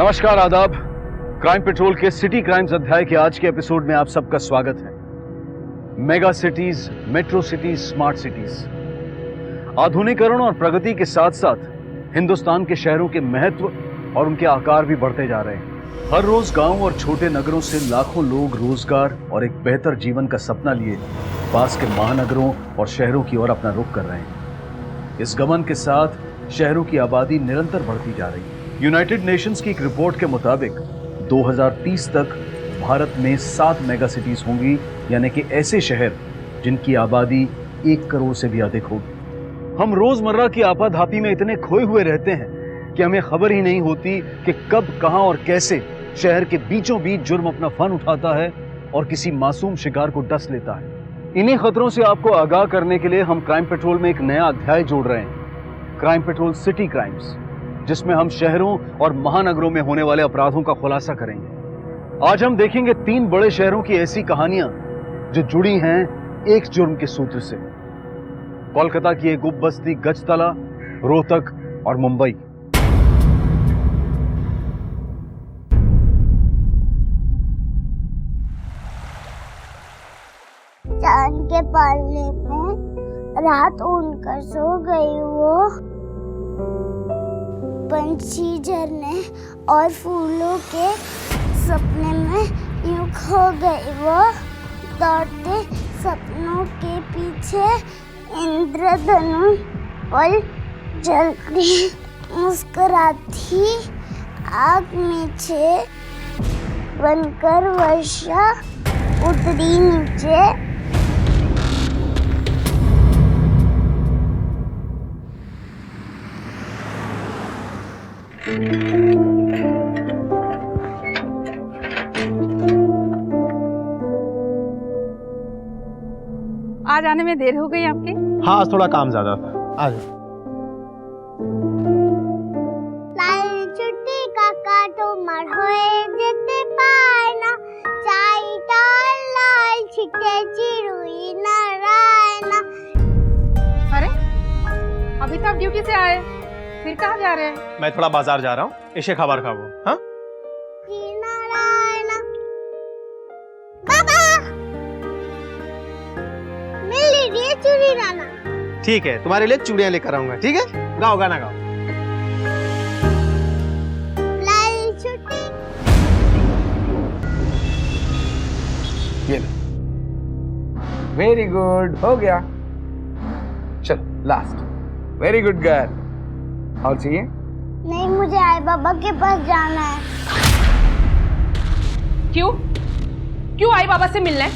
नमस्कार, आदाब। Crime petrol के सिटी क्राइम्स अध्याय के आज के एपिसोड में आप सबका स्वागत है। Mega cities, metro cities, smart cities. आधुनिकीकरण और प्रगति के साथ साथ हिंदुस्तान के शहरों के महत्व और उनके आकार भी बढ़ते जा रहे हैं। हर रोज गांव और छोटे नगरों से लाखों लोग रोजगार और एक बेहतर जीवन का सपना लिए पास के महानगरों और शहरों की ओर अपना रुख कर रहे हैं। इस गमन के साथ शहरों की आबादी निरंतर बढ़ती जा रही है। यूनाइटेड नेशंस की एक रिपोर्ट के मुताबिक 2030 तक भारत में 7 मेगा सिटीज होंगी, यानी कि ऐसे शहर जिनकी आबादी 1 करोड़ से भी अधिक होगी। हम रोजमर्रा की आपाधापी में इतने खोए हुए रहते हैं कि हमें खबर ही नहीं होती कि कब, कहां और कैसे शहर के बीचों बीच जुर्म अपना फन उठाता है और किसी मासूम शिकार को डस लेता है। इन्हीं खतरों से आपको आगाह करने के लिए हम क्राइम पेट्रोल में एक नया अध्याय जोड़ रहे हैं, क्राइम पेट्रोल सिटी क्राइम्स, जिसमें हम शहरों और महानगरों में होने वाले अपराधों का खुलासा करेंगे। आज हम देखेंगे 3 बड़े शहरों की ऐसी कहानियां जो जुड़ी हैं एक जुर्म के सूत्र से। कोलकाता की एक उपबस्ती गजतला, रोहतक और मुंबई। चांद के पालने में रात उड़कर सो गई वो, पंछी झरने और फूलों के सपने में यूं खो गई वो, दौड़ते सपनों के पीछे इंद्रधनु पल जलती मुस्कुराती आग नीचे बनकर वर्षा उतरी नीचे। आज आने में देर हो गई आपकी? हाँ, आज थोड़ा काम ज्यादा था। आ जाओ। लाल छुट्टी का काटो मर होए जेते पाना, चाई टाल लाल छिटे चिरुई नारायणा। अरे अभी तो आप ड्यूटी से आए, फिर कहाँ जा रहे हैं? मैं थोड़ा बाजार जा रहा हूँ, इसे खबर खाओ। हाँ, नारायणा बाबा मिल रही है चूड़ी लाना। ठीक है, तुम्हारे लिए चूड़ियां लेकर आऊंगा। ठीक है, गाओ, गाना गाओ। लाल छुट्टी। ये लो। वेरी गुड, हो गया। चलो लास्ट। Very good girl. और चाहिए? नहीं, मुझे आई बाबा के पास जाना है। क्यों? क्यों आई बाबा से मिलना है?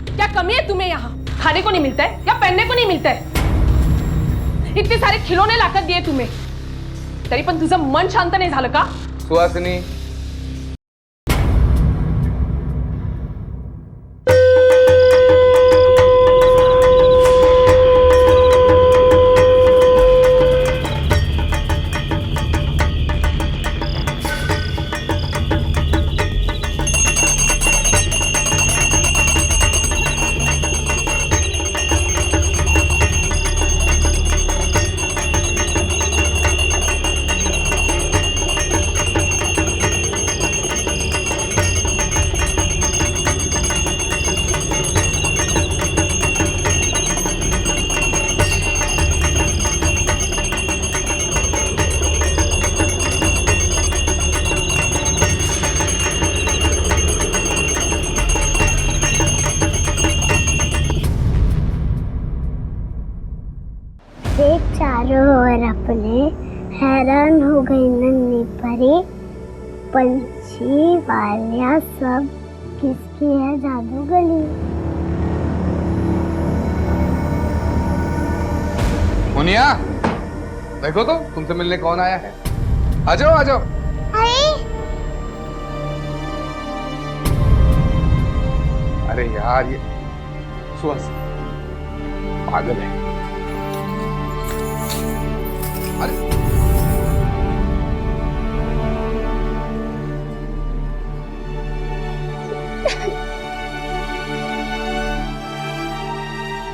क्या कमी है तुम्हें यहाँ? खाने को नहीं मिलता है या पहनने को नहीं मिलता है? इतने सारे खिलौने लाकर दिए तुम्हें, तरी पण तुझं मन शांत नाही झालं का? सुहासिनी, देख चारों ओर अपने, हैरान हो गई नन्ही परी, पंछी वालियाँ सब किसकी है जादू गली। मुनिया, देखो तो तुमसे मिलने कौन आया है। आ जाओ, आ जाओ। अरे यार, ये सुहासिनी पागल है। अरे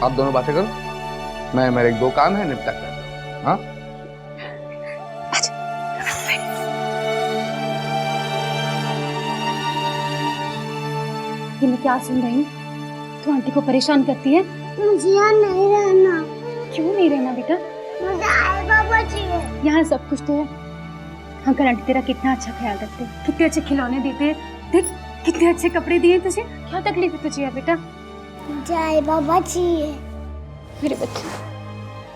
आप दोनों बातें करो, मैं मेरे 2 काम है निपटा कर। हाँ ये मैं क्या सुन रही हूँ? तू आंटी को परेशान करती है? मुझे यहाँ नहीं रहना, क्यों नहीं रहना बेटा? मुझे आई बाबा चाहिए। यहाँ सब कुछ तो है। अंकल आंटी तेरा कितना अच्छा ख्याल रखते हैं, कितने अच्छे खिलौने देते हैं, देख कितने अच्छे कपड़े दिए तुझे। क्या तकलीफ है तुझे यार बेटा? मुझे आई बाबा चाहिए। मेरे बच्चे,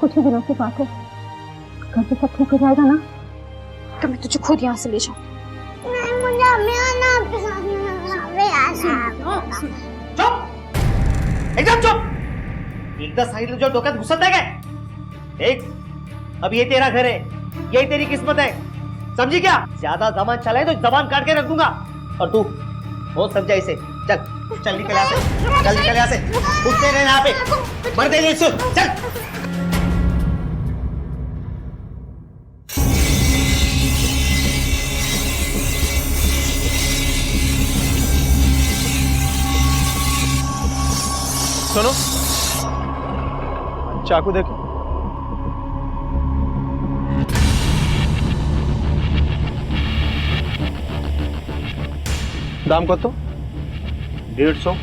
कुछ ही दिनों की बात है, घर पे सब ठीक हो जाएगा ना, तो मैं तुझे खुद यहाँ से ले जाऊँ। नहीं, मुझे अभी आना, आपके साथ में आना। चुप, एकदम चुप। एकदा सांगितलं जो डोक्यात घुसत आहे काय? एक, अब ये तेरा घर है, यही तेरी किस्मत है, समझी क्या? ज्यादा जबान चलाए तो जबान काट के रख दूंगा। और तू बहुत समझा इसे। चल चल निकल यहाँ से, चल निकल यहाँ से, उठते रहे यहाँ पे, मर देंगे इससे। चल। सुनो, चाकू देखो। दाम कत? 150।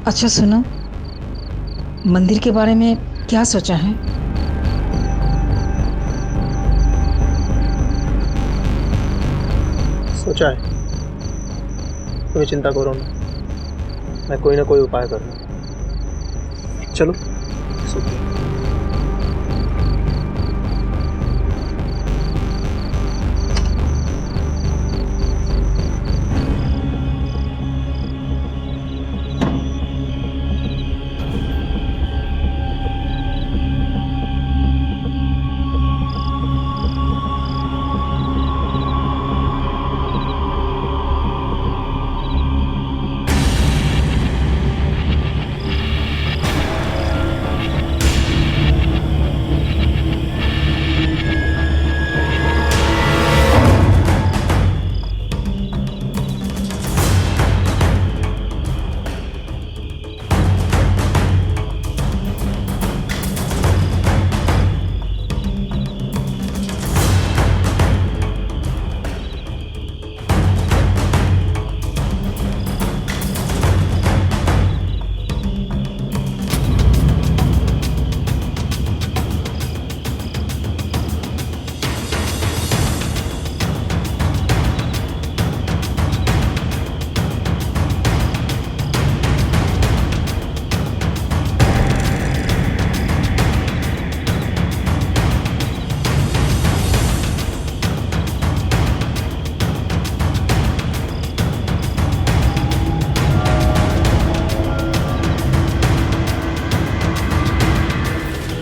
अच्छा सुनो, मंदिर के बारे में क्या सोचा है? सोचा है, तुम्हें चिंता करो ना, मैं कोई ना कोई उपाय करूँगा। चलो सोते हैं।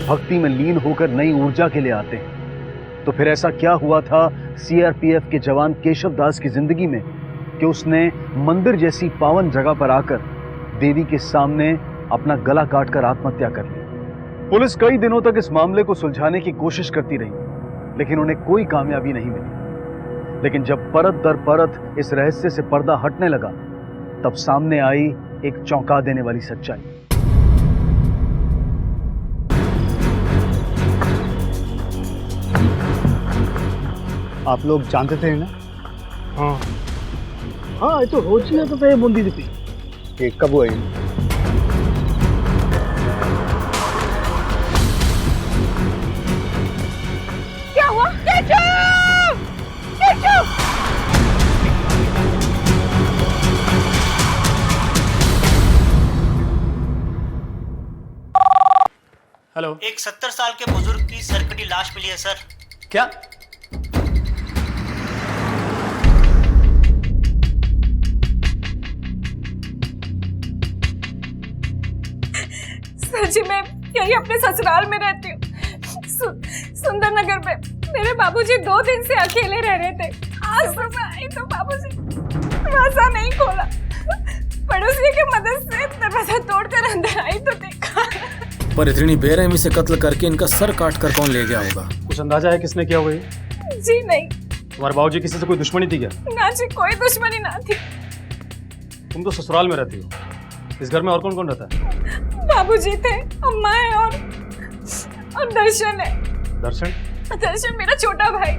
भक्ति में लीन होकर नई ऊर्जा के लिए आते हैं। तो फिर ऐसा क्या हुआ था सीआरपीएफ के जवान केशव दास की जिंदगी में कि उसने मंदिर जैसी पावन जगह पर आकर देवी के सामने अपना गला काटकर आत्महत्या कर ली। पुलिस कई दिनों तक इस मामले को सुलझाने की कोशिश करती रही, लेकिन उन्हें कोई कामयाबी नहीं मिली। लेकिन जब परत दर परत इस रहस्य से पर्दा हटने लगा, तब सामने आई एक चौंका देने वाली सच्चाई। आप लोग जानते थे ना? हाँ हाँ, ये तो रोज ही तो बूंदी थी। ये कब हुआ? क्या हुआ? केशव! केशव! हेलो। एक 70 साल के बुजुर्ग की सरकटी लाश मिली है सर। क्या? सर जी, मैं यही अपने ससुराल में रहती हूँ, सुंदर नगर में। मेरे बाबूजी 2 दिन से अकेले रह रहे थे। आज सुबह आई तो बाबूजी दरवाजा नहीं खोला। पड़ोसी की मदद से दरवाजा तोड़कर अंदर आई तो देखा। पर इतनी बेरहमी से कत्ल करके इनका सर काट कर कौन ले गया होगा? कुछ अंदाजा है किसने किया हुआ ये? जी नहीं। तुम्हारे बाबूजी किसी से कोई दुश्मनी थी क्या? ना जी, कोई दुश्मनी ना थी। तुम तो ससुराल में रहती हो, इस घर में और कौन कौन रहता है? बाबूजी थे, अम्मा है और दर्शन है। दर्शन? दर्शन मेरा छोटा भाई।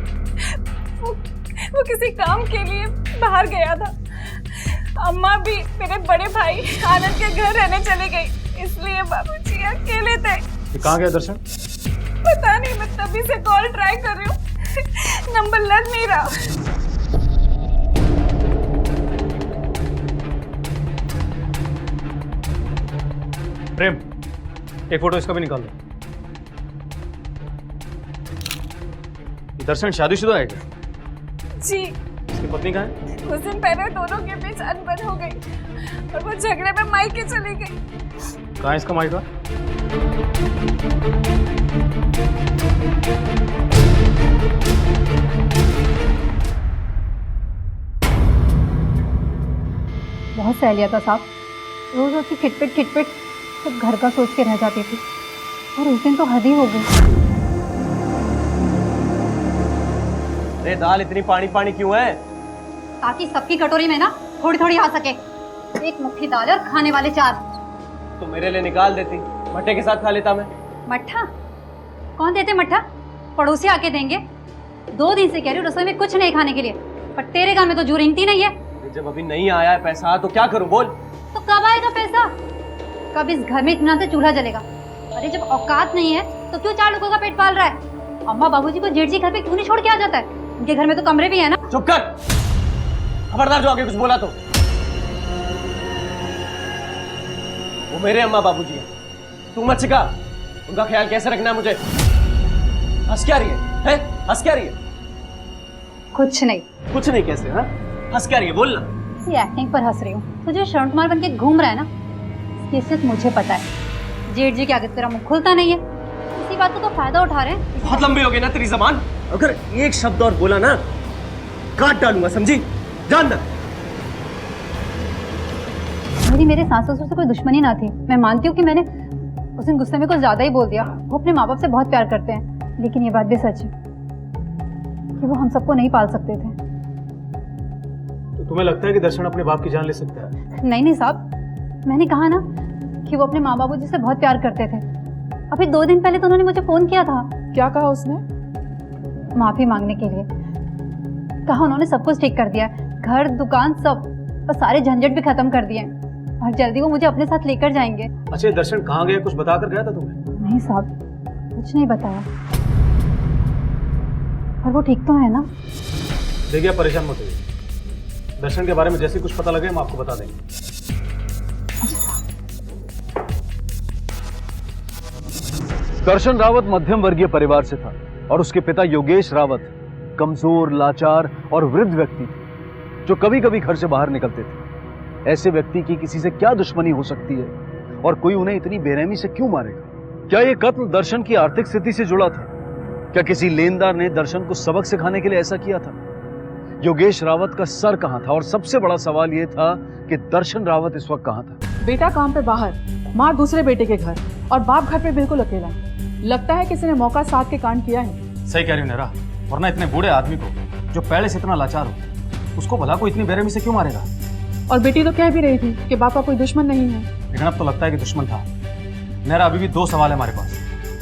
वो किसी काम के लिए बाहर गया था। अम्मा भी मेरे बड़े भाई आनंद के घर रहने चली गई, इसलिए बाबूजी अकेले थे। ये कहाँ गया दर्शन? पता नहीं, मैं तभी से कॉल ट्राई कर रही हूँ, नंबर लग नहीं रहा। प्रेम, एक फोटो इसका भी निकाल दो। दर्शन शादीशुदा है क्या? जी। इसकी पत्नी कहाँ है? कुछ दिन पहले दोनों के बीच अनबन हो गई और वो झगड़े में मायके चली गई। कहाँ है इसका मायका? बहुत सह लिया था साहब, रोज रोज की खिटपिट सब घर का सोच के रह जाती थी, और उस दिन तो हद ही हो गई। अरे दाल इतनी पानी पानी क्यों है? ताकि सबकी कटोरी में ना थोड़ी थोड़ी आ सके। एक मुट्ठी दाल और खाने वाले 4। तो मेरे लिए निकाल देती, मट्ठे के साथ खा लेता मैं। मट्ठा? कौन देते मट्ठा? पड़ोसी आके देंगे। 2 दिन से कह रही हूँ रसोई में कुछ नहीं खाने के लिए, पर तेरे घर में तो जू रिंगती नहीं है। जब अभी नहीं आया है पैसा तो क्या करूं बोल? तो कब आएगा पैसा? कब इस घर में इतना से चूल्हा जलेगा? अरे जब औकात नहीं है तो क्यों 4 लोगों का पेट पाल रहा है? अम्मा बाबूजी को जेठ जी घर पे क्यों नहीं छोड़ के आ जाता है? उनके घर में तो कमरे भी है ना। चुप कर, खबरदार जो आगे कुछ बोला तो। वो मेरे अम्मा बाबूजी हैं, तू मत सिखा उनका ख्याल कैसे रखना है मुझे। हंस क्या रही है? हंस क्या रही है? कुछ नहीं। कुछ नहीं कैसे? हाँ, हंस क्या रही है? बोल ना। ये एक्टिंग पर हंस रही हूँ। तो जो शरण कुमार बन के घूम रहा है ना, इसकी सिर्फ मुझे पता है। जेठ जी के आगे तेरा मुंह खुलता नहीं है, इसी बात का तो फायदा उठा रहे हैं। बहुत लंबी हो गई ना तेरी जबान। अगर एक शब्द और बोला ना काट डालूंगा, समझी? जानना। मेरे सास ससुर से कोई दुश्मनी ना थी। मैं मानती हूँ कि मैंने उस दिन गुस्से में कुछ ज्यादा ही बोल दिया। वो अपने माँ बाप से बहुत प्यार करते हैं, लेकिन ये बात भी सच है कि वो हम सबको नहीं पाल सकते थे। तो तुम्हें लगता है कि दर्शन अपने बाप की जान ले सकता है? नहीं साहब, मैंने कहा ना कि वो अपने माँ बाबूजी से बहुत प्यार करते थे। अभी 2 दिन पहले तो उन्होंने मुझे फोन किया था। क्या कहा उसने? माफी मांगने के लिए कहा। उन्होंने सब कुछ ठीक कर दिया, घर दुकान सब, और सारे झंझट भी खत्म कर दिए, और जल्दी वो मुझे अपने साथ लेकर जाएंगे। अच्छा, दर्शन कहाँ गया? कुछ बता कर गया था तुम्हें? नहीं साहब, कुछ नहीं बताया। और वो ठीक तो है ना? देखिए, परेशान मत होइए। दर्शन के बारे में जैसे कुछ पता लगे हम आपको बता देंगे। दर्शन रावत मध्यम वर्गीय परिवार से था और उसके पिता योगेश रावत कमजोर, लाचार और वृद्ध व्यक्ति थे जो कभी कभी घर से बाहर निकलते थे। ऐसे व्यक्ति की किसी से क्या दुश्मनी हो सकती है और कोई उन्हें इतनी बेरहमी से क्यों मारेगा? क्या यह कत्ल दर्शन की आर्थिक स्थिति से जुड़ा था? क्या किसी लेनदार ने दर्शन को सबक सिखाने के लिए ऐसा किया था? योगेश रावत का सर कहां था? और सबसे बड़ा सवाल यह था कि दर्शन रावत इस वक्त कहां था? बेटा काम पे बाहर, माँ दूसरे बेटे के घर, और बाप घर पे बिल्कुल अकेला। लगता है किसी ने मौका साथ के कांड किया है। सही कह रही हूँ नेरा, वरना इतने बूढ़े आदमी को जो पहले से इतना लाचार हो, उसको भला कोई इतनी बेरहमी से क्यों मारेगा? और बेटी तो कह भी रही थी कि बाप का कोई दुश्मन नहीं है। लेकिन अब तो लगता है कि दुश्मन था। मेरा अभी भी 2 सवाल है हमारे पास।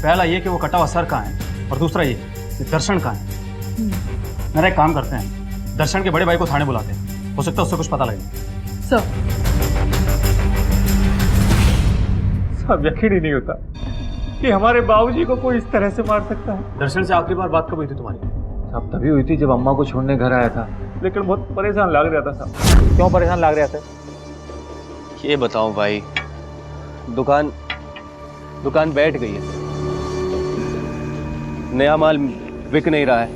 पहला ये कि वो कटा हुआ सर कहाँ है, और दूसरा ये कि दर्शन कहाँ है। मेरा एक काम करते हैं, दर्शन के बड़े भाई को थाने बुलाते हैं, हो सकता है उससे कुछ पता लगे। सर सब यकीन ही नहीं होता कि हमारे बाबूजी को कोई इस तरह से मार सकता है। दर्शन से आखिरी बार बात कब हुई थी तुम्हारी? साहब तभी हुई थी जब अम्मा को छोड़ने घर आया था, लेकिन बहुत परेशान लग रहा था साहब। क्यों परेशान लग रहा था? ये बताऊं भाई, दुकान बैठ गई है, नया माल बिक नहीं रहा है,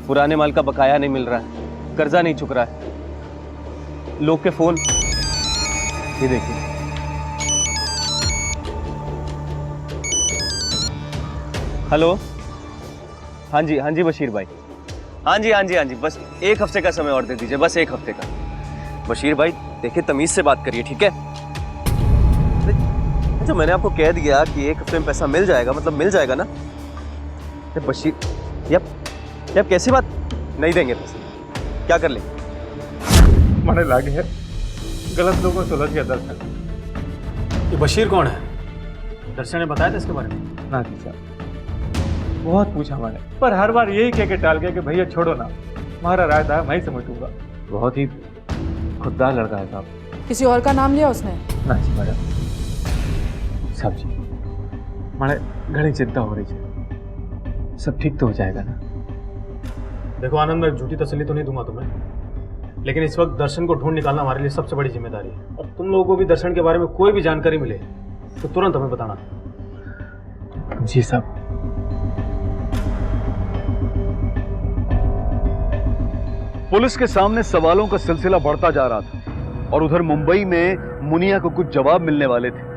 पुराने माल का बकाया नहीं मिल रहा है, कर्जा नहीं चुक रहा है, लोग के फोन ये देखिए। हेलो, हाँ जी बशीर भाई, हाँ जी, बस 1 हफ्ते का समय और दे दीजिए, बस 1 हफ्ते का। बशीर भाई देखिए, तमीज से बात करिए, ठीक है? अच्छा, मैंने आपको कह दिया कि 1 हफ्ते में पैसा मिल जाएगा, मतलब मिल जाएगा ना? बशीर, यप कैसी बात, नहीं देंगे पैसे, क्या कर लेंगे? मने लागे है गलत लोगों से उलझ गया दर्शन। ये बशीर कौन है? दर्शन ने बताया था इसके बारे में? ना जी साहब, बहुत पूछा मैंने, पर हर बार यही कह के टाल गया कि भैया छोड़ो ना, हमारा रायता है, मैं ही समझूंगा। बहुत ही खुददार लड़का है साहब। किसी और का नाम लिया उसने? ना जी मैडम साहब जी, मारे घनी चिंता हो रही है, सब ठीक तो हो जाएगा ना? देखो आनंद, मैं झूठी तसल्ली तो नहीं दूंगा तुम्हें, लेकिन इस वक्त दर्शन को ढूंढ निकालना हमारे लिए सबसे बड़ी जिम्मेदारी है। और तुम लोगों को भी दर्शन के बारे में कोई भी जानकारी मिले तो तुरंत हमें बताना। जी साहब। पुलिस के सामने सवालों का सिलसिला बढ़ता जा रहा था और उधर मुंबई में मुनिया को कुछ जवाब मिलने वाले थे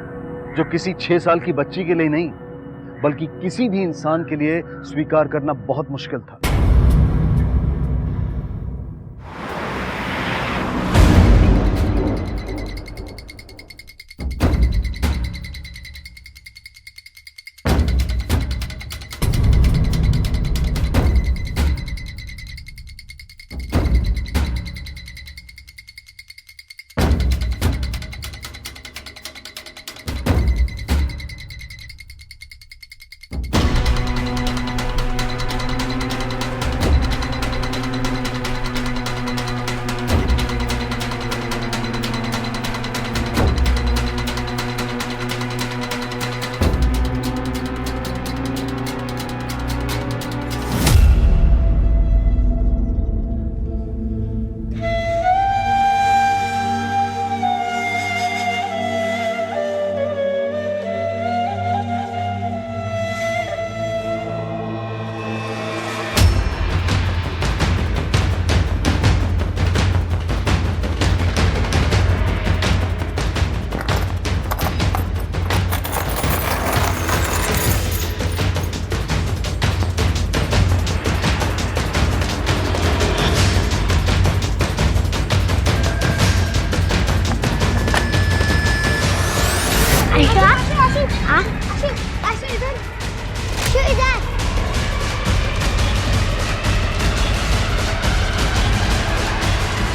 जो किसी 6 साल की बच्ची के लिए नहीं बल्कि किसी भी इंसान के लिए स्वीकार करना बहुत मुश्किल था।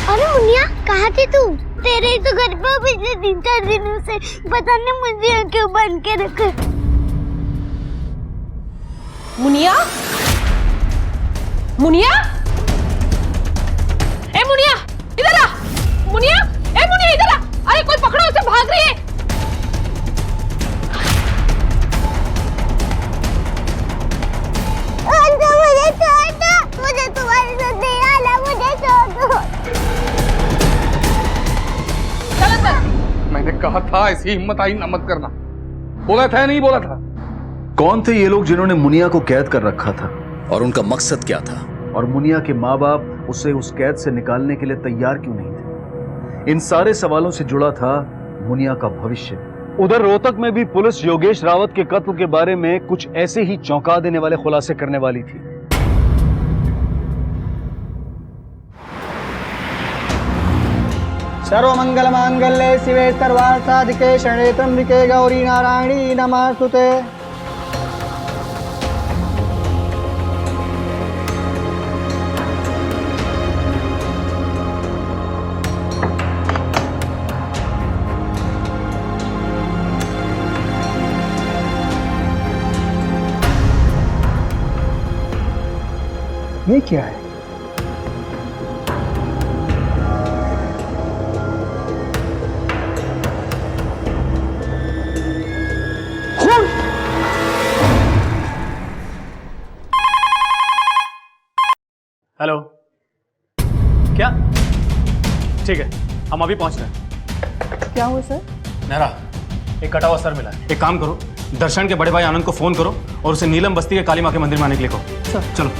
अरे मुनिया, कहाँ थी तू? तेरे ही तो घर पे पिछले 3-4 दिनों से पता नहीं मुझे क्यों बंद के रखे। मुनिया, मुनिया, ए मुनिया, इधर आ। मुनिया, ए मुनिया इधर आ। अरे कोई पकड़ो उसे, भाग रही है। मुझे छोड़ दो, मुझे तुम्हारे साथ नहीं आना, मुझे छोड़ दो। चल अंदर। मैंने कहा था ऐसी हिम्मत आई ना मत करना, बोला था या नहीं बोला था? कौन थे ये लोग जिन्होंने मुनिया को कैद कर रखा था और उनका मकसद क्या था? और मुनिया के माँ बाप उसे उस कैद से निकालने के लिए तैयार क्यों नहीं थे? इन सारे सवालों से जुड़ा था मुनिया का भविष्य। उधर रोहतक में भी पुलिस योगेश रावत के कत्ल के बारे में कुछ ऐसे ही चौंका देने वाले खुलासे करने वाली थी। सर्वमंगल मांगल्ये शिवे सर्वार्थ साधिके शरणे त्र्यंबके गौरी नारायणी नमोस्तुते। ये क्या है? हेलो, क्या? ठीक है, हम अभी पहुंच रहे हैं। क्या हुआ सर? नेहरा, एक कटा हुआ सर मिला है। एक काम करो, दर्शन के बड़े भाई आनंद को फोन करो और उसे नीलम बस्ती के काली माँ के मंदिर में आने के लिए कहो। सर। चलो।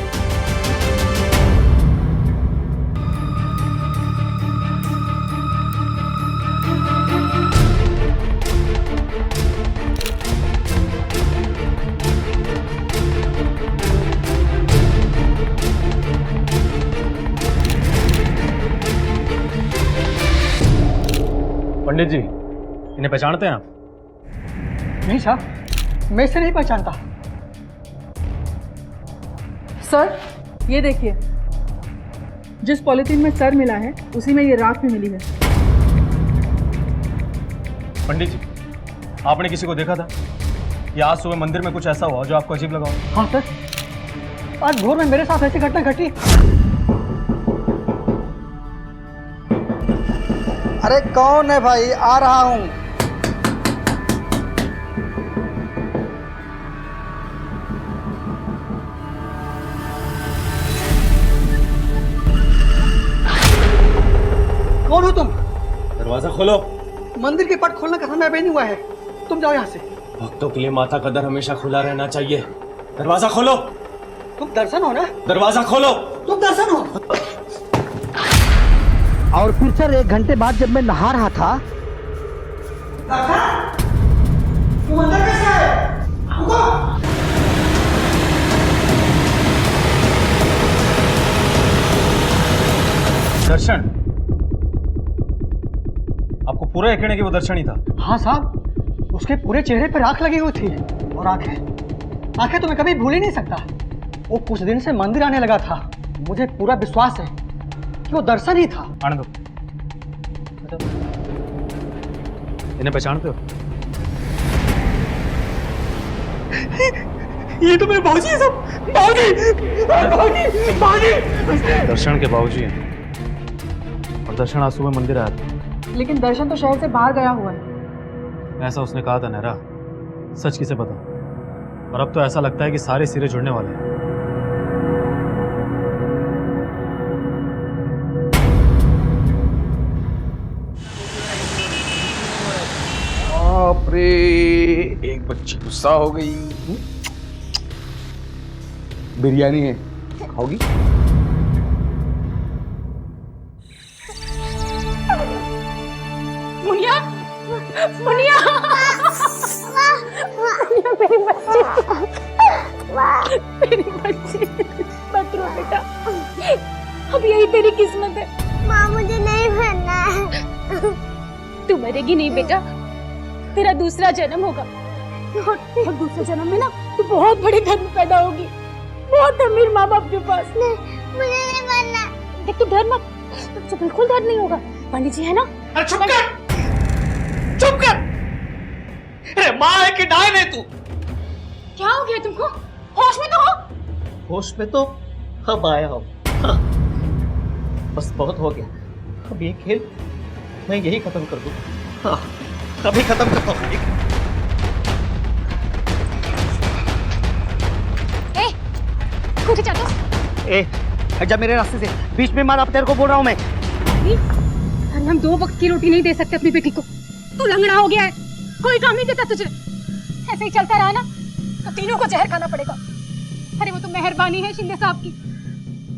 पंडित जी, इन्हें पहचानते हैं आप? नहीं साहब, मैं इसे नहीं पहचानता। सर ये देखिए, जिस पॉलिथीन में सर मिला है उसी में ये राख भी मिली है। पंडित जी, आपने किसी को देखा था या आज सुबह मंदिर में कुछ ऐसा हुआ जो आपको अजीब लगा हो? हाँ सर, आज भोर में मेरे साथ ऐसी घटना घटी। अरे कौन है भाई? आ रहा हूं। कौन हो तुम? दरवाजा खोलो। मंदिर के पट खोलने का समय अभी नहीं हुआ है, तुम जाओ यहाँ से। भक्तों के लिए माता का दर हमेशा खुला रहना चाहिए। दरवाजा खोलो। तुम दर्शन हो ना? दरवाजा खोलो। तुम दर्शन हो। और फिर सर 1 घंटे बाद जब मैं नहा रहा था, तुम अंदर कैसे आए? दर्शन, आपको पूरा यकीन है कि वो दर्शन ही था? हाँ साहब, उसके पूरे चेहरे पर आंख लगी हुई थी और आंखें तो मैं कभी भूल ही नहीं सकता। वो कुछ दिन से मंदिर आने लगा था। मुझे पूरा विश्वास है कि वो दर्शन ही था। आनंद, इन्हें पहचानते हो? ये तो मेरे बाबूजी हैं सब। बाबूजी। दर्शन के बाबूजी हैं और दर्शन आज सुबह मंदिर आया था। लेकिन दर्शन तो शहर से बाहर गया हुआ है। ऐसा उसने कहा था नेहरा, सच किसे पता। और अब तो ऐसा लगता है कि सारे सिरे जुड़ने वाले हैं। बाप रे, एक बच्ची गुस्सा हो गई। बिरयानी है, खाओगी? मुनिया, मुनिया, मेरी बच्ची, मेरी बच्ची, मत रो बेटा, अब यही तेरी किस्मत है। माँ मुझे नहीं मरना है। तू मरेगी नहीं बेटा, तेरा दूसरा जन्म होगा और दूसरे जन्म में ना तू बहुत बड़े घर में पैदा होगी, बहुत अमीर माँ बाप के पास। नहीं, मुझे नहीं मरना। देख तू डर मत, तो बिल्कुल डर नहीं होगा। पंडित जी है ना? अरे चुप कर, चुप कर। अरे माँ है कि डायन है तू? क्या हो गया तुमको? होश में तो हो? होश में तो अब आया हूँ। हाँ। बस बहुत हो गया, अब ये खेल मैं यही खत्म कर दूँ। हाँ, अभी खत्म करता हूँ। कुछ चाहते? ए, हट जा मेरे रास्ते से, बीच में मार। अब तेरे को बोल रहा हूँ मैं। अरे हम 2 वक्त की रोटी नहीं दे सकते अपनी बेटी को। तू लंगड़ा हो गया है, कोई काम नहीं देता तुझे। ऐसे ही चलता रहा ना तो तीनों को जहर खाना पड़ेगा। अरे वो तो मेहरबानी है शिंदे साहब की,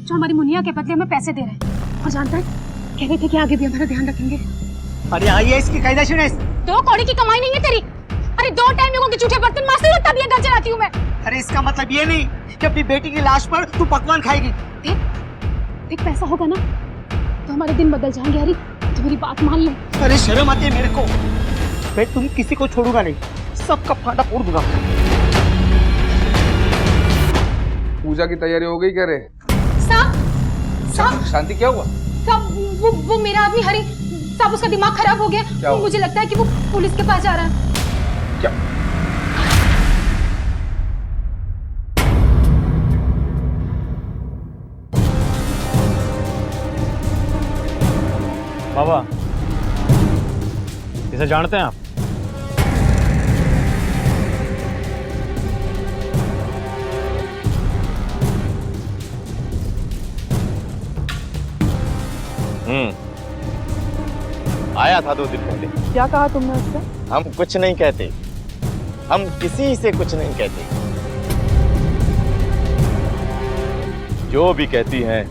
जो हमारी मुनिया के बदले में पैसे दे रहे हैं। और जानता है, कह रहे थे कि आगे भी हमारा ध्यान रखेंगे। अरे आइए, इसकी कायदा सुने। 2 कौड़ी की कमाई नहीं है तेरी। अरे 2 टाइम लोगों के जूठे बर्तन मास्टर तब ये घर चलाती हूँ मैं। अरे इसका मतलब ये नहीं कि अपनी बेटी की लाश पर तू पकवान खाएगी। देख पैसा होगा ना तो हमारे दिन बदल जाएंगे। हरी, तो मेरी बात मान ले। अरे शर्म आती है मेरे को। मैं तुम किसी को छोड़ूंगा नहीं, सबका फाटा फोड़ दूंगा। पूजा की तैयारी हो गई? कह रहे साहब, शांति क्या हुआ? साहब वो मेरा आदमी हरी साहब, उसका दिमाग खराब हो गया। मुझे लगता है कि वो पुलिस के पास जा रहा है। क्या? बाबा, इसे जानते हैं आप? आया था 2 दिन पहले। क्या कहा तुमने उससे? हम कुछ नहीं कहते, हम किसी से कुछ नहीं कहते। जो भी कहती हैं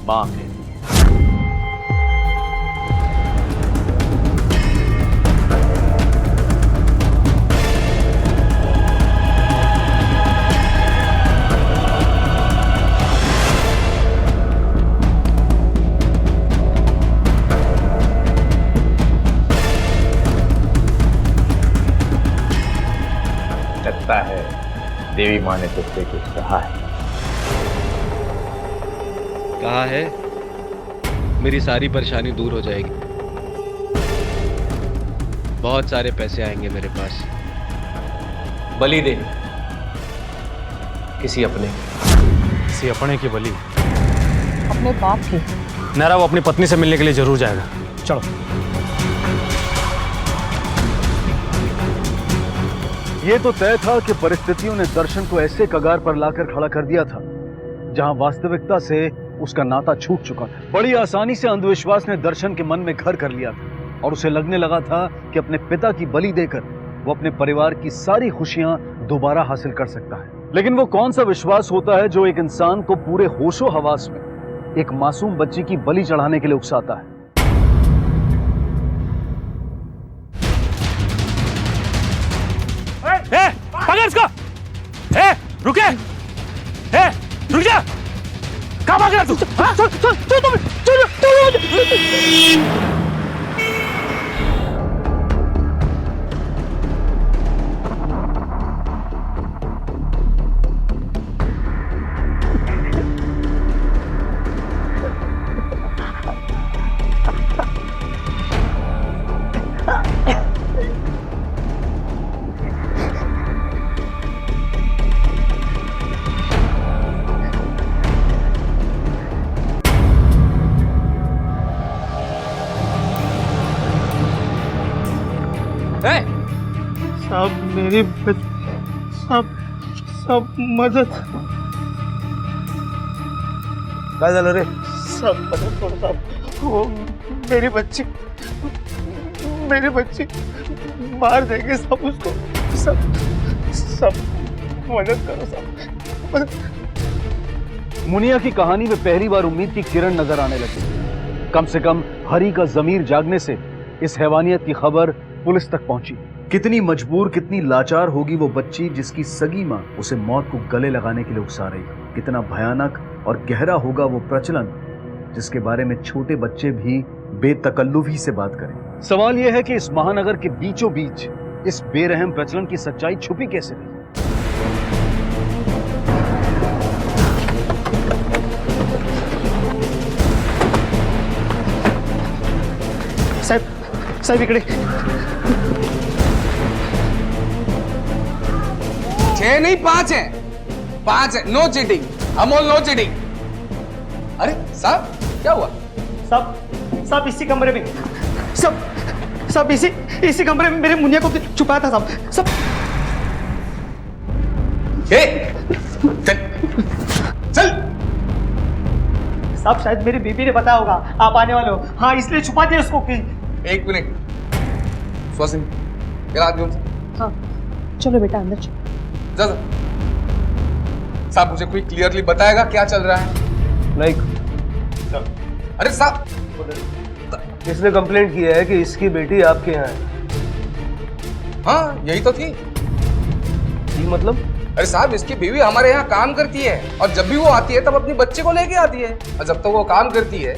मां कहती है। लगता है देवी माँ ने तुझसे कुछ कहा है। कहा है मेरी सारी परेशानी दूर हो जाएगी, बहुत सारे पैसे आएंगे मेरे पास, बलि दे किसी अपने की बलि। अपने बाप की। नैरा वो अपनी पत्नी से मिलने के लिए जरूर जाएगा। चलो। ये तो तय था कि परिस्थितियों ने दर्शन को ऐसे कगार पर लाकर खड़ा कर दिया था जहां वास्तविकता से उसका नाता छूट चुका था। बड़ी आसानी से अंधविश्वास ने दर्शन के मन में घर कर लिया था और उसे लगने लगा था कि अपने पिता की बलि देकर वो अपने परिवार की सारी खुशियां दोबारा हासिल कर सकता है। लेकिन वो कौन सा विश्वास होता है जो एक इंसान को पूरे होशो हवास में एक मासूम बच्ची की बलि चढ़ाने के लिए उकसाता है। पकड़ इसको! रुके! रुक जा! कहाँ भाग रहा तू? सब मेरी सब मदद। क्या झालं रे? सब मदद करो साहब, वो मेरी बच्ची मार देंगे सब उसको। सब मदद करो साहब। मुनिया की कहानी में पहली बार उम्मीद की किरण नजर आने लगी। कम से कम हरी का जमीर जागने से इस हैवानियत की खबर पुलिस तक पहुंची। कितनी मजबूर, कितनी लाचार होगी वो बच्ची जिसकी सगी मां उसे मौत को गले लगाने के लिए उकसा रही है। कितना भयानक और गहरा होगा वो प्रचलन जिसके बारे में छोटे बच्चे भी बेतकल्लुफी से बात करें। सवाल यह है कि इस महानगर के बीचों बीच इस बेरहम प्रचलन की सच्चाई छुपी कैसे रही। साहब इकडे। 6 नहीं 5 है, 5 है। No cheating Amol, no cheating. अरे साहब क्या हुआ? साहब इसी कमरे में, सब इसी कमरे में मेरे मुनिया को छुपाया था साहब। सब चल। साहब शायद मेरी बीबी ने बताया होगा आप आने वाले हो, हाँ इसलिए छुपा दिया उसको। 1 मिनट स्वासिन, हाँ चलो बेटा अंदर चलो। साहब मुझे कोई क्लियरली बताएगा क्या चल रहा है? नहीं। अरे साहब, इसने कंप्लेंट किया है कि इसकी बेटी आपके यहाँ है। हाँ यही तो थी। मतलब? अरे साहब इसकी बीवी हमारे यहाँ काम करती है और जब भी वो आती है तब अपनी बच्चे को लेके आती है, और जब तक वो काम करती है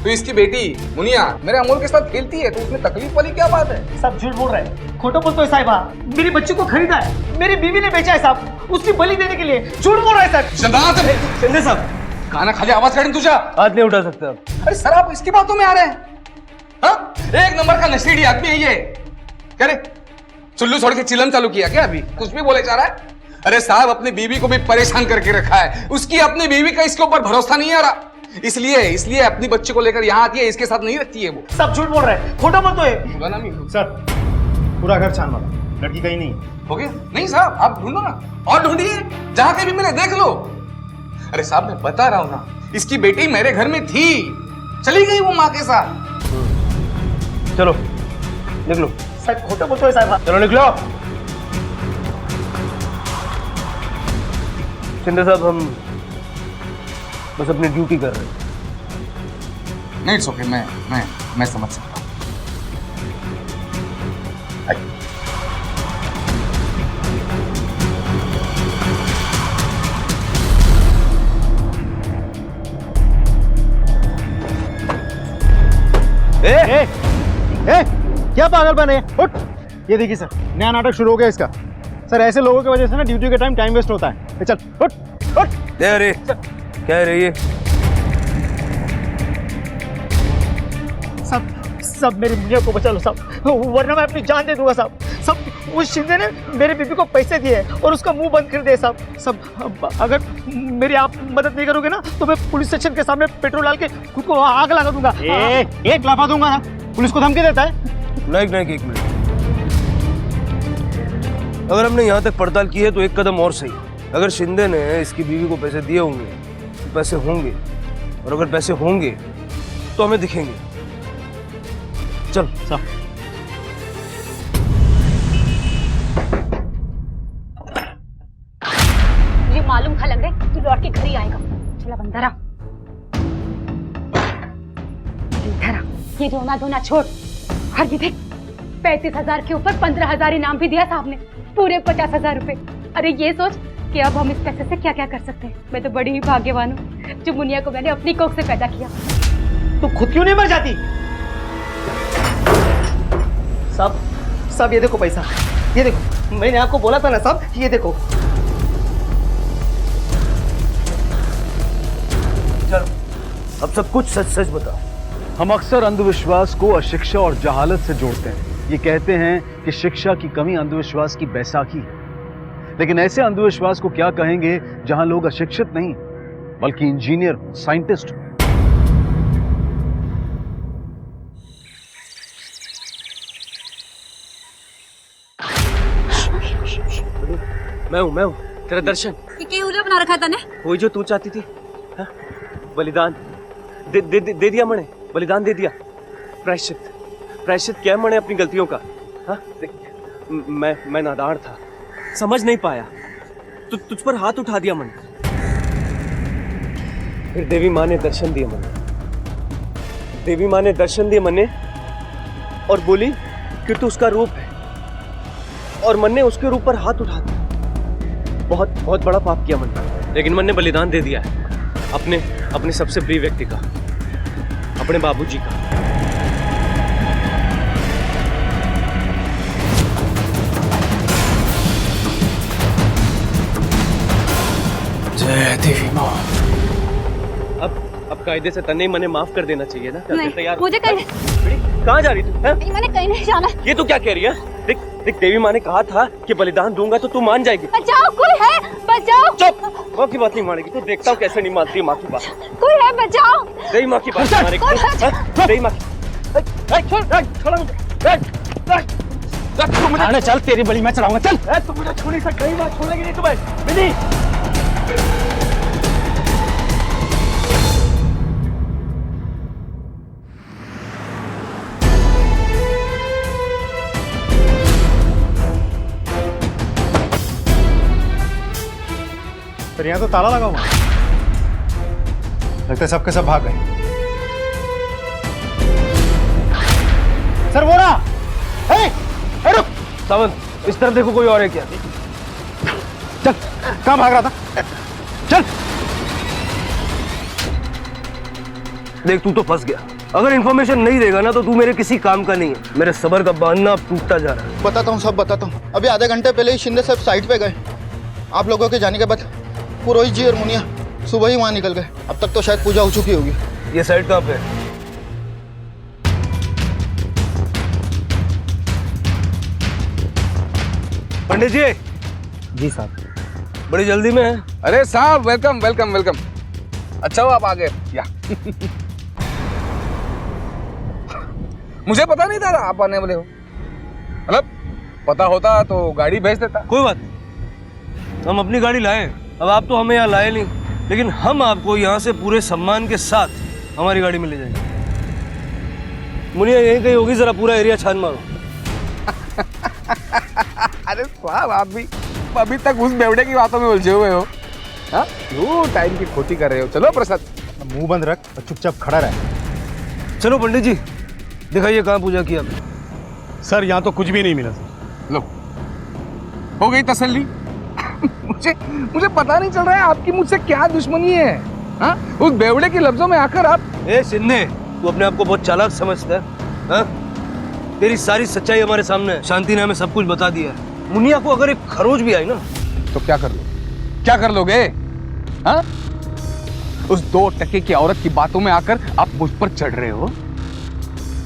तो इसकी बेटी मुनिया मेरे अमोल के साथ खेलती है, तो उसमें तकलीफ वाली क्या बात है? सब झूठ बोल रहे हैं, खोटो बोलते हो साहिबा। मेरी बच्ची को खरीदा है, मेरी बीवी ने बेचा है साहब, उसकी बलि देने के लिए। झूठ बोल रहे हैं सर। चंदे साहब खाना खाली आवाज काटें तुझा। हाथ नहीं उठा सकते आप। अरे सर आप इसकी बातों में आ रहे हैं? हाँ? 1 नंबर का नशेड़ी आदमी है ये। क्या रे चुल्लू छोड़ के चिलम चालू किया क्या? अभी कुछ भी बोले जा रहा है। अरे साहब अपनी बीवी को भी परेशान करके रखा है, उसकी अपनी बीवी का इसके ऊपर भरोसा नहीं आ रहा। इसलिए इसलिए अपनी बच्ची को लेकर यहाँ आती है, इसके साथ नहीं रखती है वो। सब झूठ बोल रहे हैं, खोटा मत तो है। बुलाना नहीं सर पूरा घर छान मारा, लड़की कहीं नहीं है। हो गया? नहीं साहब, आप ढूंढो ना, और ढूंढिए, जहाँ कहीं भी मिले देख लो। अरे साहब मैं बता रहा हूँ ना, इसकी बेटी मेरे घर में थी, चली गई वो माँ के साथ। चलो निकलो। साहब खोटा मत तो है साहब। चलो निकलो। शिंदे साहब हम बस अपनी ड्यूटी कर रहे हैं। नहीं, इट्स ओके, मैं समझ सकता हूँ। क्या पागलपन है? उठ। ये देखिए सर, नया नाटक शुरू हो गया इसका। सर ऐसे लोगों की वजह से ना ड्यूटी के टाइम वेस्ट होता है। चल उठ उठ। अरे क्या है ये? सब मेरी मुनिया को बचा लो साहब, वरना मैं अपनी जान दे दूंगा साहब। सब उस शिंदे ने मेरी बीबी को पैसे दिए और उसका मुंह बंद कर दिया साहब। सब अगर मेरी आप मदद नहीं करोगे ना तो मैं पुलिस स्टेशन के सामने पेट्रोल डाल के खुद को आग लगा दूंगा। एक लाफा दूंगा ना। पुलिस को धमकी देता है? नहीं, एक मिनट। अगर हमने यहाँ तक पड़ताल की है तो एक कदम और सही। अगर शिंदे ने इसकी बीवी को पैसे दिए होंगे तो पैसे होंगे, और अगर पैसे होंगे तो हमें दिखेंगे। चल साहब। मुझे मालूम था लग रहा तू लौट के घर ही आएगा। चला बंदरा, इधर आ। ये रोना धोना छोड़ और ये देख, 35,000 के ऊपर 15,000 इनाम भी दिया साहब ने, पूरे 50,000 रुपए। अरे ये सोच कि अब हम इस पैसे से क्या क्या कर सकते हैं। मैं तो बड़ी ही भाग्यवान हूँ जो मुनिया को मैंने अपनी कोख से पैदा किया। तो खुद क्यों नहीं मर जाती? सब ये देखो पैसा, ये देखो, मैंने आपको बोला था ना साहब, ये देखो। चलो अब सब कुछ सच सच बता। हम अक्सर अंधविश्वास को अशिक्षा और जहालत से जोड़ते हैं। ये कहते हैं कि शिक्षा की कमी अंधविश्वास की बैसाखी है। लेकिन ऐसे अंधविश्वास को क्या कहेंगे जहां लोग अशिक्षित नहीं बल्कि इंजीनियर हो, साइंटिस्ट हो। मैं हूँ तेरा दर्शन। ये क्या उल्टा बना रखा तने? वही जो तू चाहती थी। हा? बलिदान दे दिया मैंने, बलिदान दे दिया। प्रायश्चित क्या मैंने अपनी गलतियों का। हा? मैं नादान था, समझ नहीं पाया, तुझ पर हाथ उठा दिया मैंने। फिर देवी माँ ने दर्शन दिए मैंने, और बोली कि तू उसका रूप है, और मन ने उसके रूप पर हाथ उठा दिया। बहुत बड़ा पाप किया मैंने, लेकिन मन ने बलिदान दे दिया है अपने सबसे प्रिय व्यक्ति का, अपने बाबूजी का। जय देवी माँ। अब कायदे से तन्ने मने माफ कर देना चाहिए ना। नहीं, तैयार मुझे कहीं कहाँ जा रही तू? मैंने कहीं नहीं जाना। ये तू क्या कह रही है? देख देवी माँ ने कहा था कि बलिदान दूंगा तो तू मान जाएगी। बचाओ, कोई है, बचाओ। चुप, माँ की बात नहीं मानेगी तू। देखता हूँ कैसे नहीं मानती माँ की बात। कोई है, बचाओ। देवी माँ की बात नहीं मानेगी। देवी माँ की चल, तेरी बलि मैं चढ़ाऊंगा। चल तुम मुझे छोड़ नहीं सकते। देवी माँ छोड़ेगी नहीं तुम्हें। विधि सर यहाँ तो ताला लगा हुआ, लगता है सबके सब भाग गए। सर वो रहा। रुक सावंत, इस तरफ देखो, कोई और है क्या? चल, कहाँ भाग रहा था? चल। देख तू तो फंस गया। अगर इन्फॉर्मेशन नहीं देगा ना तो तू मेरे किसी काम का नहीं है। मेरे सबर का बांधना अब टूटता जा रहा है। बताता हूँ, सब बताता हूँ। अभी आधे घंटे पहले ही शिंदे साहब साइट पे गए। आप लोगों के जाने के बाद पुरोहित जी और मुनिया सुबह ही वहाँ निकल गए। अब तक तो शायद पूजा हो चुकी होगी। ये साइट कहाँ पे है? पंडित जी। जी साहब। बड़ी जल्दी में है। अरे साहब, वेलकम वेलकम वेलकम। अच्छा हो आप आ गए। या मुझे पता नहीं था आप आने वाले हो। मतलब पता होता तो गाड़ी भेज देता। कोई बात नहीं, हम अपनी गाड़ी लाए। अब आप तो हमें यहाँ लाए नहीं, लेकिन हम आपको यहाँ से पूरे सम्मान के साथ हमारी गाड़ी में ले जाएंगे। मुनिया यहीं कहीं होगी, जरा पूरा एरिया छान मारो। अरे साहब, आप भी अभी तक उस बेवड़े की बातों में उलझे हुए हो। हाँ, क्यों टाइम की खोटी कर रहे हो? चलो प्रसाद, मुंह बंद रख और चुपचाप खड़ा रहे। चलो पंडित जी, दिखाइए कहाँ पूजा की आपने। सर यहाँ तो कुछ भी नहीं मिला सर। लो, हो गई तसल्ली। मुझे पता नहीं चल रहा है आपकी मुझसे क्या दुश्मनी है। हाँ, उस बेवड़े के लफ्जों में आकर आप। ए सिन्ने, तू अपने आप को बहुत चालाक समझता है? हाँ? तेरी सारी सच्चाई हमारे सामने है। शांति ने हमें सब कुछ बता दिया है। मुनिया को अगर एक खरोच भी आई ना तो क्या कर लो? क्या कर लोगे? हाँ? उस 2 टके की औरत की बातों में आकर आप मुझ पर चढ़ रहे हो।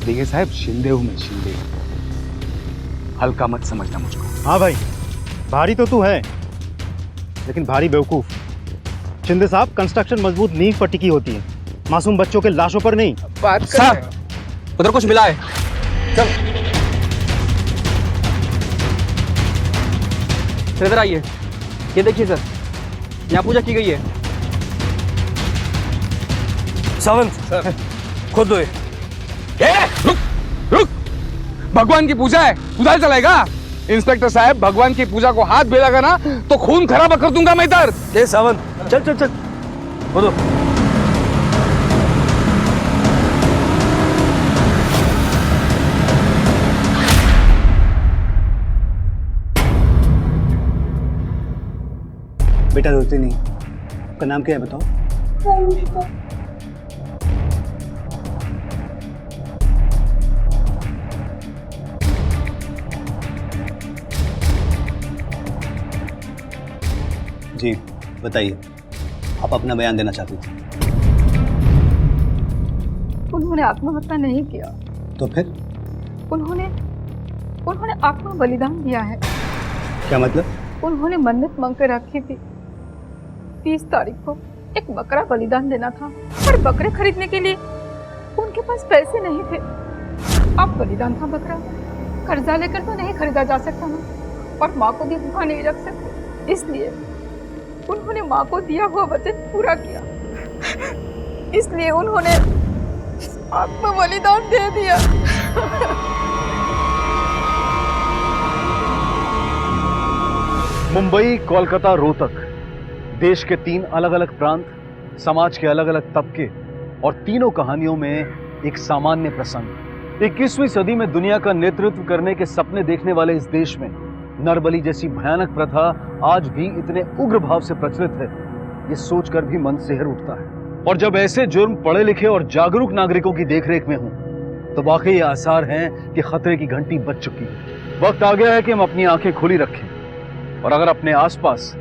देखिए साहब, शिंदे हूं मैं, शिंदे। हल्का मत समझना मुझको। हाँ भाई, भारी तो तू है, लेकिन भारी बेवकूफ। शिंदे साहब, कंस्ट्रक्शन मजबूत नींव पर टिकी होती है, मासूम बच्चों के लाशों पर नहीं। बात साहब, उधर कुछ मिला है। चल इधर आइए, ये देखिए सर, यहाँ पूजा की गई है। सावंत सर, खुद दो। रुक, भगवान की पूजा है, उधर चलेगा? इंस्पेक्टर साहब, भगवान की पूजा को हाथ भी लगाना तो खून खराबा कर दूंगा मैं इधर। ए सावंत, चल चल चल, बोलो। बेटा रोती नहीं, आपका नाम क्या है बताओ? जी बताइए, आप अपना बयान देना चाहती थी। उन्होंने आत्महत्या नहीं किया। तो फिर? उन्होंने आत्म बलिदान दिया है। क्या मतलब? उन्होंने मन्नत मांग कर रखी थी, 30 तारीख को एक बकरा बलिदान देना था, पर बकरे खरीदने के लिए उनके पास पैसे नहीं थे। अब बलिदान था बकरा, कर्जा लेकर तो नहीं खरीदा जा सकता ना, और माँ को भी भूखा नहीं रख सकते, इसलिए उन्होंने माँ को दिया हुआ वचन पूरा किया। इसलिए उन्होंने आत्म बलिदान दे दिया। मुंबई, कोलकाता, रोहतक, देश के 3 अलग अलग प्रांत, समाज के अलग अलग तबके और तीनों कहानियों में एक सामान्य प्रसंग। 21वीं सदी में दुनिया का नेतृत्व करने के सपने देखने वाले इस देश में नरबली जैसी भयानक प्रथा आज भी इतने उग्र भाव से प्रचलित है, ये सोचकर भी मन सिहर उठता है। और जब ऐसे जुर्म पढ़े लिखे और जागरूक नागरिकों की देखरेख में हूं, तो वाकई ये आसार हैं कि खतरे की घंटी बज चुकी है। वक्त आ गया है कि हम अपनी आंखें खुली रखें, और अगर अपने आसपास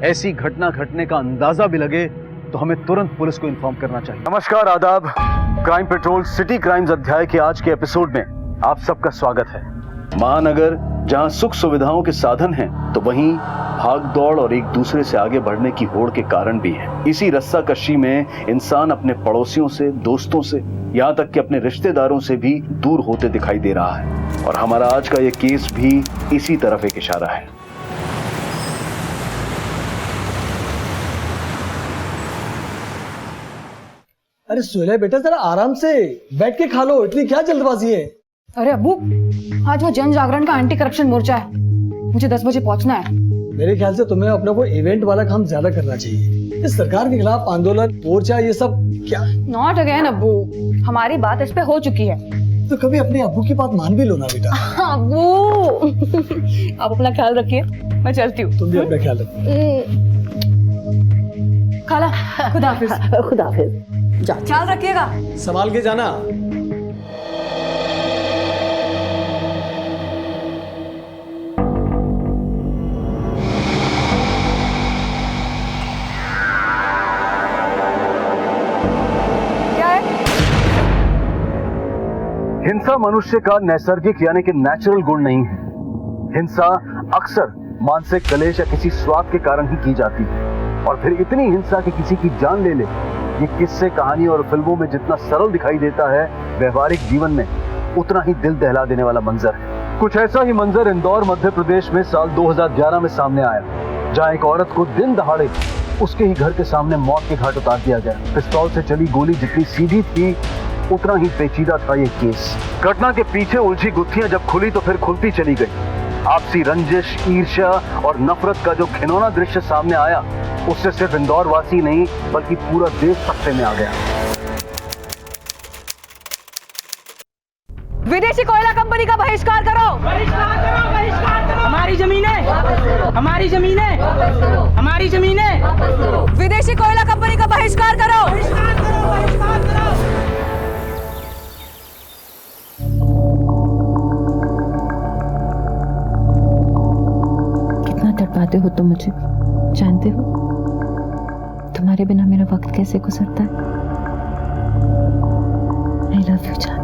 ऐसी घटना घटने का अंदाजा भी लगे तो हमें तुरंत पुलिस को इन्फॉर्म करना चाहिए। नमस्कार, आदाब। क्राइम पेट्रोल सिटी क्राइम्स अध्याय के आज के एपिसोड में आप सबका स्वागत है। महानगर जहां सुख सुविधाओं के साधन हैं, तो वहीं भाग दौड़ और एक दूसरे से आगे बढ़ने की होड़ के कारण भी है। इसी रस्साकशी में इंसान अपने पड़ोसियों से, दोस्तों से, यहाँ तक कि अपने रिश्तेदारों से भी दूर होते दिखाई दे रहा है। और हमारा आज का ये केस भी इसी तरफ एक इशारा है। अरे सोहेल बेटा, जरा आराम से बैठ के खा लो, इतनी क्या जल्दबाजी है? अरे अब्बू, आज वो जन जागरण का एंटी करप्शन मोर्चा है, मुझे 10 बजे पहुंचना है। मेरे ख्याल से तुम्हें अपना कोई इवेंट वाला काम ज्यादा करना चाहिए। इस सरकार के खिलाफ आंदोलन, मोर्चा, ये सब क्या? नॉट अगेन अब्बू, हमारी बात इस पे हो चुकी है। तो कभी अपने अब्बू की बात मान भी लो ना बेटा। अब्बू, आप अपना ख्याल रखिए, मैं चलती हूँ। तुम भी अपना ख्याल रखो। खाला, खुदा हाफिज। खुदा हाफिज, ख्याल रखिएगा, संभाल के जाना। हिंसा मनुष्य का नैसर्गिक यानी कि नेचुरल गुण नहीं है। हिंसा अक्सर मानसिक कलेश या किसी स्वार्थ के कारण ही की जाती है, और फिर इतनी हिंसा कि किसी की जान ले ले, ये किस्से, कहानी और फिल्मों में जितना सरल दिखाई देता है, व्यवहारिक जीवन में उतना ही दिल दहला देने वाला मंजर है। कुछ ऐसा ही मंजर इंदौर मध्य प्रदेश में साल 2011 में सामने आया, जहां एक औरत को दिन दहाड़े उसके ही घर के सामने मौत के घाट उतार दिया गया। पिस्तौल से चली गोली जितनी सीधी थी, उतना ही पेचीदा था ये केस। घटना के पीछे उलझी गुत्थियां जब खुली तो फिर खुलती चली गई। आपसी रंजिश, ईर्ष्या और नफरत का जो घिनौना दृश्य सामने आया, उससे सिर्फ इंदौर वासी नहीं बल्कि पूरा देश सख्ते में आ गया। विदेशी कोयला कंपनी का बहिष्कार करो। बहिष्कार करो, बहिष्कार करो। हमारी जमीनें, हमारी जमीनें, हमारी जमीनें। विदेशी कोयला कंपनी का बहिष्कार करो। बहिष्कार करो, बहिष्कार करो। कितना तड़पाते हो तुम मुझे, जानते हो? तुम्हारे बिना मेरा वक्त कैसे गुजरता है। आई लव यू जान।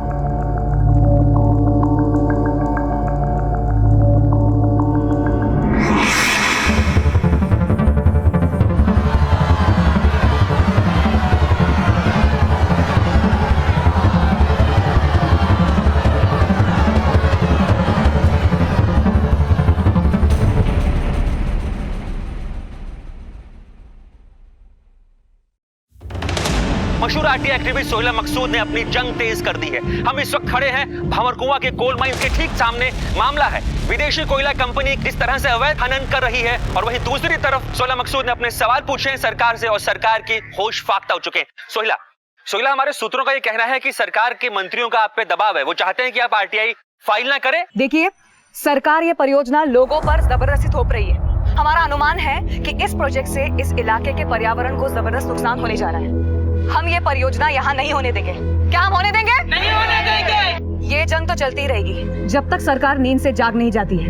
मशहूर आरटीआई एक्टिविस्ट सोहेला मकसूद ने अपनी जंग तेज कर दी है। हम इस वक्त खड़े हैं भावरकुआं के कोल माइंस के ठीक सामने। मामला है विदेशी कोयला कंपनी किस तरह से अवैध खनन कर रही है, और वहीं दूसरी तरफ सोहेला मकसूद ने अपने सवाल पूछे हैं सरकार से, और सरकार की होश फाख्ता हो चुके हैं। सोहेला, हमारे सूत्रों का ये कहना है कि सरकार के मंत्रियों का आप पे दबाव है। वो चाहते हैं कि आप आरटीआई फाइल ना करें। देखिए, सरकार ये परियोजना लोगों पर जबरदस्ती थोप रही है। हमारा अनुमान है कि इस प्रोजेक्ट से इस इलाके के पर्यावरण को जबरदस्त नुकसान होने जा रहा है। हम ये परियोजना यहाँ नहीं होने देंगे। क्या हम होने देंगे? नहीं होने देंगे। ये जंग तो चलती रहेगी जब तक सरकार नींद से जाग नहीं जाती है।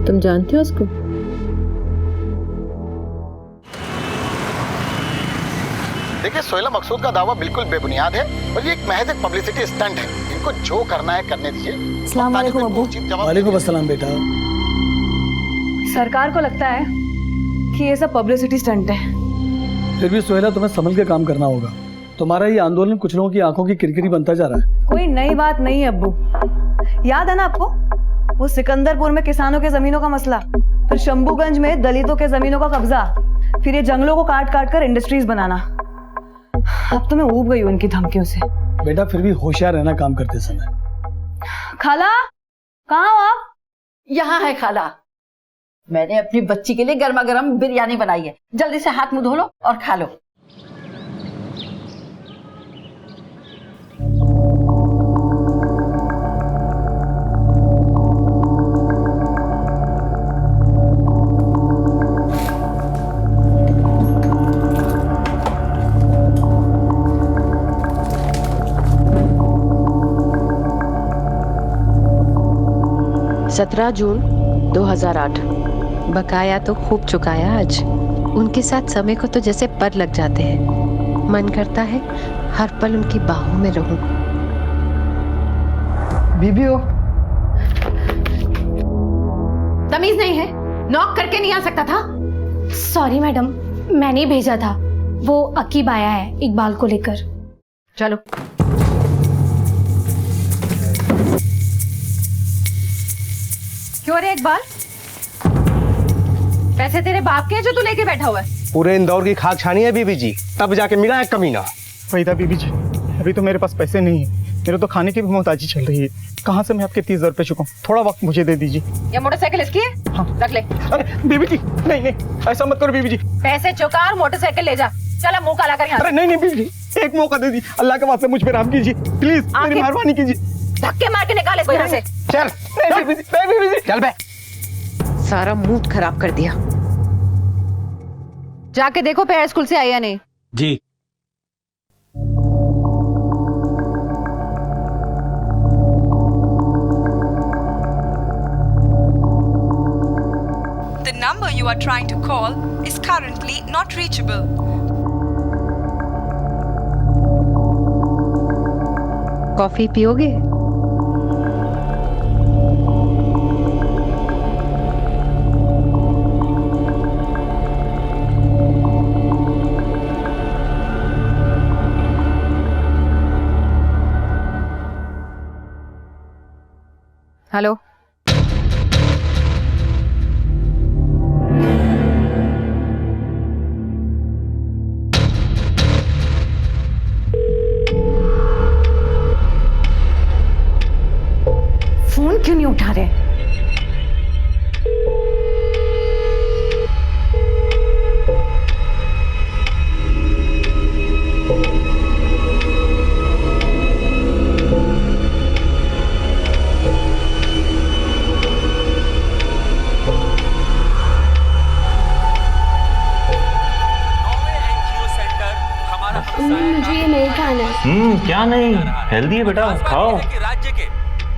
तुम जानते हो उसको? देखिए, सोहेला मकसूद का दावा बिल्कुल बेबुनियाद है और ये एक महज एक पब्लिसिटी स्टंट है। इनको जो करना है करने दीजिए। अस्सलाम वालेकुम अब्बू। वालेकुम अस्सलाम बेटा। सरकार को लगता है कि ये सब पब्लिसिटी स्टंट है। फिर भी सोहेला, तुम्हें संभल के काम करना होगा। तुम्हारा ये आंदोलन कुछ लोगों की आंखों की किरकिरी बनता जा रहा है। कोई नई बात नहीं है अब्बू। याद है ना आपको वो सिकंदरपुर में किसानों के जमीनों का मसला, फिर शंभूगंज में दलितों के जमीनों का कब्जा, फिर ये जंगलों को काट काट कर इंडस्ट्रीज बनाना। अब तो मैं ऊब गई हूँ इनकी धमकियों से। बेटा, फिर भी होशियार रहना काम करते समय। खाला, कहाँ हो आप? यहाँ है खाला। मैंने अपनी बच्ची के लिए गर्मा गर्म बिरयानी बनाई है। जल्दी से हाथ मुंह धो लो और खा लो। सत्रह जून 2008। बकाया तो खूब चुकाया आज। उनके साथ समय को तो जैसे पर लग जाते हैं। मन करता है हर पल उनकी बाहों में रहूं। बीबी हो? तमीज नहीं है? नॉक करके नहीं आ सकता था? सॉरी मैडम, मैंने भेजा था। वो अकीब आया है इकबाल को लेकर। चलो। क्यों रे इकबाल? पैसे तेरे बाप के हैं जो तू लेके बैठा हुआ है? पूरे इंदौर की खाक छानी है बीबी जी, तब जाके मिला है कमीना। वहीदा बीबी जी, अभी तो मेरे पास पैसे नहीं है। मेरे तो खाने की भी मोहताजी चल रही है। कहाँ से मैं आपके 30,000 रुपए चुकाऊं? थोड़ा वक्त मुझे दे दीजिए। ये मोटरसाइकिल इसकी है? हाँ। रख ले। अरे बीबी जी, नहीं नहीं, ऐसा मत करो बीबी जी। पैसे चुका और मोटरसाइकिल ले जा। चलो मुंह काला कर यहाँ। अरे नहीं नहीं बीबी जी, एक मौका दे दी। अल्लाह के वास्ते मुझ पे रहम कीजिए प्लीज, मेरी मेहरबानी कीजिए। धक्के मार के निकाल इसको यहाँ से। चल बीबी जी, चल बे। सारा मूड खराब कर दिया। जाके देखो पैर स्कूल से आई या नहीं। जी। The number you are trying to call is currently not reachable. Coffee पियोगे? हेलो। फोन क्यों नहीं उठा रहे? मुझे ये नहीं खाना है। क्या नहीं? हेल्दी है बेटा, खाओ। राज्य के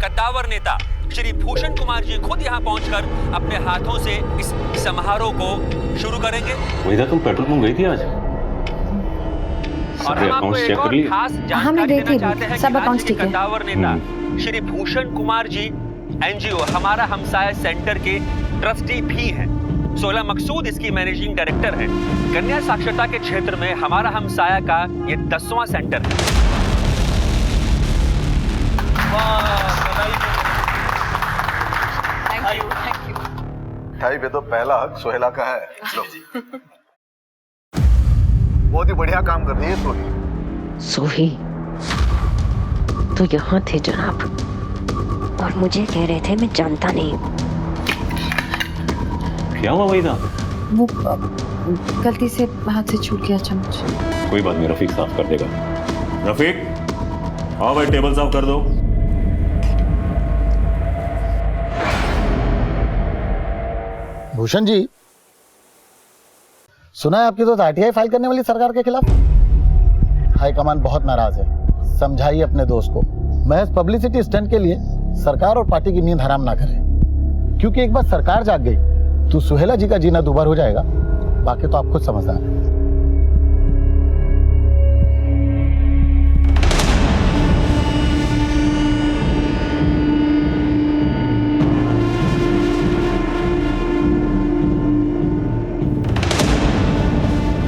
कद्दावर नेता श्री भूषण कुमार जी खुद यहाँ पहुंचकर अपने हाथों से इस समारोह को शुरू करेंगे। वहीदा, तुम पेट्रोल पंप गई थी आज? और हम आपको एक और खास जानकारी देना चाहते हैं कि राज्य के कद्दावर नेता श्री भूषण कुमार जी एनजीओ हमारा हमसाया सेंटर के ट्रस्टी भी हैं। सोहेला मकसूद इसकी मैनेजिंग डायरेक्टर है। कन्या साक्षरता के क्षेत्र में हमारा हमसाया का ये 10वां सेंटर है। मिठाई पे तो पहला हक सोहेला का है। लो। बहुत ही बढ़िया काम कर रही है सोही। सोही तो यहाँ थे जनाब, और मुझे कह रहे थे मैं जानता नहीं। क्या हुआ वहीदा? वो गलती से हाथ से छूट गया चम्मच। कोई बात नहीं, रफीक साफ कर देगा। रफीक, आओ भाई, टेबल साफ कर दो। भूषण जी, सुना है आपकी दोस्त आरटीआई फाइल करने वाली सरकार के खिलाफ। हाईकमान बहुत नाराज है, समझाइए अपने दोस्त को महज पब्लिसिटी स्टंट के लिए सरकार और पार्टी की नींद हराम ना करे, क्योंकि एक बार सरकार जाग गई तो सुहेला जी का जीना दुबार हो जाएगा। बाकी तो आप खुद समझदार हैं।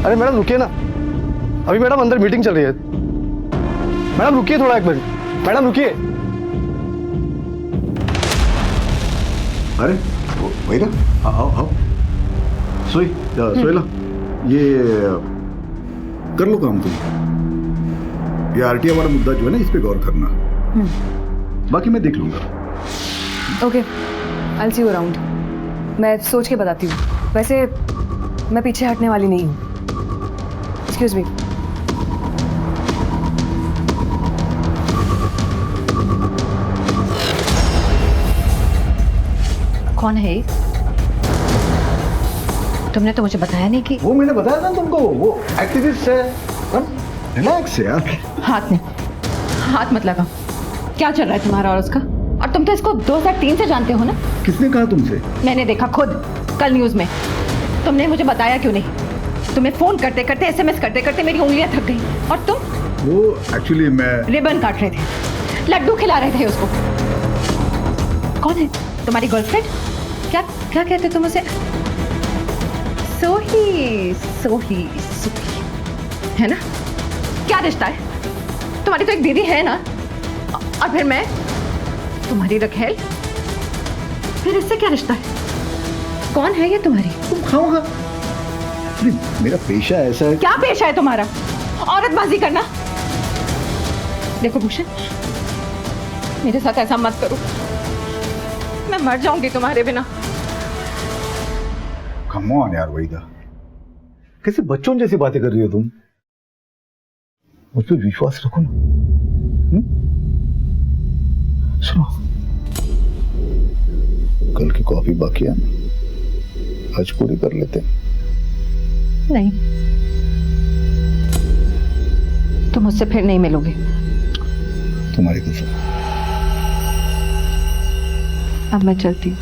अरे मैडम रुकिए ना, अभी मैडम अंदर मीटिंग चल रही है। मैडम रुकिए थोड़ा, एक मिनट। मैडम रुकिए। अरे वहीदा, आओ आओ। सोहेला, ये कर लो काम तुम। ये आरटीआई वाला मुद्दा जो है ना, इस पे गौर करना। बाकी मैं देख लूंगा। Okay, I will see you around. मैं सोच के बताती हूँ। वैसे मैं पीछे हटने वाली नहीं हूँ। Excuse me. कौन है? तुमने तो मुझे बताया नहीं कि वो मैंने बताया था तुमको, वो एक्टिविस्ट है। रिलैक्स यार। हाथ मत लगा। क्या चल रहा है तुम्हारा और उसका? और तुम तो इसको 2003 से जानते हो ना? किसने कहा तुमसे? मैंने देखा खुद कल न्यूज में। तुमने मुझे बताया क्यों नहीं? तुम्हें फोन करते करते, एसएमएस करते करते मेरी उंगलियां थक गई। और तुम? वो एक्चुअली मैं रिबन काट रहे थे, लड्डू खिला रहे थे उसको। कौन है तुम्हारी गर्लफ्रेंड? क्या क्या कहते तुम उसे? सोही सोही सोही है ना? क्या रिश्ता है? तुम्हारी तो एक दीदी है ना, और फिर मैं तुम्हारी रखेल। फिर इससे क्या रिश्ता है? कौन है ये तुम्हारी? तुम खाओगा। मेरा पेशा ऐसा है। क्या पेशा है तुम्हारा? औरतबाजी करना। देखो भूषण, मेरे साथ ऐसा मत करो, मैं मर जाऊंगी तुम्हारे बिना। कम ऑन यार वहीदा, कैसे बच्चों जैसी बातें कर रही हो तुम? मुझ पर विश्वास रखो ना। सुनो, कल की कॉफी बाकी है ना, आज पूरी कर लेते हैं। नहीं, तुम मुझसे फिर नहीं मिलोगे। तुम्हारी कसम। अब मैं चलती हूँ।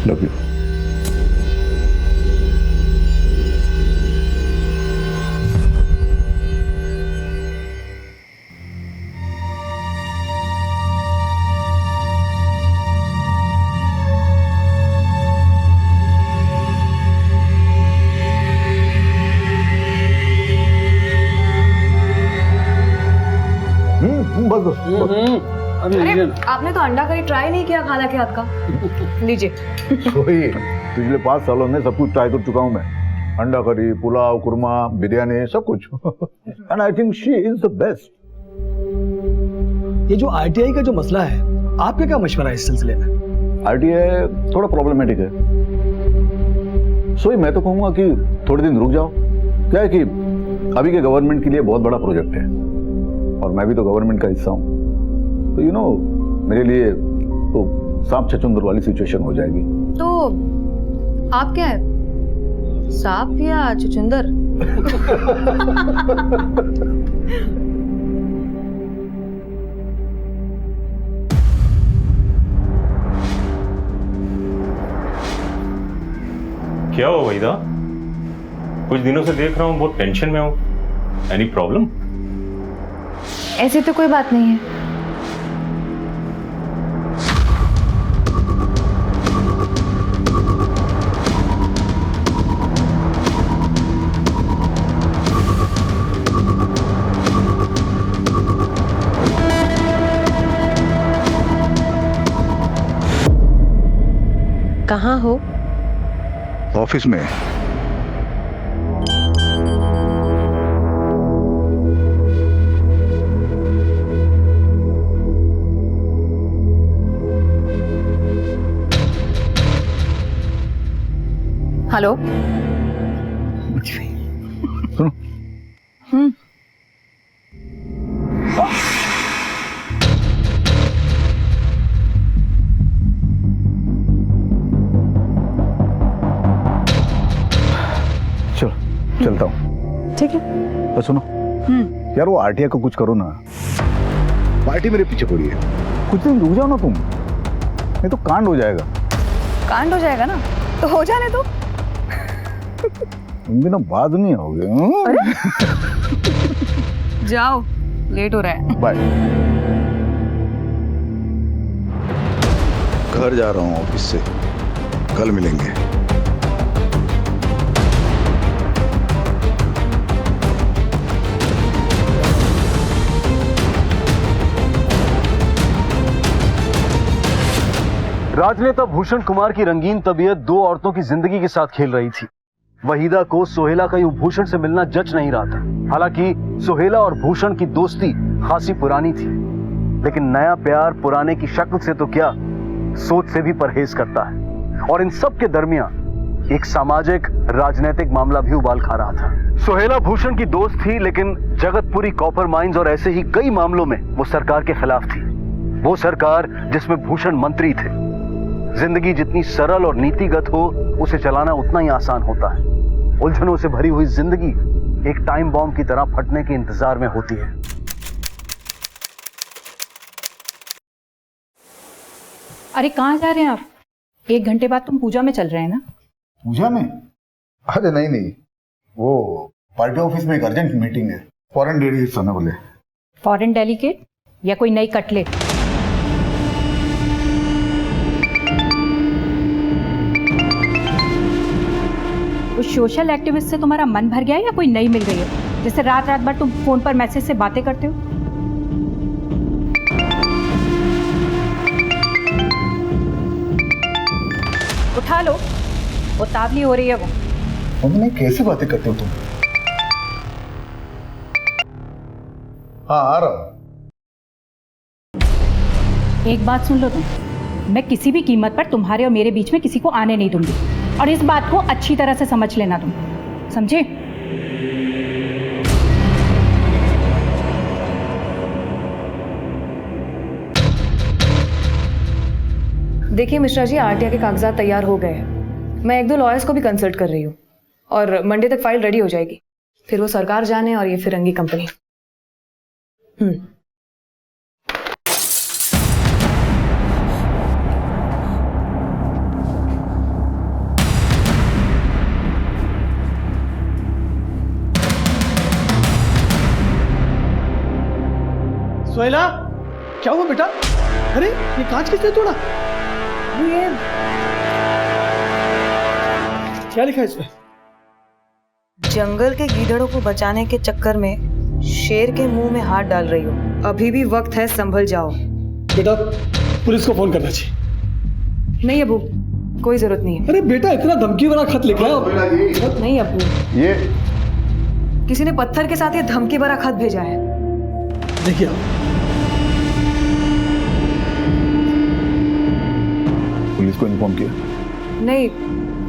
Love you. दो अरे आपने तो अंडा करी ट्राई नहीं किया खाला के हाथ का। लीजिए। वही पिछले 5 सालों में सब कुछ ट्राई कर चुका हूँ मैं, अंडा करी, पुलाव, कुरमा, बिरयानी, सब कुछ। And I think she is the best. ये जो आरटीआई का जो मसला है, आपका क्या मशवरा है इस सिलसिले में? आरटीआई थोड़ा प्रॉब्लमेटिक है, सो मैं तो कहूंगा कि थोड़े दिन रुक जाओ। क्या है कि अभी के गवर्नमेंट के लिए बहुत बड़ा प्रोजेक्ट है और मैं भी तो गवर्नमेंट का हिस्सा हूँ, तो यू नो मेरे लिए तो सांप छछूंदर वाली सिचुएशन हो जाएगी। तो आप क्या है, सांप या छछूंदर? क्या हो वहीदा? कुछ दिनों से देख रहा हूँ बहुत टेंशन में हूँ। Any problem? ऐसी तो कोई बात नहीं है। कहाँ हो? ऑफिस में। हेलो। सुनो। चलो चलता हूँ। ठीक है। तो सुनो यार, वो आरटीआई को कुछ करो ना, पार्टी मेरे पीछे पड़ी है। कुछ दिन रुक जाओ ना तुम, नहीं तो कांड हो जाएगा। कांड हो जाएगा ना तो हो जाने दो। तुम भी ना बाद नहीं होगे। जाओ, लेट हो रहा है। बाय। घर जा रहा हूँ ऑफिस से, कल मिलेंगे। राजनेता भूषण कुमार की रंगीन तबीयत 2 औरतों की जिंदगी के साथ खेल रही थी। वहीदा को सोहेला का यूं भूषण से मिलना जच नहीं रहा था। हालांकि सोहेला और भूषण की दोस्ती खासी पुरानी थी, लेकिन नया प्यार पुराने की शक्ल से तो क्या, सोच से भी परहेज करता है। और इन सब के दरमियान एक सामाजिक राजनीतिक मामला भी उबाल खा रहा था। सोहेला भूषण की दोस्त थी, लेकिन जगतपुरी कॉपर माइंस और ऐसे ही कई मामलों में वो सरकार के खिलाफ थी। वो सरकार जिसमें भूषण मंत्री थे। जिंदगी जितनी सरल और नीतिगत हो, उसे चलाना उतना ही आसान होता है। उलझनों से भरी हुई जिंदगी एक टाइम बॉम्ब की तरह फटने के इंतजार में होती है। अरे कहाँ जा रहे हैं आप? 1 घंटे बाद तुम पूजा में चल रहे हैं ना? पूजा में? अरे नहीं, वो पार्टी ऑफिस में एक अर्जेंट मीटिंग है, फॉरेन डेलीगेट्स आने वाले। फॉरेन डेलीगेट या कोई नई कटलेट? उस सोशल एक्टिविस्ट से तुम्हारा मन भर गया है या कोई नई मिल गई है, जिससे रात रात भर तुम फोन पर मैसेज से बातें करते हो? उठा लो, उतावली हो रही है वो। मम्मी कैसे बातें करते हो तुम? हाँ आ रहा हूं। एक बात सुन लो तुम, मैं किसी भी कीमत पर तुम्हारे और मेरे बीच में किसी को आने नहीं दूंगी, और इस बात को अच्छी तरह से समझ लेना तुम, समझे? देखिए मिश्रा जी, आरटीआई के कागजात तैयार हो गए हैं। मैं 1-2 लॉयर्स को भी कंसल्ट कर रही हूँ और मंडे तक फाइल रेडी हो जाएगी। फिर वो सरकार जाने और ये फिरंगी कंपनी। सोहेला, क्या हुआ बेटा? अरे ये कांच किसने तोड़ा? ये क्या लिखा है इसमें? जंगल के गीदड़ों को बचाने के चक्कर में शेर के मुंह में हाथ डाल रही हो। अभी भी वक्त है, संभल जाओ। बेटा पुलिस को फोन करना चाहिए। नहीं अबू, कोई जरूरत नहीं है। अरे बेटा इतना धमकी वाला खत लिखा है। नहीं अबू, ये किसी ने पत्थर के साथ ये धमकी भरा खत भेजा है। देखिए पुलिस को इन्फॉर्म किया? नहीं,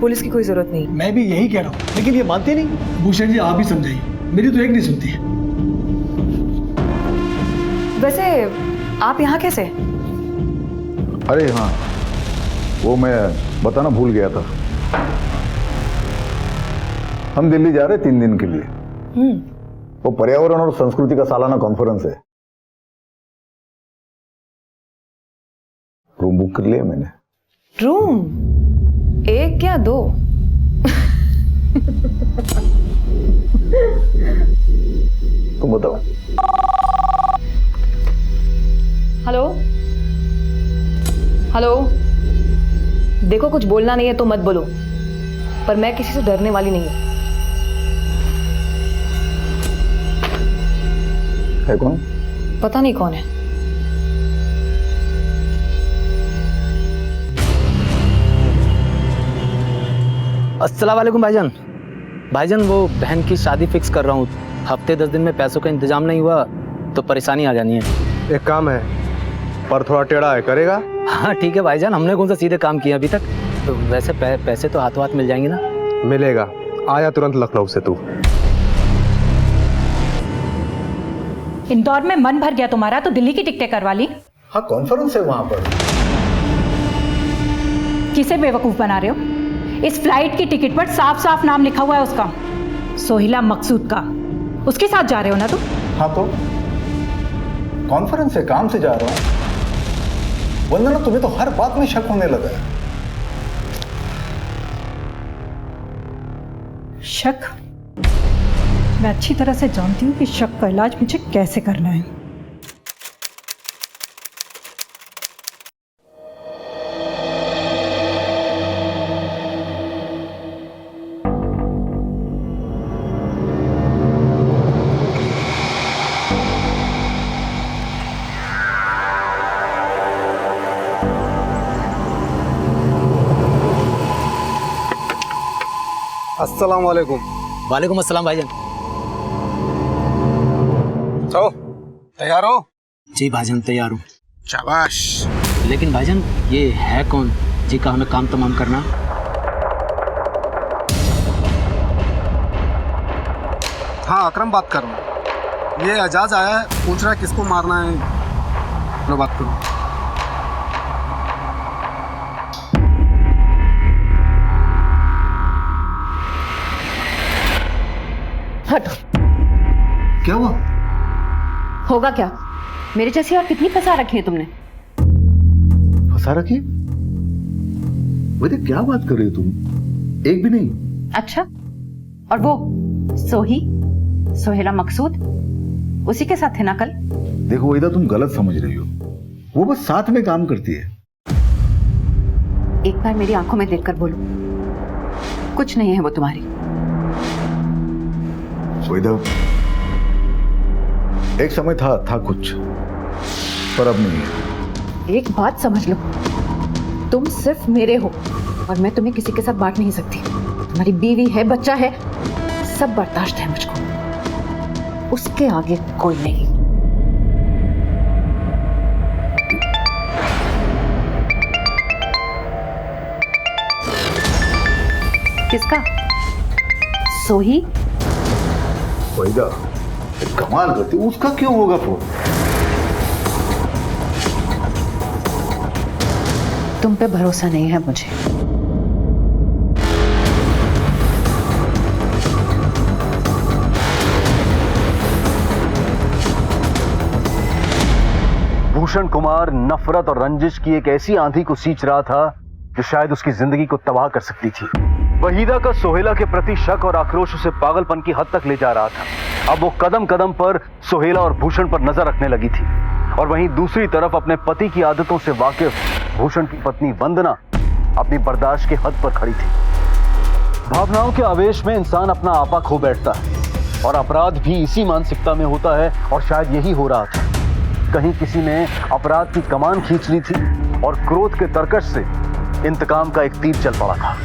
पुलिस की कोई जरूरत नहीं। मैं भी यही कह रहा हूँ, लेकिन ये मानते नहीं। भूषण जी आप ही समझाइए, मेरी तो एक नहीं सुनती है। वैसे आप यहाँ कैसे? अरे हाँ, वो मैं बताना भूल गया था। हम दिल्ली जा रहे 3 दिन के लिए। वो पर्यावरण और संस्कृति का सालाना कॉन्फ्रेंस है। रूम बुक कर लिया मैंने। रूम 1 या 2? तुम बताओ। हेलो हेलो, देखो कुछ बोलना नहीं है तो मत बोलो, पर मैं किसी से डरने वाली नहीं हूं। है कौन? पता नहीं कौन है। अस्सलाम वालेकुम भाईजान। भाईजान वो बहन की शादी फिक्स कर रहा हूँ। हफ्ते 10 दिन में पैसों का इंतजाम नहीं हुआ तो परेशानी आ जानी है। एक काम है, पर थोड़ा टेढ़ा है, करेगा? हाँ ठीक है भाईजान, हमने कौन सा सीधे काम किया अभी तक। तो वैसे पैसे तो हाथों हाथ मिल जाएंगे ना? मिलेगा, आया तुरंत लखनऊ से तू। इंदौर में मन भर गया तुम्हारा तो दिल्ली की टिकटें करवा ली। हाँ कॉन्फ्रेंस है वहां पर। किसे बेवकूफ बना रहे हो? इस फ्लाइट की टिकट पर साफ साफ नाम लिखा हुआ है उसका, सोहिला मकसूद का। उसके साथ जा रहे हो ना तुम? हाँ तो कॉन्फ्रेंस है, काम से जा रहा हूं। वंदना तुम्हें तो हर बात में शक होने लगा है। शक? मैं अच्छी तरह से जानती हूँ कि शक का इलाज मुझे कैसे करना है। अस्सलाम वालेकुम। वालेकुम अस्सलाम भाईजान। तो तैयार हो? जी भाईजान तैयार हूँ। शाबाश। लेकिन भाईजान ये है कौन जी का हमें काम तमाम करना? हाँ अकरम बात कर रहा हूँ। ये एजाज आया है, पूछ रहा है किसको मारना है। लो बात करो। हटो। क्या हुआ? होगा क्या? मेरे जैसी और कितनी फंसा रखी है तुमने? फंसा रखी? वैसे क्या बात कर रही हो तुम? एक भी नहीं। अच्छा, और वो सोहिला मकसूद उसी के साथ थे ना कल? देखो वैदा तुम गलत समझ रही हो। वो बस साथ में काम करती है। एक बार मेरी आंखों में देखकर बोलो, कुछ नहीं है वो तुम्हारी। वैदा एक समय था कुछ, पर अब नहीं है। एक बात समझ लो, तुम सिर्फ मेरे हो और मैं तुम्हें किसी के साथ बांट नहीं सकती। तुम्हारी बीवी है, बच्चा है, सब बर्दाश्त है मुझको, उसके आगे कोई नहीं। किसका? सोही? वैदा कमाल करती, उसका क्यों होगा फोन? तुम पे भरोसा नहीं है मुझे। भूषण कुमार नफरत और रंजिश की एक ऐसी आंधी को सींच रहा था जो शायद उसकी जिंदगी को तबाह कर सकती थी। वहीदा का सोहेला के प्रति शक और आक्रोश उसे पागलपन की हद तक ले जा रहा था। अब वो कदम कदम पर सोहेला और भूषण पर नजर रखने लगी थी, और वहीं दूसरी तरफ अपने पति की आदतों से वाकिफ भूषण की पत्नी वंदना अपनी बर्दाश्त की हद पर खड़ी थी। भावनाओं के आवेश में इंसान अपना आपा खो बैठता है, और अपराध भी इसी मानसिकता में होता है, और शायद यही हो रहा था। कहीं किसी ने अपराध की कमान खींच ली थी और क्रोध के तरकश से इंतकाम का एक तीर चल पड़ा था।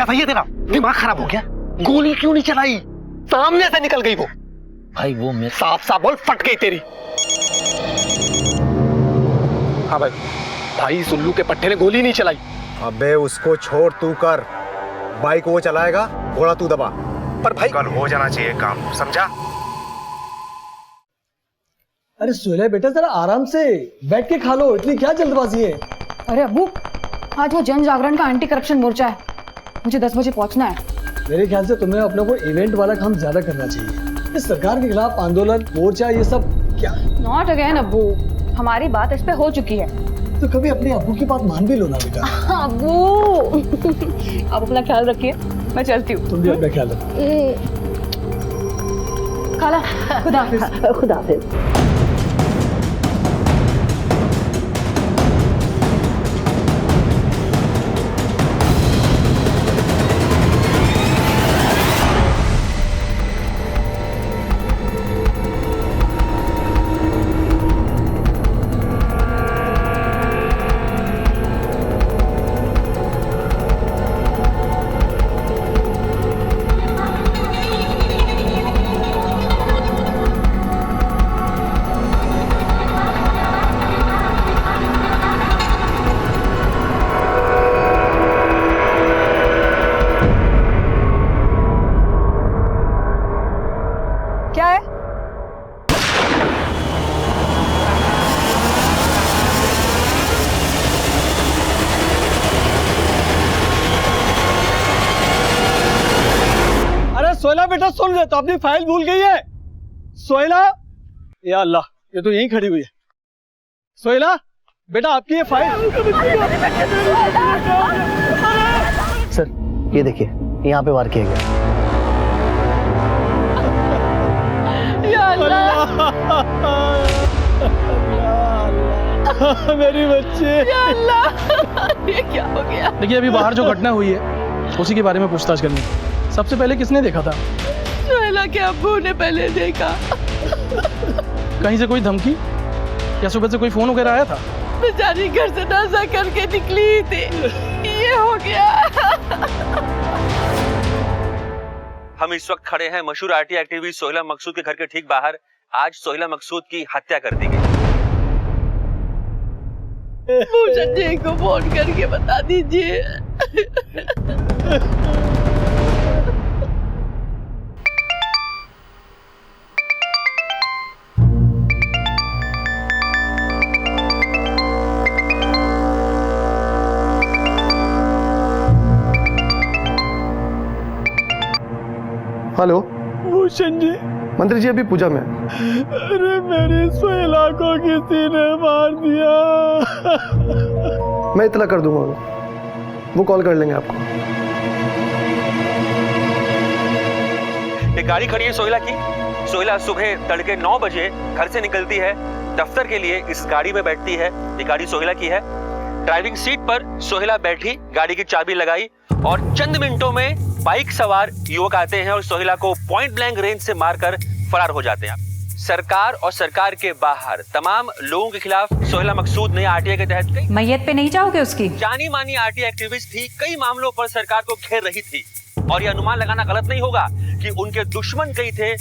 भैया तेरा दिमाग खराब हो गया? गोली क्यों नहीं चलाई? सामने से निकल गई वो। भाई वो मैं साफ साफ बोल, फट गई तेरी। हाँ भाई, भाई सुल्लू के पट्टे ने गोली नहीं चलाई। अबे उसको छोड़, तू कर। बाइक वो चलाएगा, घोड़ा तू दबा। पर भाई कल हो जाना चाहिए काम, समझा? अरे सोहेला बेटा जरा आराम से बैठ के खा लो, इतनी क्या जल्दबाजी है? अरे अब्बू, आज वो जन जागरण का एंटी करप्शन मोर्चा है, मुझे 10 बजे पहुंचना है। मेरे ख्याल से तुम्हें अपने को इवेंट वाला काम ज्यादा करना चाहिए। इस सरकार के खिलाफ आंदोलन, मोर्चा, ये सब क्या? नॉट अगेन अब्बू, हमारी बात इस पे हो चुकी है। तो कभी अपने अब्बू की बात मान भी लो ना बेटा। अब्बू आप अपना ख्याल रखिए, मैं चलती हूँ। तुम भी अपना ख्याल रखो। खाला, खुदा हाफिज। खुदा हाफिज। क्या है? अरे सोहेला बेटा सुन रहे तो अपनी फाइल भूल गई है। सोहेला, या अल्लाह, ये तो यहीं खड़ी हुई है। सोहेला बेटा, आपकी ये फाइल। सर ये देखिए, यहाँ पे वार किया गया। मेरी बच्ची। ये क्या हो गया? देखिए अभी बाहर जो घटना हुई है उसी के बारे में पूछताछ करनी है। सबसे पहले किसने देखा था? सोहेला के अब्बू ने पहले देखा। कहीं से कोई धमकी या सुबह से कोई फोन वगैरह आया था? बेचारी घर से नासा करके निकली थी, ये हो गया। हम इस वक्त खड़े हैं मशहूर आरटी एक्टिविस्ट सोहेला मकसूद के घर के ठीक बाहर। आज सोहेला मकसूद की हत्या कर दी गई। भूषण जी को फोन करके बता दीजिए। हेलो भूषण जी। मंत्री जी अभी पूजा में। अरे मेरी सोहेला को किसी ने मार दिया। मैं इतना कर दूंगा, वो कॉल कर लेंगे आपको। एक गाड़ी खड़ी है सोहेला की। सोहेला सुबह तड़के 9 बजे घर से निकलती है, दफ्तर के लिए इस गाड़ी में बैठती है। ये गाड़ी सोहेला की है। ड्राइविंग सीट पर सोहेला बैठी, गाड़ी की चाबी लगाई और चंद मिनटों में बाइक सवार युवक आते हैं और सोहेला को पॉइंट ब्लैंक रेंज से मारकर फरार हो जाते हैं। सरकार और सरकार के बाहर तमाम लोगों के खिलाफ सोहेला मकसूद ने आरटीआई के तहत कई मैयत पे नहीं जाओगे उसकी? जानी मानी आरटीआई एक्टिविस्ट थी, कई मामलों पर सरकार को घेर रही थी और यह अनुमान लगाना गलत नहीं होगा कि उनके दुश्मन कई थे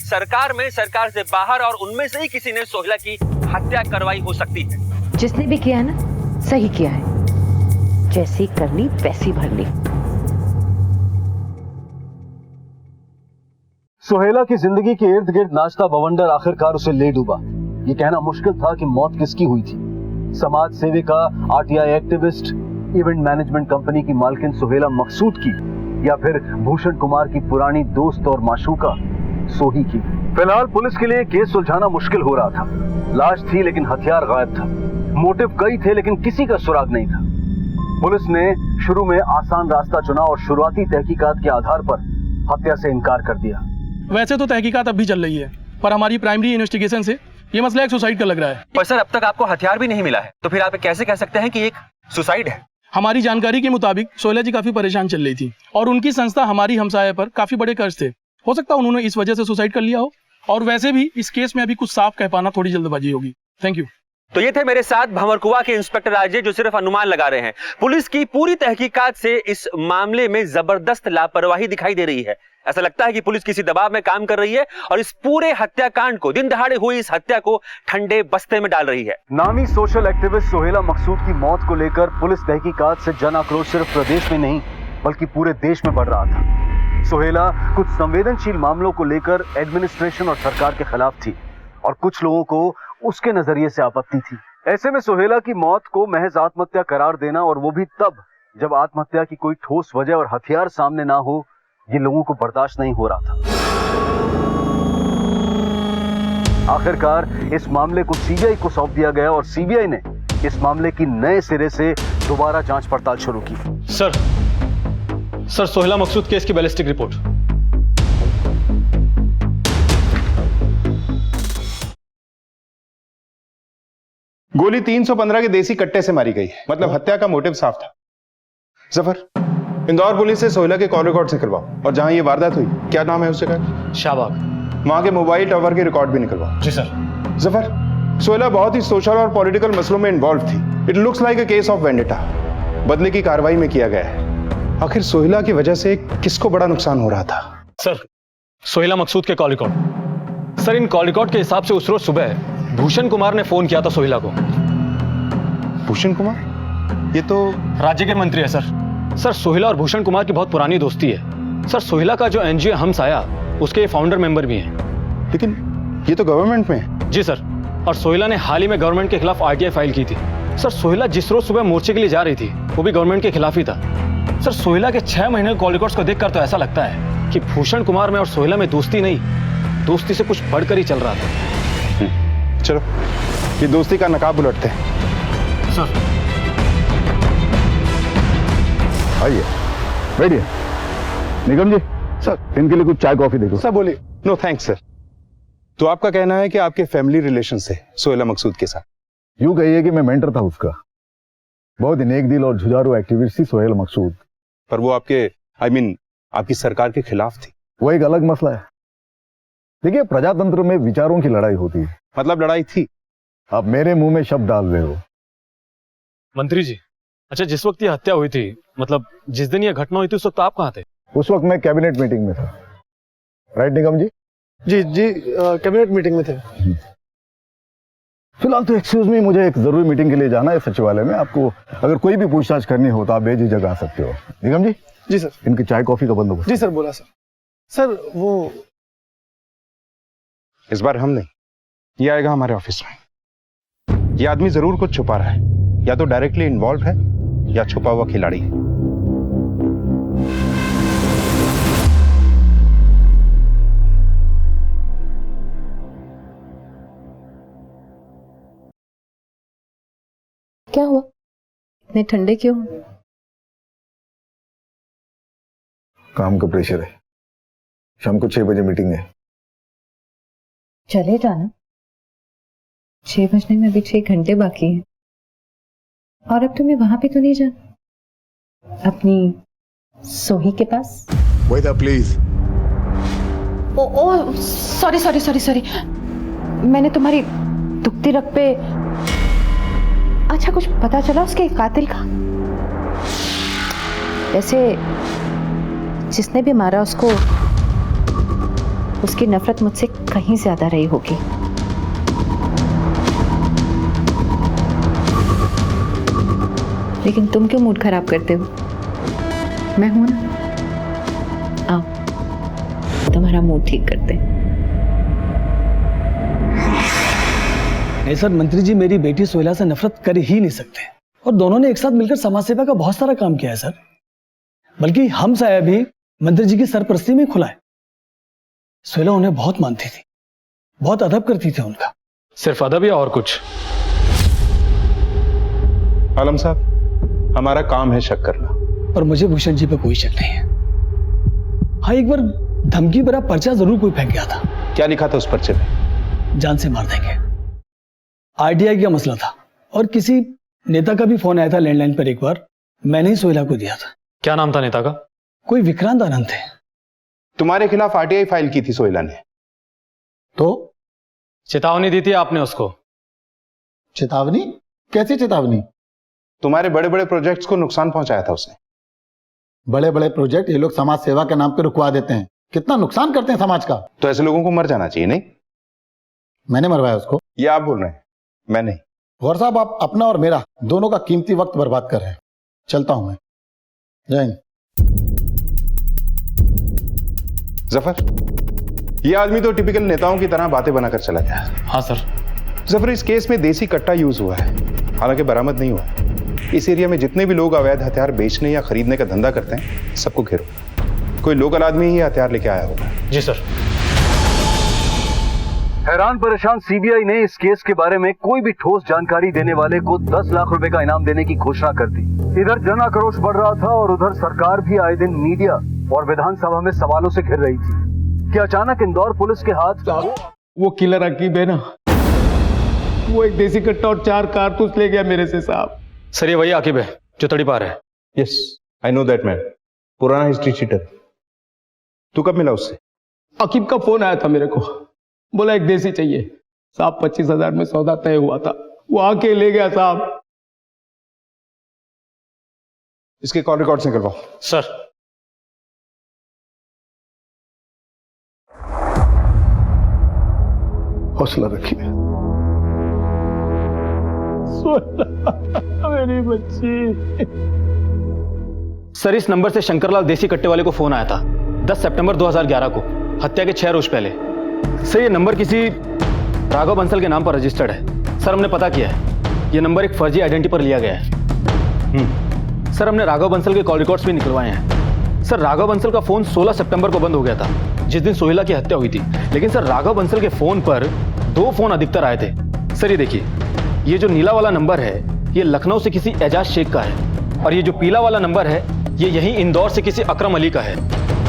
सरकार में, सरकार से बाहर, और उनमें से ही किसी ने सोहेला की हत्या करवाई हो सकती है। जिसने भी किया है ना, सही किया है। जैसी करनी वैसी भरनी। सोहेला की जिंदगी के इर्द गिर्द नाचता बवंडर आखिरकार उसे ले डूबा। ये कहना मुश्किल था कि मौत किसकी हुई थी। समाज सेविका, RTI activist, event management company की मालकिन सोहेला मकसूद की, या फिर भूषण कुमार की पुरानी दोस्त और माशूका सोही की। फिलहाल पुलिस के लिए केस सुलझाना मुश्किल हो रहा था। लाश थी लेकिन हथियार गायब था। मोटिव कई थे लेकिन किसी का सुराग नहीं था। पुलिस ने शुरू में आसान रास्ता चुना और शुरुआती तहकीकात के आधार पर हत्या से इनकार कर दिया। वैसे तो तहकीकात अब भी चल रही है, पर हमारी प्राइमरी इन्वेस्टिगेशन से ये मसला एक सुसाइड का लग रहा है। पर सर अब तक आपको हथियार भी नहीं मिला है, तो फिर आप कैसे कह सकते हैं कि एक सुसाइड है? हमारी जानकारी के मुताबिक सोहेला जी काफी परेशान चल रही थी और उनकी संस्था हमारी हमसाया पर काफी बड़े कर्ज थे। हो सकता है उन्होंने इस वजह से सुसाइड कर लिया हो। और वैसे भी इस केस में अभी कुछ साफ कह पाना थोड़ी जल्दबाजी होगी। Thank you. तो ये थे मेरे साथ भंवरकुआ के इंस्पेक्टर अजय, जो सिर्फ अनुमान लगा रहे हैं। पुलिस की पूरी तहकीकात से इस मामले में जबरदस्त लापरवाही दिखाई दे रही है। ऐसा लगता है कि पुलिस किसी दबाव में काम कर रही है और इस पूरे हत्याकांड को, दिन दहाड़े हुई इस हत्या को ठंडे बस्ते में डाल रही है। नामी सोशल एक्टिविस्ट सोहेला मकसूद की मौत को लेकर पुलिस तहकीकात से जन आक्रोश सिर्फ प्रदेश में नहीं बल्कि पूरे देश में बढ़ रहा था। सोहेला कुछ संवेदनशील मामलों को लेकर एडमिनिस्ट्रेशन और सरकार के खिलाफ थी और कुछ लोगों को उसके नजरिए से आपत्ति थी। ऐसे में सोहेला की मौत को महज आत्महत्या करार देना, और वो भी तब जब आत्महत्या की कोई ठोस वजह और हथियार सामने ना हो, ये लोगों को बर्दाश्त नहीं हो रहा था। आखिरकार इस मामले को सीबीआई को सौंप दिया गया और सीबीआई ने इस मामले की नए सिरे से दोबारा जांच पड़ताल शुरू की। सर सोहेला मकसूद केस की बैलिस्टिक रिपोर्ट। गोली 315 के देसी कट्टे से मारी गई, मतलब हत्या का मोटिव साफ था। जफर, इंदौर पुलिस से सोहेला के कॉल रिकॉर्ड निकलवाओ, और जहां ये वारदात हुई, क्या नाम है उस जगह? शाहबाग। वहां के मोबाइल टावर के रिकॉर्ड भी निकलवाओ। जी सर। जफर, सोहेला बहुत ही सोशल और पॉलिटिकल मसलों में इन्वॉल्व थी। It looks like a case of vendetta. बदले की कार्रवाई में किया गया है। आखिर सोहेला की वजह से किसको बड़ा नुकसान हो रहा था? सर, सोहेला मकसूद के कॉल रिकॉर्ड। सर, इन कॉल रिकॉर्ड के हिसाब से उस रोज सुबह भूषण कुमार ने फोन किया था सोहेला को। भूषण कुमार? ये तो राज्य के मंत्री है सर। सर, सोहेला और भूषण कुमार की बहुत पुरानी दोस्ती है। सर, सोहेला का जो एनजीओ हमसाया, उसके फाउंडर मेंबर भी हैं। लेकिन ये तो गवर्नमेंट में है। जी सर। और सोहेला ने हाल ही में गवर्नमेंट के खिलाफ आरटीआई फाइल की थी। सर, सोहेला जिस रोज सुबह मोर्चे के लिए जा रही थी, वो भी गवर्नमेंट के खिलाफ ही था। सर, सोहेला के 6 महीने के कॉल रिकॉर्ड्स को देखकर तो ऐसा लगता है कि भूषण कुमार में और सोहेला में दोस्ती नहीं, दोस्ती से कुछ बढ़कर ही चल रहा था। चलो, ये दोस्ती का नकाब उलटते हैं। सर, आइए, बैठिए। निगम जी, सर, इनके लिए कुछ चाय कॉफी देखो। सर बोलिए। No thanks sir. तो आपका कहना है कि आपके फैमिली रिलेशन से सोहेला मकसूद के साथ? यूं कहिए कि मैं मेंटर था उसका। बहुत ही नेक दिल और जुझारू एक्टिविस्ट थी सोहेला मकसूद। पर वो आपके आपकी सरकार के खिलाफ थी। वो एक अलग मसला है। देखिए, प्रजातंत्र में विचारों की लड़ाई होती है। मतलब लड़ाई थी? आप मेरे मुंह में शब्द डाल रहे हो। मंत्री जी, अच्छा, जिस वक्त ये हत्या हुई थी, मतलब जिस दिन ये घटना हुई थी, उस वक्त आप कहाँ थे? उस वक्त मैं कैबिनेट मीटिंग में था। राइट निगम जी? जी कैबिनेट मीटिंग में थे। फिलहाल तो एक्सक्यूज मी, मुझे एक जरूरी मीटिंग के लिए जाना है सचिवालय में। आपको अगर कोई भी पूछताछ करनी हो तो आप बेझिझक आ सकते हो। निगम जी? जी सर। इनकी चाय कॉफी का बंदोबस्त। जी सर, बोला सर। सर, वो इस बार हम नहीं, ये आएगा हमारे ऑफिस में। ये आदमी जरूर कुछ छुपा रहा है, या तो डायरेक्टली इन्वॉल्व है या छुपा हुआ खिलाड़ी है। क्या हुआ? इतने ठंडे क्यों? काम का प्रेशर है। शाम को 6 बजे मीटिंग है। चले जाना। 6 बजने में अभी 6 घंटे बाकी हैं। और अब तुम्हें वहां पे तो नहीं जाना, अपनी सोही के पास? Wait up please. Oh sorry. मैंने तुम्हारी दुखती रग पे। अच्छा, कुछ पता चला उसके कातिल का? ऐसे जिसने भी मारा उसको, उसकी नफरत मुझसे कहीं ज्यादा रही होगी। लेकिन तुम क्यों मूड खराब करते हो? मैं हूं ना, आओ तुम्हारा मूड ठीक करते। नहीं सर, मंत्री जी मेरी बेटी सोहेला से नफरत कर ही नहीं सकते, और दोनों ने एक साथ मिलकर समाज सेवा का बहुत सारा काम किया है सर। बल्कि हम साया भी मंदिर जी की सरपरस्ती में खुला है। सोहेला उन्हें बहुत मानती थी, बहुत अदब करती थी उनका। सिर्फ अदब या और कुछ? आलम साहब, हमारा काम है शक करना। पर मुझे भूषण जी पे कोई शक नहीं है। हाँ, एक बार धमकी भरा पर्चा जरूर कोई फेंक गया था। क्या लिखा था उस पर्चे में? जान से मार देंगे। आरटीआई का मसला था और किसी नेता का भी फोन आया था लैंडलाइन पर। एक बार मैंने ही सोहेला को दिया था। क्या नाम था नेता का? कोई विक्रांत आनंद थे। तुम्हारे खिलाफ आरटीआई फाइल की थी सोहेला ने। तो चेतावनी दी थी आपने उसको? चेतावनी? कैसी चेतावनी? तुम्हारे बड़े बड़े प्रोजेक्ट्स को नुकसान पहुंचाया था उसने। बड़े बड़े प्रोजेक्ट ये लोग समाज सेवा के नाम पे रुकवा देते हैं। कितना नुकसान करते हैं समाज का। तो ऐसे लोगों को मर जाना चाहिए, नहीं? मैंने मरवाया उसको? ये आप बोल रहे हैं, मैं नहीं। गौर साहब, आप अपना और मेरा दोनों का कीमती वक्त बर्बाद कर रहे हैं। चलता हूं मैं। जय हिंद। जफर, ये आदमी तो टिपिकल नेताओं की तरह बातें बनाकर चला गया। हाँ सर। जफर, इस केस में देसी कट्टा यूज हुआ है, हालांकि बरामद नहीं हुआ। इस एरिया में जितने भी लोग अवैध हथियार बेचने या खरीदने का धंधा करते हैं, सबको घेरो। कोई लोकल आदमी ही हथियार लेके आया होगा। जी सर। हैरान परेशान सीबीआई ने इस केस के बारे में कोई भी ठोस जानकारी देने वाले को 10 लाख रुपए का इनाम देने की घोषणा कर दी। इधर जन आक्रोश बढ़ रहा था और उधर सरकार भी आए दिन मीडिया और विधानसभा में सवालों से घिर रही थी कि अचानक इंदौर पुलिस के हाथ वो किलर अकीब है ना, वो एक देसी कट्टा और 4 कारतूस ले गया मेरे से साहब। सर, ये वही आकिब है जो तड़ीपार है। Yes, I know that man. पुराना हिस्ट्री चीटर। तू कब मिला उससे? अकीब का फोन आया था मेरे को, बोला एक देसी चाहिए साहब। 25,000 में सौदा तय हुआ था, वो आके ले गया साहब। इसके कॉल रिकॉर्ड से निकलवाओ। सर। हौसला रखिए। मेरी बच्ची। सर, इस नंबर से शंकरलाल देसी कट्टे वाले को फोन आया था 10 सितंबर 2011 को, हत्या के 6 रोज पहले। सर, ये नंबर किसी राघव बंसल के नाम पर रजिस्टर्ड है। सर, हमने पता किया है, ये नंबर एक फर्जी आइडेंटिटी पर लिया गया है। सर, हमने राघव बंसल के कॉल रिकॉर्ड्स भी निकलवाए हैं। सर, राघव बंसल का फोन 16 सितंबर को बंद हो गया था, जिस दिन सोहेला की हत्या हुई थी। लेकिन सर, राघव बंसल के फोन पर 2 फोन अधिकतर आए थे। सर, ये देखिए, ये जो नीला वाला नंबर है, ये लखनऊ से किसी एजाज शेख का है, और ये जो पीला वाला नंबर है, ये यहीं इंदौर से किसी अकरम अली का है।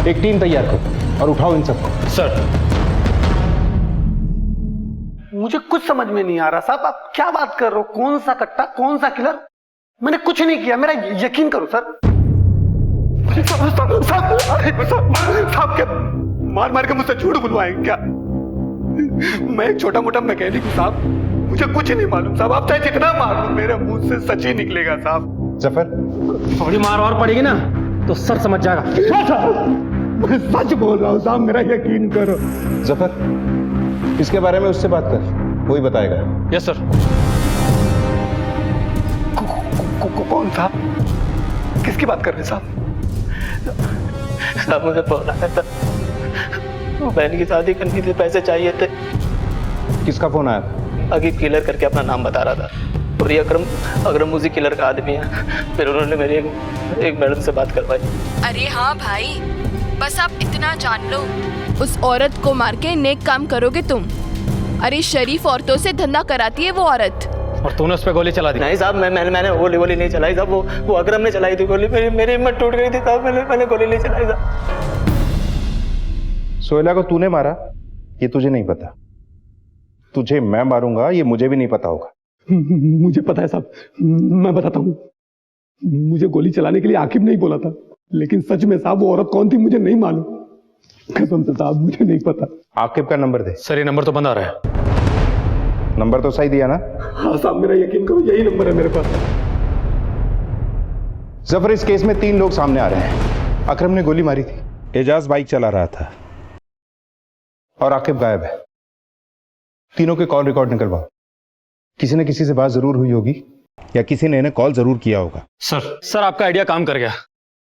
एक टीम तैयार करो और उठाओ इन सबको। सर। मुझे कुछ समझ में नहीं आ रहा साहब, आप क्या बात कर रहे हो? कौन सा कट्टा, कौन सा किलर? मैंने कुछ नहीं किया, मेरा यकीन करो सर। साहब, क्या मार मार के मुझसे झूठ बुलवाएंगे क्या? मैं एक छोटा मोटा मैकेनिक हूँ साहब, मुझे कुछ नहीं मालूम साहब। आप चाहे जितना मार लो, मेरे मुंह से सच ही निकलेगा साहब। जफर, थोड़ी मार और पड़ेगी ना तो सर समझ जाएगा। मैं सच बोल रहा हूँ साहब, मेरा यकीन करो। जफर, इसके बारे में उससे बात कर, वही बताएगा। Yes sir. कौन साहब? किसकी बात कर रहे हैं साहब? साहब, मुझे फोन आया था, बहन की शादी करनी थी, पैसे चाहिए थे। किसका फोन आया था? अकीब किलर करके अपना नाम बता रहा था, और ये अकरम उसी किलर का आदमी है। फिर उन्होंने मेरी एक मैडम से बात करवाई। अरे हाँ भाई, बस आप इतना जान लो, उस औरत को मार के नेक काम करोगे तुम। अरे शरीफ औरतों से धंधा कराती है वो औरत। और तूने उस पर गोली चला दी? नहीं साहब, मैंने गोली नहीं चलाई साहब, वो अकरम ने चलाई थी गोली। मेरी हिम्मत टूट गई थी साहब, मैंने गोली नहीं चलाई साहब। सोहेला को तूने मारा ये तुझे नहीं पता, तुझे मैं मारूंगा ये मुझे भी नहीं पता होगा। मुझे पता है साहब, मैं बताता हूँ। मुझे गोली चलाने के लिए आकिब नहीं बोला था, लेकिन सच में साहब वो औरत कौन थी मुझे नहीं मालूम, कसम से साहब मुझे नहीं पता। आकिब का नंबर दे। सर, ये नंबर तो बंद आ रहा है। नंबर तो सही दिया ना? हाँ साहब, मेरा यकीन करो, यही नंबर है मेरे पास। जफर, इस केस में 3 लोग सामने आ रहे हैं। अकरम ने गोली मारी थी, एजाज बाइक चला रहा था, और आकिब गायब है। तीनों के कॉल रिकॉर्ड निकलवाओ। किसी न किसी से बात जरूर हुई होगी, या किसी ने इन्हें कॉल जरूर किया होगा। सर, आपका आइडिया काम कर गया।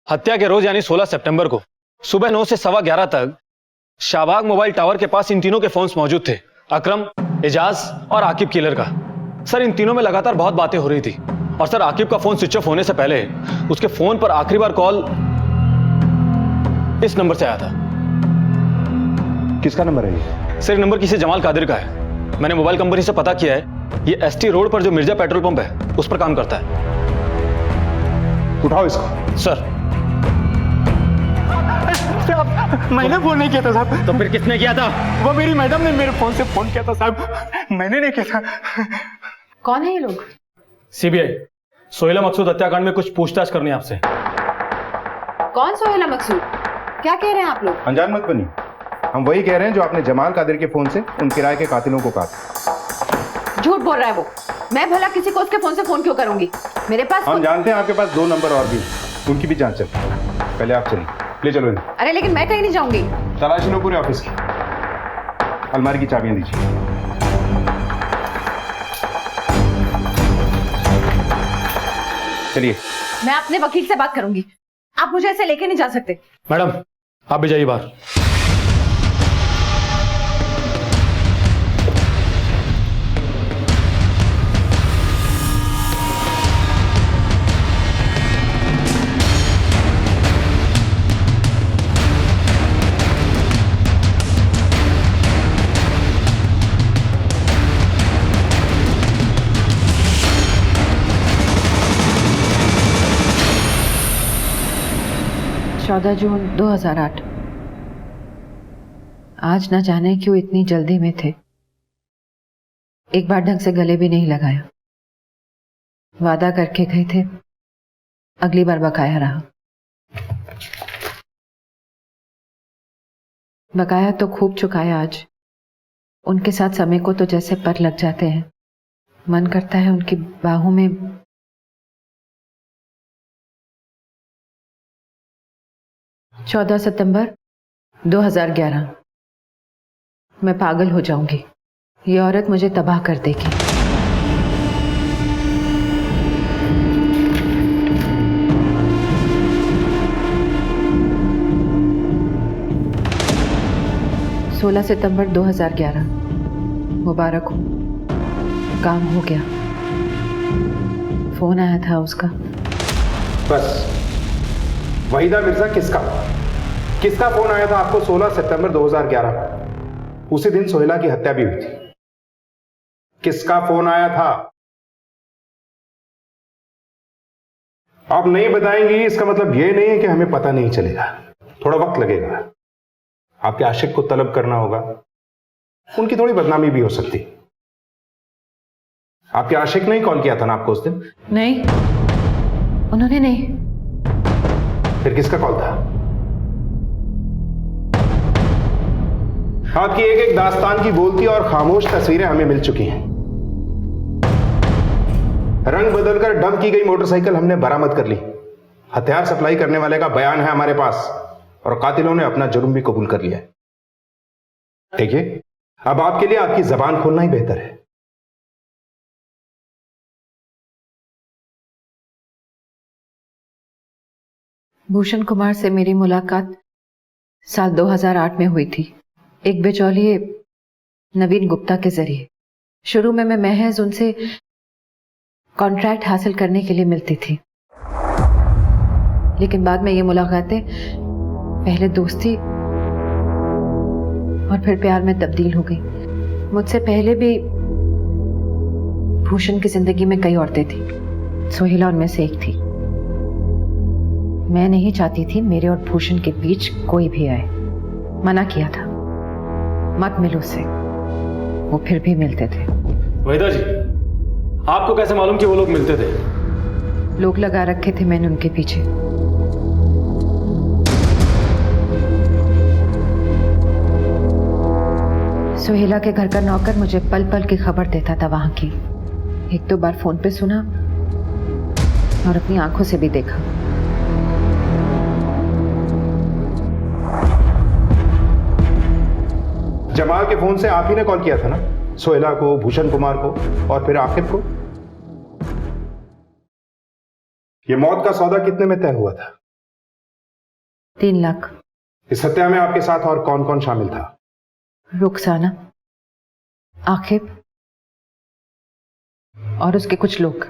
हत्या के रोज यानी 16 सितंबर को सुबह 9 से 11:15 तक शाहबाग मोबाइल टावर के पास इन तीनों के फोन्स मौजूद थे, अकरम, एजाज और आकिब किलर का। सर, इन तीनों में लगातार बहुत बातें हो रही थी, और सर आकिब का फोन स्विच ऑफ होने से पहले उसके फोन पर आखिरी बार कॉल इस नंबर से आया था। किसका नंबर है ये? सर नंबर किसी जमाल कादिर का है। मैंने मोबाइल कंपनी से पता किया है, ये एसटी रोड पर जो मिर्जा पेट्रोल पंप है उस पर काम करता है। उठाओ इसको। सर मैंने फोन नहीं किया था साहब। तो फिर किसने किया था? वो मेरी मैडम ने मेरे फोन से फोन किया था साहब, मैंने नहीं किया था। कौन है ये लोग? सीबीआई सोहेला मकसूद हत्याकांड में कुछ पूछताछ करनी है आपसे। कौन सोहेला मकसूद? क्या कह रहे हैं आप लोग? अनजान मत बनी, हम वही कह रहे हैं जो आपने जमाल कादिर के फोन से उन किराए के कातिलों को कहा। झूठ बोल रहा है वो। मैं भला किसी को उसके फोन से फोन क्यों करूंगी? मेरे पास हम जानते हैं आपके पास 2 नंबर और भी, उनकी भी जांच चल। पहले आप चलिए, ले चलो इन्हें। अरे लेकिन मैं कहीं नहीं जाऊंगी। तलाशी लो पूरे ऑफिस की। अलमारी की चाबियां दीजिए। चलिए। मैं अपने वकील से बात करूंगी, आप मुझे ऐसे लेके नहीं जा सकते। मैडम आप भी जाइए बाहर। जून 2008। आज न जाने क्यों इतनी जल्दी में थे। एक बार ढंग से गले भी नहीं लगाया। वादा करके गए थे, अगली बार बकाया रहा। बकाया तो खूब चुकाया आज। उनके साथ समय को तो जैसे पर लग जाते हैं। मन करता है उनकी बाहों में 14 सितंबर 2011। मैं पागल हो जाऊंगी। ये औरत मुझे तबाह कर देगी। सोलह सितंबर 2011। मुबारक हो, काम हो गया। फोन आया था उसका। बस वहीदा मिर्जा किसका फोन आया था आपको 16 सितंबर 2011? उसी दिन सोहेला की हत्या भी हुई थी। किसका फोन आया था? आप नहीं बताएंगी इसका मतलब यह नहीं है कि हमें पता नहीं चलेगा। थोड़ा वक्त लगेगा। आपके आशिक को तलब करना होगा, उनकी थोड़ी बदनामी भी हो सकती। आपके आशिक ने ही कॉल किया था ना आपको उस दिन? नहीं, उन्होंने नहीं। फिर किसका कॉल था? आपकी एक एक दास्तान की बोलती और खामोश तस्वीरें हमें मिल चुकी हैं। रंग बदलकर डंप की गई मोटरसाइकिल हमने बरामद कर ली। हथियार सप्लाई करने वाले का बयान है हमारे पास और कातिलों ने अपना जुर्म भी कबूल कर लिया है। देखिए, अब आपके लिए आपकी जबान खोलना ही बेहतर है। भूषण कुमार से मेरी मुलाकात साल 2008 में हुई थी, एक बिचौलिए नवीन गुप्ता के जरिए। शुरू में मैं महज उनसे कॉन्ट्रैक्ट हासिल करने के लिए मिलती थी, लेकिन बाद में ये मुलाकातें पहले दोस्ती और फिर प्यार में तब्दील हो गई। मुझसे पहले भी भूषण की जिंदगी में कई औरतें थी, सोहेला उनमें से एक थी। मैं नहीं चाहती थी मेरे और भूषण के बीच कोई भी आए। मना किया था, मत मिलो उससे। वो फिर भी मिलते थे। वहीदा जी, आपको कैसे मालूम कि वो लोग मिलते थे? लोग लगा रखे थे मैंने उनके पीछे। सोहेला के घर का नौकर मुझे पल पल की खबर देता था वहां की। 1-2 बार फोन पे सुना और अपनी आंखों से भी देखा। जमाल के फोन से आप ही ने कॉल किया था ना सोहेला को, भूषण कुमार को और फिर आकिब को? ये मौत का सौदा कितने में तय हुआ था? 3 लाख। इस हत्या में आपके साथ और कौन कौन शामिल था? रुखसाना, आकिब और उसके कुछ लोग।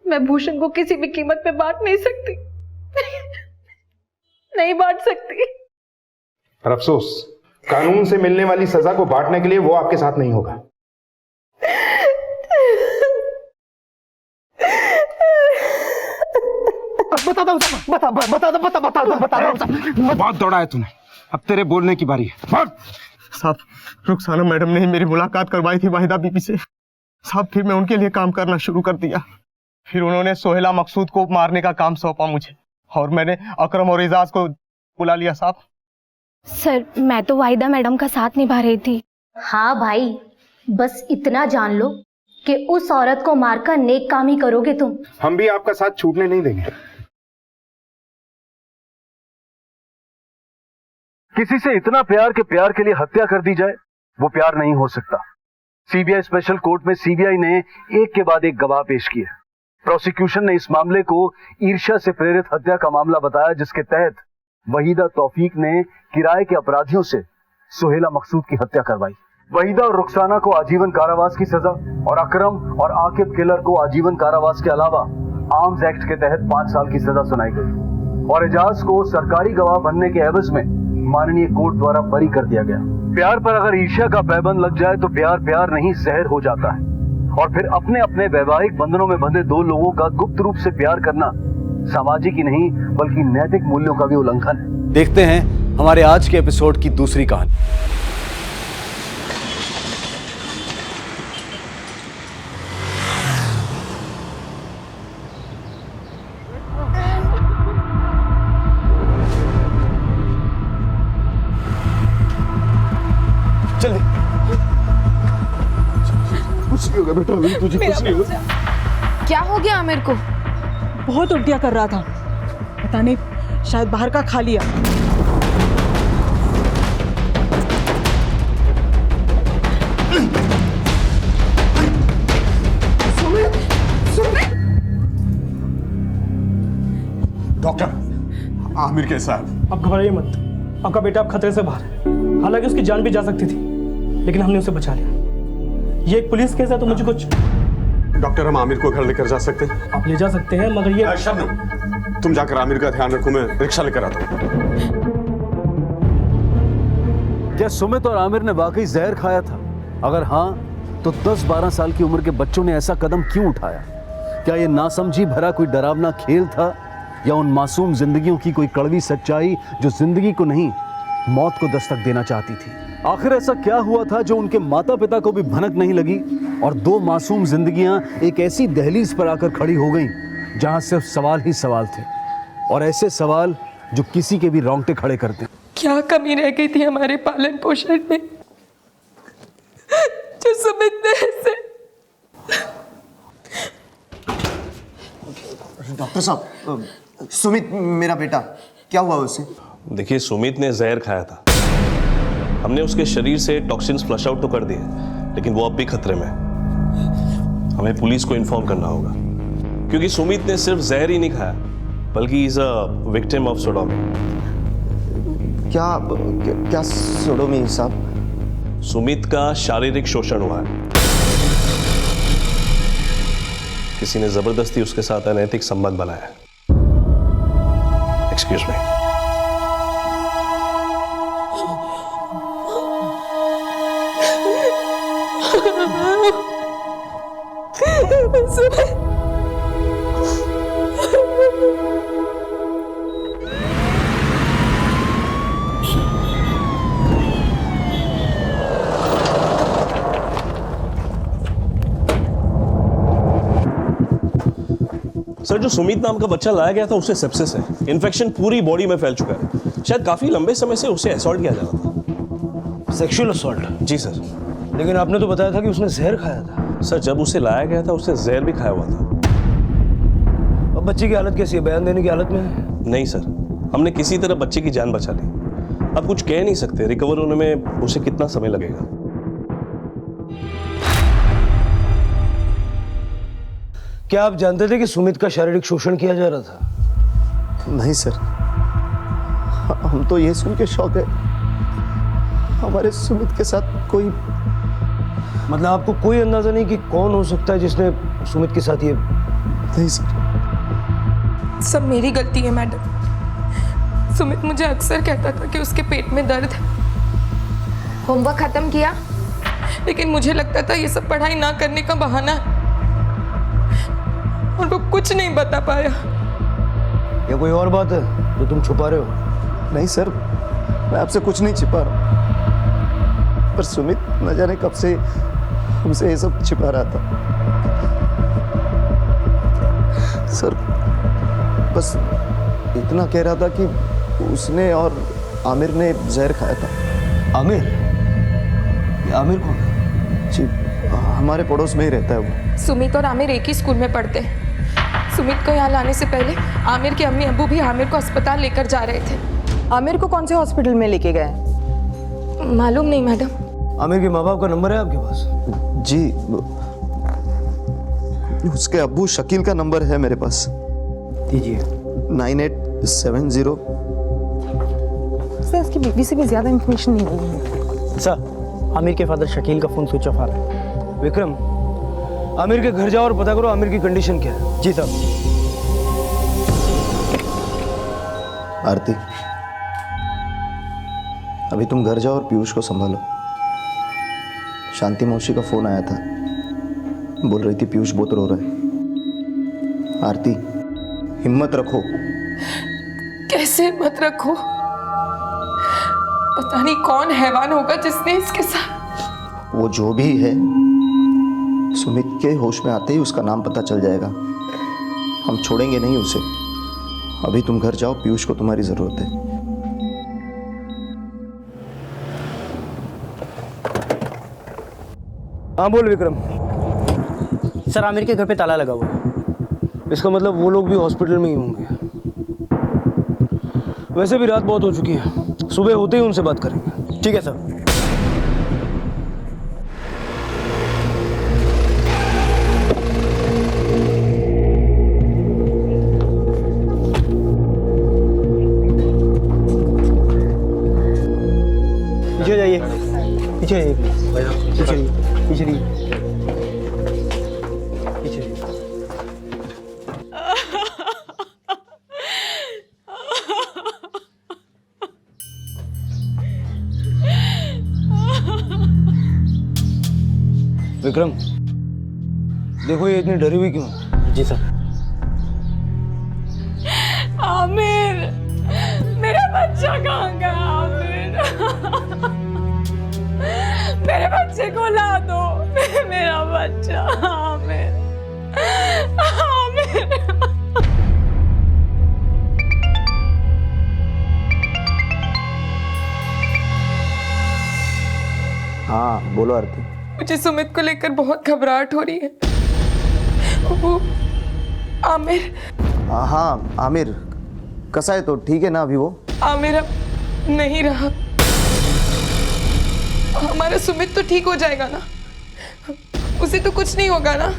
मैं भूषण को किसी भी कीमत पे बांट नहीं सकती। नहीं बांट सकती। पर अफसोस, कानून से मिलने वाली सजा को बांटने के लिए वो आपके साथ नहीं होगा। बहुत दौड़ा है तूने, अब तेरे बोलने की बारी है। साहब, रुखसाना मैडम ने मेरी मुलाकात करवाई थी वाहिदा बीबी से। साहब, फिर मैं उनके लिए काम करना शुरू कर दिया। फिर उन्होंने सोहेला मकसूद को मारने का काम सौंपा मुझे, और मैंने अकरम और एजाज को बुला लिया। साहब सर, मैं तो वाहिदा मैडम का साथ निभा रही थी। हाँ भाई, बस इतना जान लो कि उस औरत को मारकर नेक काम ही करोगे तुम। हम भी आपका साथ छूटने नहीं देंगे। किसी से इतना प्यार के प्यार के लिए हत्या कर दी जाए, वो प्यार नहीं हो सकता। सीबीआई स्पेशल कोर्ट में सीबीआई ने एक के बाद एक गवाह पेश किए। प्रोसिक्यूशन ने इस मामले को ईर्ष्या से प्रेरित हत्या का मामला बताया, जिसके तहत वहीदा तौफीक ने किराए के अपराधियों से सोहेला मकसूद की हत्या करवाई। वहीदा और रुखसाना को आजीवन कारावास की सजा और अकरम और आकिब किलर को आजीवन कारावास के अलावा आर्म्स एक्ट के तहत 5 साल की सजा सुनाई गई, और एजाज को सरकारी गवाह बनने के एवज में माननीय कोर्ट द्वारा बरी कर दिया गया। प्यार पर अगर ईर्ष्या का पैबंद लग जाए तो प्यार प्यार नहीं जहर हो जाता है, और फिर अपने अपने वैवाहिक बंधनों में बंधे दो लोगों का गुप्त रूप से प्यार करना सामाजिक ही नहीं बल्कि नैतिक मूल्यों का भी उल्लंघन है। देखते हैं हमारे आज के एपिसोड की दूसरी कहानी। चल कुछ नहीं होगा बेटा, तुझे कुछ नहीं होगा। क्या हो गया आमिर को? बहुत उल्टियां कर रहा था, पता नहीं शायद बाहर का खा लिया। डॉक्टर, आमिर कैसा है? आप घबराइए मत, आपका बेटा अब खतरे से बाहर है। हालांकि उसकी जान भी जा सकती थी, लेकिन हमने उसे बचा लिया। ये एक पुलिस केस है तो मुझे कुछ। डॉक्टर, हम आमिर को घर लेकर जा सकते हैं? आप ले जा सकते हैं, मगर ये शबनम, तुम जाकर आमिर का ध्यान रखो, मैं रिक्शा लेकर आता हूँ। क्या सुमित और आमिर ने वाकई जहर खाया था? अगर हाँ, तो 10-12 साल की उम्र के बच्चों ने ऐसा कदम क्यों उठाया? क्या ये नासमझी भरा कोई डरावना खेल था, या उन मासूम जिंदगियों की कोई कड़वी सच्चाई जो जिंदगी को नहीं मौत को दस्तक देना चाहती थी? आखिर ऐसा क्या हुआ था जो उनके माता पिता को भी भनक नहीं लगी, और 2 मासूम जिंदगियां एक ऐसी दहलीज पर आकर खड़ी हो गईं जहां सिर्फ सवाल ही सवाल थे, और ऐसे सवाल जो किसी के भी रोंगटे खड़े करते। क्या कमी रह गई थी हमारे पालन पोषण में जो सुमित ने ऐसे। डॉक्टर साहब, सुमित मेरा बेटा, क्या हुआ उसे? देखिए, सुमित ने जहर खाया था। हमने उसके शरीर से टॉक्सिन्स फ्लश आउट तो कर दिए, लेकिन वो अब भी खतरे में है। हमें पुलिस को इन्फॉर्म करना होगा, क्योंकि सुमित ने सिर्फ जहर ही नहीं खाया, बल्कि is a victim of sodomy. क्या सोडोमी साहब? सुमित का शारीरिक शोषण हुआ है। किसी ने जबरदस्ती उसके साथ अनैतिक संबंध बनाया है। Excuse me. सर, जो सुमित नाम का बच्चा लाया गया था उसे सेप्सिस है। इन्फेक्शन पूरी बॉडी में फैल चुका है। शायद काफी लंबे समय से उसे असॉल्ट किया जा रहा था। Sexual assault? जी सर। लेकिन आपने तो बताया था कि उसने जहर खाया था। सर, जब उसे लाया गया था उसने जहर भी खाया हुआ था। अब बच्चे की हालत कैसी है? बयान देने की हालत में है? नहीं सर, हमने किसी तरह बच्चे की जान बचा ली। अब कुछ कह नहीं सकते, रिकवर होने में उसे कितना समय लगेगा। क्या आप जानते थे कि सुमित का शारीरिक शोषण किया जा रहा था? नहीं सर, हम तो ये सुन के शौक है हमारे सुमित के साथ कोई। मतलब आपको कोई अंदाजा नहीं कि कौन हो सकता है जिसने सुमित के साथ ये? नहीं सर। सब मेरी गलती है मैडम। सुमित मुझे अक्सर कहता था कि उसके पेट में दर्द है। होमवर्क खत्म किया? लेकिन मुझे लगता था ये सब पढ़ाई ना करने का बहाना है और वो कुछ नहीं बता पाया। या कोई और बात है जो तुम छुपा रहे हो? नहीं सर, मैं आपसे कुछ नहीं छिपा रहा, पर सुमित न जाने कब से हमसे ये सब छिपा रहा था। सर बस इतना कह रहा था कि उसने और आमिर ने जहर खाया था। आमिर? आमिर कौन? जी हमारे पड़ोस में ही रहता है वो। सुमित और आमिर एक ही स्कूल में पढ़ते हैं। सुमित को यहाँ लाने से पहले आमिर के अम्मी अब्बू भी आमिर को अस्पताल लेकर जा रहे थे। आमिर को कौन से हॉस्पिटल में लेके गए? मालूम नहीं मैडम। आमिर के माँ बाप का नंबर है आपके पास? जी उसके अब्बू शकील का नंबर है मेरे पास। दीजिए। 9870। सर इसकी बीबी से भी ज्यादा इंफॉर्मेशन नहीं मिली है। सर आमिर के फादर शकील का फोन स्विच ऑफ आ रहा है। विक्रम, आमिर के घर जाओ और पता करो आमिर की कंडीशन क्या है। जी सर। आरती अभी तुम घर जाओ और पीयूष को संभालो। शांति मौसी का फोन आया था, बोल रही थी पीयूष बहुत रो रहा है। आरती हिम्मत रखो। कैसे हिम्मत रखो? पता नहीं कौन हैवान होगा जिसने इसके साथ। वो जो भी है सुमित के होश में आते ही उसका नाम पता चल जाएगा। हम छोड़ेंगे नहीं उसे। अभी तुम घर जाओ, पीयूष को तुम्हारी जरूरत है। हाँ बोल विक्रम। सर आमिर के घर पे ताला लगा हुआ है। इसका मतलब वो लोग भी हॉस्पिटल में ही होंगे। वैसे भी रात बहुत हो चुकी है, सुबह होते ही उनसे बात करेंगे। ठीक है सर। पीछे जाइए, पीछे जाइए, पीछे जाइए, पीछे जाइए, पीछे जाइए। विक्रम देखो ये इतनी डरी हुई क्यों? जी सर। आमिर, मेरा बच्चा कहाँ गया? आमिर, मेरे बच्चे को ला दो। मेरा बच्चा आमिर, आमिर। हाँ बोलो आरती। मुझे सुमित को लेकर बहुत घबराहट हो रही है। वो आमिर। हाँ आमिर कैसा है? तो ठीक है ना अभी वो? आमिर अब नहीं रहा। हमारा सुमित तो ठीक हो जाएगा ना? उसे तो कुछ नहीं होगा ना?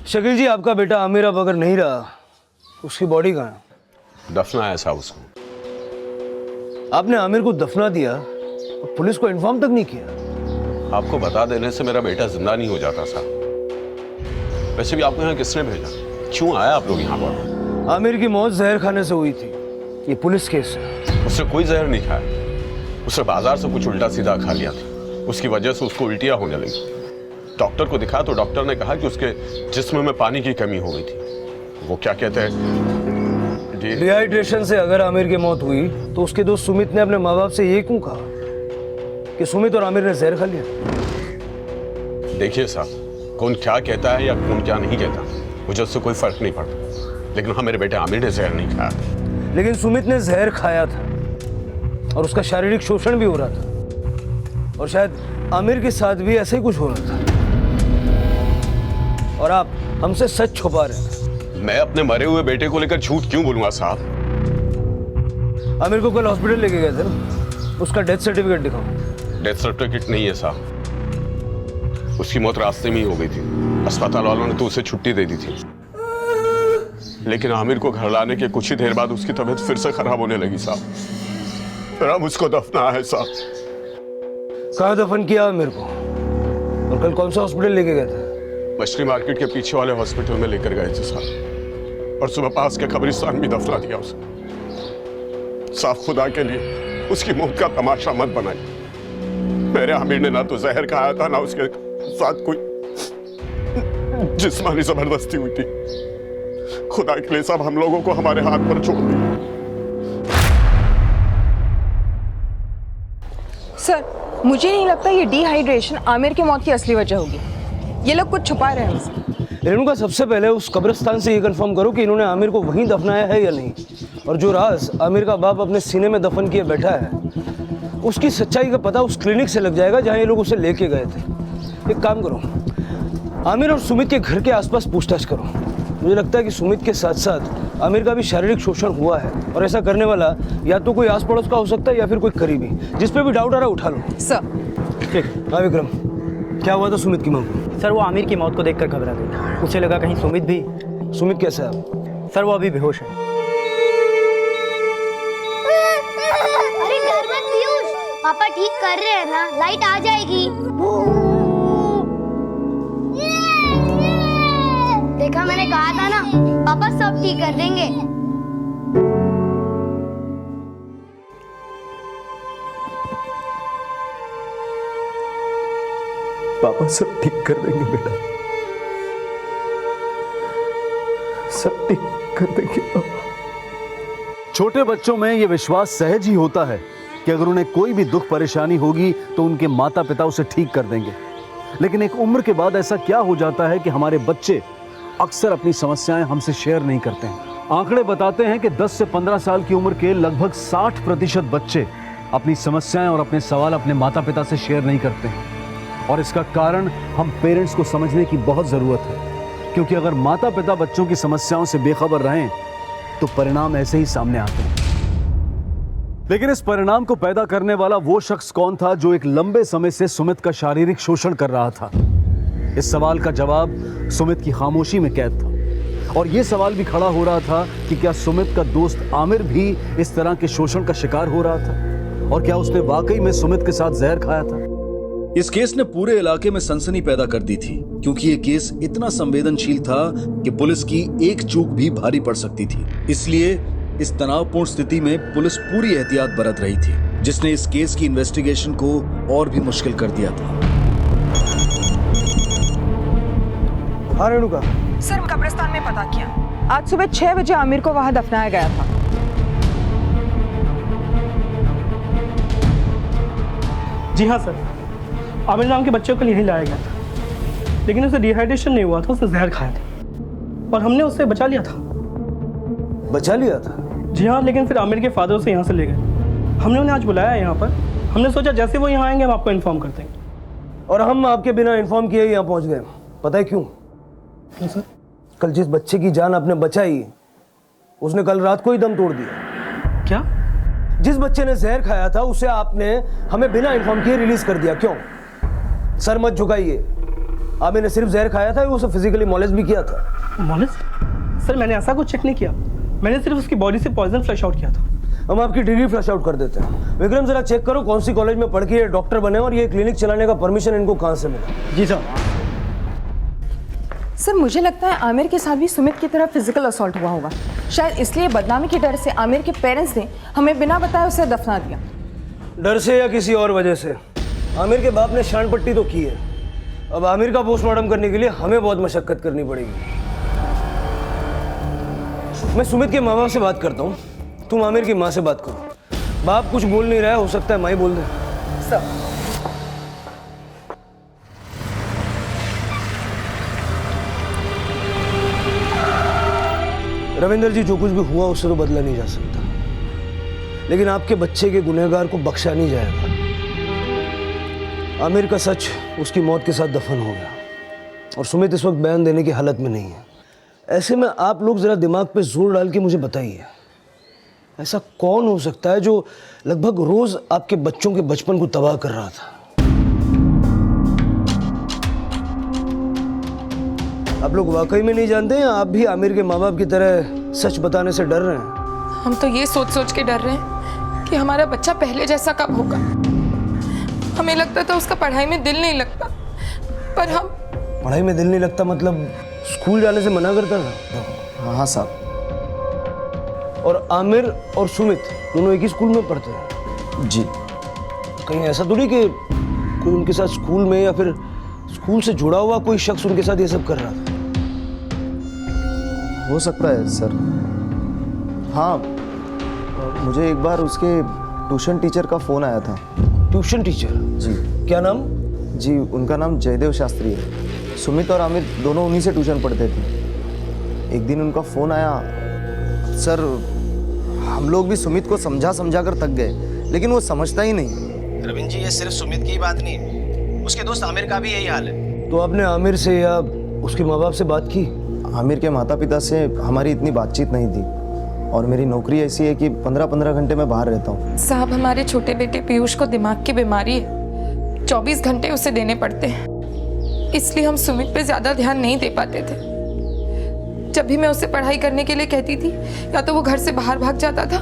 शकील जी आपका बेटा आमिर अब अगर नहीं रहा, उसकी बॉडी कहाँ है? दफनाया साहब उसको। आपने आमिर को दफना दिया और पुलिस को इन्फॉर्म तक नहीं किया। आपको बता देने से मेरा बेटा जिंदा नहीं हो जाता साहब। वैसे भी आपको यहाँ किसने भेजा? क्यों आया आप लोग यहाँ पर? आमिर की मौत जहर खाने से हुई थी। ये पुलिस केस है। उसने कोई जहर नहीं खाया। उसने बाजार से कुछ उल्टा सीधा खा लिया था, उसकी वजह से उसको उल्टियाँ होने लगी। डॉक्टर को दिखाया तो डॉक्टर ने कहा कि उसके जिस्म में पानी की कमी हो गई थी। वो क्या कहते हैं, डिहाइड्रेशन से अगर आमिर की मौत हुई तो उसके दोस्त सुमित ने अपने माँ बाप से ये क्यों कहा कि सुमित और आमिर ने जहर खा लिया? देखिए साहब, कौन क्या कहता है या कौन क्या नहीं कहता, मुझे उससे कोई फर्क नहीं पड़ता। लेकिन हाँ, मेरे बेटे आमिर ने जहर नहीं खाया। लेकिन सुमित ने जहर खाया था और उसका शारीरिक शोषण भी हो रहा था, और शायद आमिर के साथ भी ऐसा ही कुछ हो रहा था। और आप हमसे सच छुपा रहे हैं। मैं अपने मरे हुए बेटे को लेकर झूठ क्यों बोलूंगा साहब? आमिर को कल हॉस्पिटल लेके गए थे ना, उसका डेथ सर्टिफिकेट दिखाओ। डेथ सर्टिफिकेट नहीं है साहब, उसकी मौत रास्ते में ही हो गई थी। अस्पताल वालों ने तो उसे छुट्टी दे दी थी। लेकिन आमिर को घर लाने के कुछ ही देर बाद उसकी तबीयत फिर से खराब होने लगी साहब। फिर हम उसको दफना है साहब। कहाँ दफन किया आमिर को? और कल कौन सा हॉस्पिटल लेके गए थे? मछली मार्केट के पीछे वाले हॉस्पिटल में लेकर गए थे साहब, और सुबह पास के कब्रिस्तान भी दफना दिया उसे। साफ खुदा के लिए उसकी मौत का तमाशा मत बनाइए। मेरे आमिर ने ना तो जहर खाया था, ना उसके साथ कोई जिस्मानी जबरदस्ती हुई थी। खुदा के लिए साहब हम लोगों को हमारे हाथ पर छोड़ दिए। सर, मुझे नहीं लगता ये डिहाइड्रेशन आमिर की मौत की असली वजह होगी। ये लोग कुछ छुपा रहे हैं हमसे। रेणुका, सबसे पहले उस कब्रिस्तान से ये कंफर्म करो कि इन्होंने आमिर को वहीं दफनाया है या नहीं, और जो राज आमिर का बाप अपने सीने में दफन किए बैठा है उसकी सच्चाई का पता उस क्लिनिक से लग जाएगा जहां ये लोग उसे लेके गए थे। एक काम करो, आमिर और सुमित के घर के आसपास पूछताछ करो। मुझे लगता है कि सुमित के साथ साथ आमिर का भी शारीरिक शोषण हुआ है, और ऐसा करने वाला या तो कोई आस पड़ोस का हो सकता है या फिर कोई करीबी। जिस पे भी डाउट आ रहा है उठा लो। सर। ठीक। हाँ विक्रम, क्या हुआ था सुमित की मां को? सर, वो आमिर की मौत को देखकर घबरा गई। उसे लगा कहीं सुमित भी। सुमित कैसा है? सर, वो अभी बेहोश है। अरे डर मत पीयूष, पापा ठीक कर रहे हैं ना, लाइट आ जाएगी। देखा, मैंने कहा था ना, पापा सब ठीक कर देंगे। पापा सब ठीक कर देंगे बेटा, सब ठीक कर देंगे पापा। छोटे बच्चों में यह विश्वास सहज ही होता है कि अगर उन्हें कोई भी दुख परेशानी होगी तो उनके माता पिता उसे ठीक कर देंगे। लेकिन एक उम्र के बाद ऐसा क्या हो जाता है कि हमारे बच्चे अक्सर अपनी समस्याएं हमसे शेयर नहीं करते हैं। आंकड़े बताते हैं कि 10 से 15 साल की उम्र के लगभग 60% बच्चे अपनी समस्याएं और अपने सवाल अपने माता पिता से शेयर नहीं करते हैं। और इसका कारण हम पेरेंट्स को समझने की बहुत ज़रूरत है, क्योंकि अगर माता पिता बच्चों की समस्याओं से बेखबर रहें तो परिणाम ऐसे ही सामने आते हैं। लेकिन इस परिणाम को पैदा करने वाला वो शख्स कौन था जो एक लंबे समय से सुमित का शारीरिक शोषण कर रहा था? इस सवाल का जवाब सुमित की खामोशी में कैद था। और यह सवाल भी खड़ा हो रहा था कि क्या सुमित का दोस्त आमिर भी इस तरह के शोषण का शिकार हो रहा था, और क्या उसने वाकई में सुमित के साथ जहर खाया था? इस केस ने पूरे इलाके में सनसनी पैदा कर दी थी, क्योंकि ये केस इतना संवेदनशील था कि पुलिस की एक चूक भी भारी पड़ सकती थी। इसलिए इस तनावपूर्ण स्थिति में पुलिस पूरी एहतियात बरत रही थी, जिसने इस केस की इन्वेस्टिगेशन को और भी मुश्किल कर दिया था। हाँ रेणुका। सर, कब्रिस्तान में पता किया, आज सुबह 6 बजे आमिर को वहां दफनाया गया था। जी हाँ सर, आमिर नाम के बच्चे को यहीं लाया गया था, लेकिन उसे डिहाइड्रेशन नहीं हुआ था, उसने जहर खाया था और हमने उससे बचा लिया था। बचा लिया था? जी हाँ, लेकिन फिर आमिर के फादर उसे यहाँ से ले गए। हमने उन्हें आज बुलाया यहाँ पर, हमने सोचा जैसे वो यहाँ आएंगे हम आपको इन्फॉर्म कर देंगे। और हम आपके बिना इन्फॉर्म किए यहाँ पहुँच गए। पता है क्यों? क्यों सर? कल जिस बच्चे की जान आपने बचाई उसने कल रात को ही दम तोड़ दिया। क्या? जिस बच्चे ने जहर खाया था उसे आपने हमें बिना इन्फॉर्म किए रिलीज कर दिया। क्यों? सर मत झुकाइए, आमिर ने सिर्फ जहर खाया था, उसे फिजिकली मॉलेज भी किया था। मॉलेज? सर मैंने ऐसा कुछ चेक नहीं किया, मैंने सिर्फ उसकी बॉडी से पॉइजन फ्लश आउट किया था। हम आपकी डिग्री फ्लश आउट कर देते हैं। विक्रम जरा चेक करो कौन सी कॉलेज में पढ़ के ये डॉक्टर बने और ये क्लिनिक चलाने का परमिशन इनको कहां से मिला। जी सर। सर, मुझे लगता है आमिर के साथ भी सुमित की तरह फिजिकल असॉल्ट हुआ होगा। शायद इसलिए बदनामी के डर से आमिर के पेरेंट्स ने हमें बिना बताए उसे दफना दिया। डर से या किसी और वजह से? आमिर के बाप ने शान पट्टी तो की है, अब आमिर का पोस्टमार्टम करने के लिए हमें बहुत मशक्कत करनी पड़ेगी। मैं सुमित के माँ बाप से बात करता हूँ, तुम आमिर की माँ से बात करो। बाप कुछ बोल नहीं रहा है, हो सकता है माँ ही बोल दे। सर। रविंदर जी, जो कुछ भी हुआ उससे तो बदला नहीं जा सकता, लेकिन आपके बच्चे के गुनहगार को बख्शा नहीं जाएगा। आमिर का सच उसकी मौत के साथ दफन हो गया और सुमित इस वक्त बयान देने की हालत में नहीं है। ऐसे में आप लोग जरा दिमाग पे जोर डाल के मुझे बताइए, ऐसा कौन हो सकता है जो लगभग रोज आपके बच्चों के बचपन को तबाह कर रहा था? आप लोग वाकई में नहीं जानते या आप भी आमिर के माँ बाप की तरह सच बताने से डर रहे हैं? हम तो ये सोच सोच के डर रहे हैं कि हमारा बच्चा पहले जैसा कब होगा। हमें लगता था उसका पढ़ाई में दिल नहीं लगता, पर हम पढ़ाई में दिल नहीं लगता मतलब स्कूल जाने से मना करता था? हाँ साहब। और आमिर और सुमित दोनों एक ही स्कूल में पढ़ते हैं? जी। कहीं ऐसा तो नहीं कि कोई उनके साथ स्कूल में या फिर स्कूल से जुड़ा हुआ कोई शख्स उनके साथ ये सब कर रहा था? हो सकता है सर। हाँ, मुझे एक बार उसके ट्यूशन टीचर का फ़ोन आया था। Tuition teacher? जी। क्या नाम? जी, उनका नाम जयदेव शास्त्री है। सुमित और आमिर दोनों उन्हीं से ट्यूशन पढ़ते थे। एक दिन उनका फ़ोन आया। सर, हम लोग भी सुमित को समझा समझा कर थक गए, लेकिन वो समझता ही नहीं। रविंद्र जी, ये सिर्फ सुमित की ही बात नहीं है, उसके दोस्त आमिर का भी यही हाल है। तो आपने आमिर से या उसके माँ बाप से बात की? आमिर के माता पिता से हमारी इतनी बातचीत नहीं थी, और मेरी नौकरी ऐसी है कि 15-15 घंटे मैं बाहर रहता हूँ। साहब, हमारे छोटे बेटे पीयूष को दिमाग की बीमारी है, 24 घंटे उसे देने पड़ते हैं, इसलिए हम सुमित पे ज्यादा ध्यान नहीं दे पाते थे। जब भी मैं उसे पढ़ाई करने के लिए कहती थी, या तो वो घर से बाहर भाग जाता था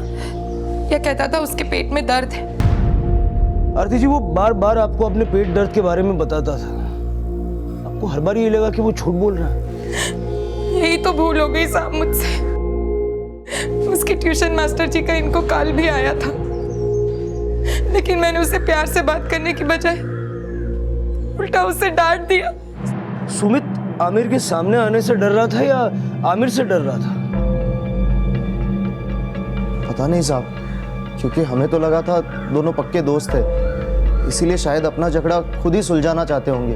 या कहता था उसके पेट में दर्द है। आरती जी, वो बार बार आपको अपने पेट दर्द के बारे में बताता था, आपको हर बार ये लगा कि वो झूठ बोल रहा है? यही तो भूल हो गई साहब मुझसे। उसके ट्यूशन मास्टर जी का इनको कॉल भी आया था, लेकिन मैंने उसे प्यार से बात करने की बजाय उल्टा उसे डांट दिया। सुमित आमिर के सामने आने से डर रहा था या आमिर से डर रहा था? पता नहीं साहब, क्योंकि हमें तो लगा था दोनों पक्के दोस्त थे, इसीलिए शायद अपना झगड़ा खुद ही सुलझाना चाहते होंगे।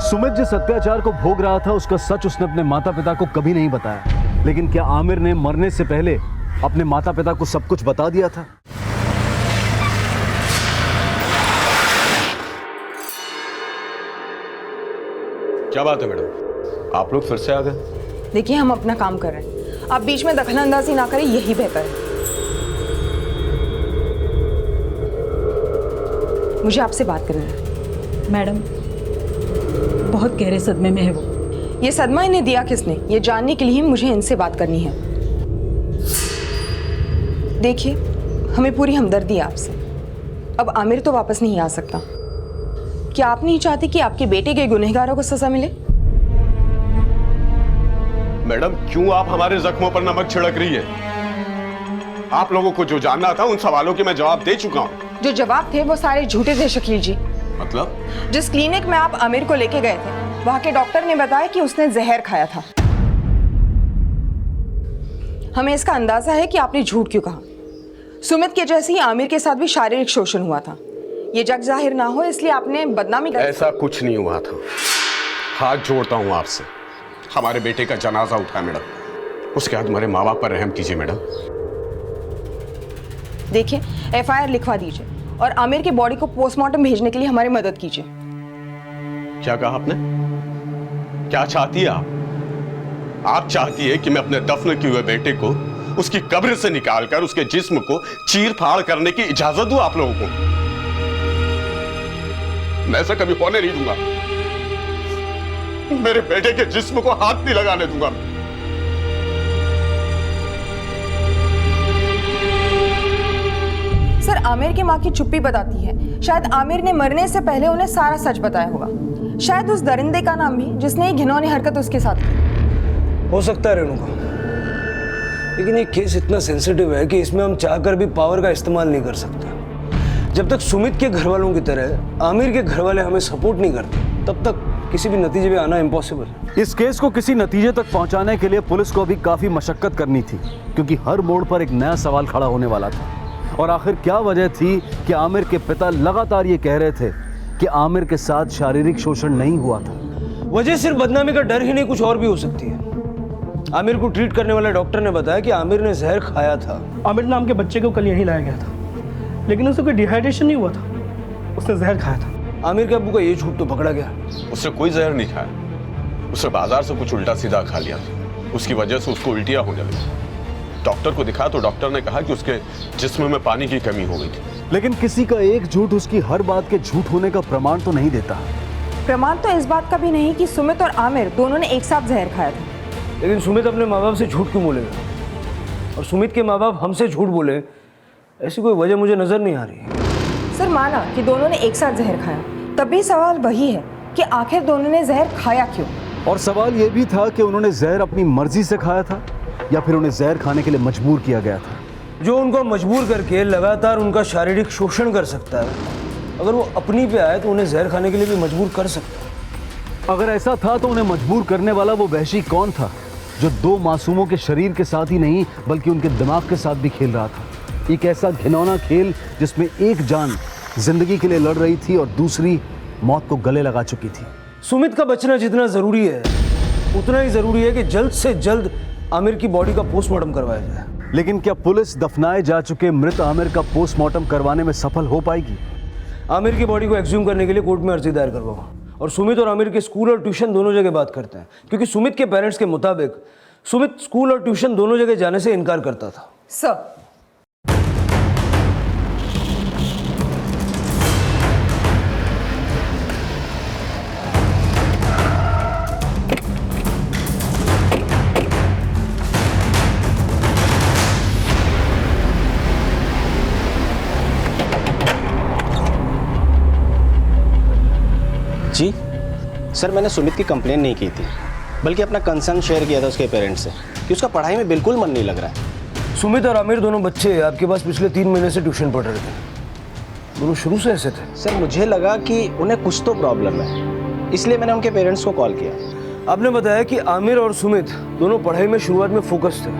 सुमित जिस अत्याचार को भोग रहा था उसका सच उसने अपने माता पिता को कभी नहीं बताया, लेकिन क्या आमिर ने मरने से पहले अपने माता पिता को सब कुछ बता दिया था? क्या बात है मैडम, आप लोग फिर से आ गए? देखिए, हम अपना काम कर रहे हैं, आप बीच में दखलंदाजी ना करें, यही बेहतर है। मुझे आपसे बात करनी है। मैडम, बहुत गहरे सदमे में है वो। ये सदमा इन्हें दिया किसने, ये जानने के लिए मुझे इनसे बात करनी है। देखिए, हमें पूरी हमदर्दी है आपसे। अब आमिर तो वापस नहीं आ सकता। क्या आप नहीं चाहते कि आपके बेटे के गुनहगारों को सजा मिले? मैडम, क्यों आप हमारे जख्मों पर नमक छिड़क रही है? आप लोगों को जो जानना था उन सवालों के मैं जवाब दे चुका हूं। जो जवाब थे वो सारे झूठे थे शकील जी। मतलब? जिस क्लिनिक में आप आमिर को लेके गए थे, वहां के डॉक्टर ने बताया कि उसने जहर खाया था। हमें इसका अंदाजा है कि आपने झूठ क्यों कहा। सुमित के जैसे ही आमिर के साथ भी शारीरिक शोषण हुआ था। ये जग जाहिर ना हो इसलिए आपने बदनामी कर। ऐसा कुछ नहीं हुआ था। हाथ जोड़ता हूं आपसे, हमारे बेटे का जनाजा उठा मैडम, उसके बाद हमारे माँ बाप पर रहम कीजिए मैडम। देखिए, FIR लिखवा दीजिए और आमिर के बॉडी को पोस्टमार्टम भेजने के लिए हमारी मदद कीजिए। क्या कहा आपने? क्या चाहती है आप? आप चाहती है कि मैं अपने दफन किए हुए बेटे को उसकी कब्र से निकालकर उसके जिस्म को चीर फाड़ करने की इजाजत दूं आप लोगों को? मैं ऐसा कभी होने नहीं दूंगा। मेरे बेटे के जिस्म को हाथ नहीं लगाने दूंगा। सर, आमिर की माँ की चुप्पी बताती है शायद आमिर ने मरने से पहले उन्हें सारा सच बताया होगा। शायद उस दरिंदे का नाम भी जिसने ये घिनौनी हरकत उसके साथ की। हो सकता है रेणुका, लेकिन ये केस इतना सेंसिटिव है कि इसमें हम चाहकर भी पावर का इस्तेमाल नहीं कर सकते। जब तक सुमित के घर वालों की तरह आमिर के घर वाले हमें सपोर्ट नहीं करते, तब तक किसी भी नतीजे पे आना इम्पॉसिबल है। इस केस को किसी नतीजे तक पहुंचाने के लिए पुलिस को अभी काफी मशक्कत करनी थी, क्योंकि हर मोड़ पर एक नया सवाल खड़ा होने वाला था। और आखिर क्या वजह थी कि आमिर के पिता लगातार ये कह रहे थे कि आमिर के साथ शारीरिक शोषण नहीं हुआ था? वजह सिर्फ बदनामी का डर ही नहीं, कुछ और भी हो सकती है। आमिर को ट्रीट करने वाले डॉक्टर ने बताया कि आमिर ने जहर खाया था। आमिर नाम के बच्चे को कल यहीं लाया गया था, लेकिन उसे कोई डिहाइड्रेशन नहीं हुआ था, उसने जहर खाया था। आमिर के अब्बू का ये झूठ तो पकड़ा गया। उसने कोई जहर नहीं खाया, उसने बाजार से कुछ उल्टा सीधा खा लिया था, उसकी वजह से उसको उल्टियां होने लगी। डॉक्टर को दिखाया तो डॉक्टर ने कहा कि उसके जिस्म में पानी की कमी हो गई थी। लेकिन किसी का एक झूठ उसकी हर बात के झूठ होने का प्रमाण तो नहीं देता। प्रमाण तो इस बात का भी नहीं कि सुमित और आमिर दोनों ने एक साथ जहर खाया था। लेकिन सुमित अपने माँ बाप से झूठ क्यों बोलेगा, और सुमित के माँ बाप हमसे झूठ बोले, ऐसी कोई वजह मुझे नजर नहीं आ रही। सर, माना कि दोनों ने एक साथ जहर खाया, तभी सवाल वही है कि आखिर दोनों ने जहर खाया क्यों। और सवाल यह भी था कि उन्होंने जहर अपनी मर्जी से खाया था या फिर उन्हें जहर खाने के लिए मजबूर किया गया था। जो उनको मजबूर करके लगातार उनका शारीरिक शोषण कर सकता है, अगर वो अपनी पे आए तो उन्हें जहर खाने के लिए भी मजबूर कर सकता है। अगर ऐसा था तो उन्हें मजबूर करने वाला वो वहशी कौन था जो दो मासूमों के शरीर के साथ ही नहीं बल्कि उनके दिमाग के साथ भी खेल रहा था। एक ऐसा घिनौना खेल जिसमें एक जान जिंदगी के लिए लड़ रही थी और दूसरी मौत को गले लगा चुकी थी। सुमित का बचना जितना जरूरी है उतना ही जरूरी है कि जल्द से जल्द आमिर की बॉडी का पोस्टमार्टम करवाया जाए। लेकिन क्या पुलिस दफनाए जा चुके मृत आमिर का पोस्टमार्टम करवाने में सफल हो पाएगी? आमिर की बॉडी को एक्सह्यूम करने के लिए कोर्ट में अर्जी दायर करवाओ और सुमित और आमिर के स्कूल और ट्यूशन दोनों जगह बात करते हैं, क्योंकि सुमित के पेरेंट्स के मुताबिक सुमित स्कूल और ट्यूशन दोनों जगह जाने से इनकार करता था। सर, जी सर, मैंने सुमित की कंप्लेन नहीं की थी, बल्कि अपना कंसर्न शेयर किया था उसके पेरेंट्स से कि उसका पढ़ाई में बिल्कुल मन नहीं लग रहा है। सुमित और आमिर दोनों बच्चे आपके पास पिछले 3 महीने से ट्यूशन पढ़ रहे थे। दोनों शुरू से ऐसे थे? सर, मुझे लगा कि उन्हें कुछ तो प्रॉब्लम है, इसलिए मैंने उनके पेरेंट्स को कॉल किया। आपने बताया कि आमिर और सुमित दोनों पढ़ाई में शुरुआत में फोकस थे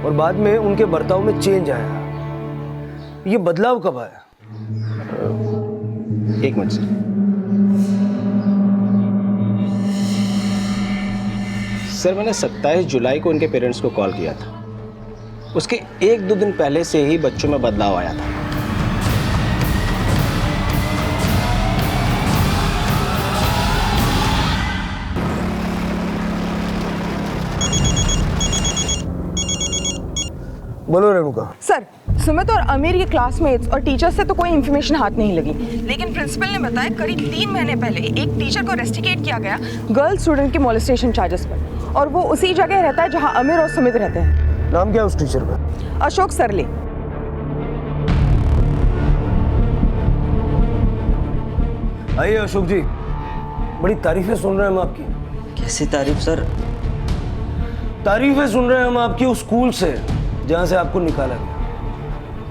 और बाद में उनके बर्ताव में चेंज आया। ये बदलाव कब आया? एक मिनट सर, मैंने 27 जुलाई को उनके पेरेंट्स को कॉल किया था। उसके 1-2 दिन पहले से ही बच्चों में बदलाव आया था। बोलो रेणुका। सर, सुमित और आमिर के क्लासमेट्स और टीचर से तो कोई इन्फॉर्मेशन हाथ नहीं लगी, लेकिन प्रिंसिपल ने बताया करीब 3 महीने पहले एक टीचर को रेस्टिकेट किया गया गर्ल स्टूडेंट के मोलेस्टेशन चार्जेस पर, और वो उसी जगह रहता है जहां आमिर और सुमित रहते हैं। नाम क्या है उस टीचर का? अशोक सरले। आइए अशोक जी, बड़ी तारीफें सुन रहे हैं हम आपकी। कैसी तारीफ सर? तारीफें सुन रहे हैं हम आपकी उस स्कूल से जहां से आपको निकाला गया।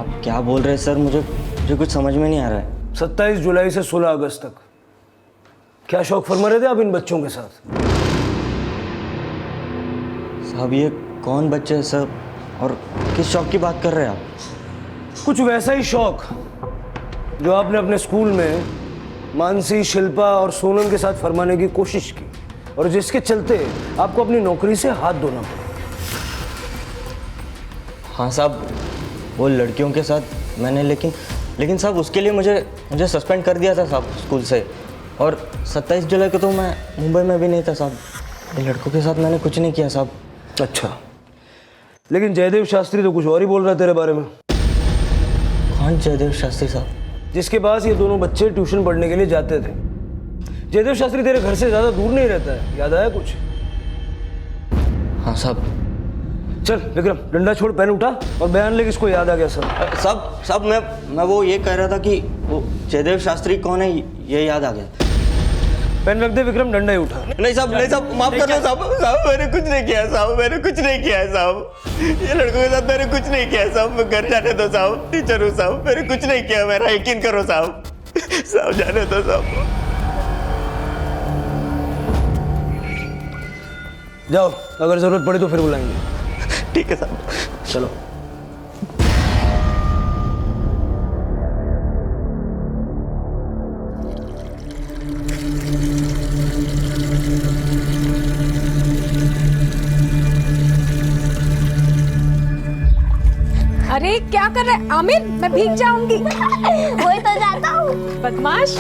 आप क्या बोल रहे हैं सर? मुझे कुछ समझ में नहीं आ रहा है। 27 जुलाई से 16 अगस्त तक क्या शौक फरमा रहे थे आप इन बच्चों के साथ? साहब, ये कौन बच्चे हैं सर, और किस शौक की बात कर रहे हैं आप? कुछ वैसा ही शौक जो आपने अपने स्कूल में मानसी, शिल्पा और सोनम के साथ फरमाने की कोशिश की और जिसके चलते आपको अपनी नौकरी से हाथ धोना पड़ा। हाँ साहब, वो लड़कियों के साथ मैंने लेकिन साहब उसके लिए मुझे सस्पेंड कर दिया था साहब स्कूल से, और 27 जुलाई को तो मैं मुंबई में भी नहीं था साहब। ये लड़कों के साथ मैंने कुछ नहीं किया साहब। अच्छा, लेकिन जयदेव शास्त्री तो कुछ और ही बोल रहा है तेरे बारे में। कौन जयदेव शास्त्री साहब? जिसके पास ये दोनों बच्चे ट्यूशन पढ़ने के लिए जाते थे। जयदेव शास्त्री तेरे घर से ज्यादा दूर नहीं रहता है, याद आया कुछ? हाँ साहब। चल विक्रम, डंडा छोड़, पेन उठा और बयान ले, किसको याद आ गया सर? साहब मैं वो ये कह रहा था कि वो जयदेव शास्त्री कौन है ये याद आ गया। पेन रख दे विक्रम, डंडा ही उठा। नहीं साहब, माफ कर दो साहब, मैंने कुछ नहीं किया साहब, मैंने कुछ नहीं किया है साहब। ये लड़कों के साथ मैंने कुछ नहीं किया है साहब। मैं घर जाने दो साहब, टीचर हूँ साहब, मैंने कुछ नहीं किया, मेरा यकीन करो साहब। साहब जाने दो साहब। जाओ, अगर जरूरत पड़े तो फिर बुलाएंगे। ठीक है साहब, चलो। अरे क्या कर रहे हैं आमिर? मैं भीग जाऊंगी। वही तो जाता हूँ। बदमाश।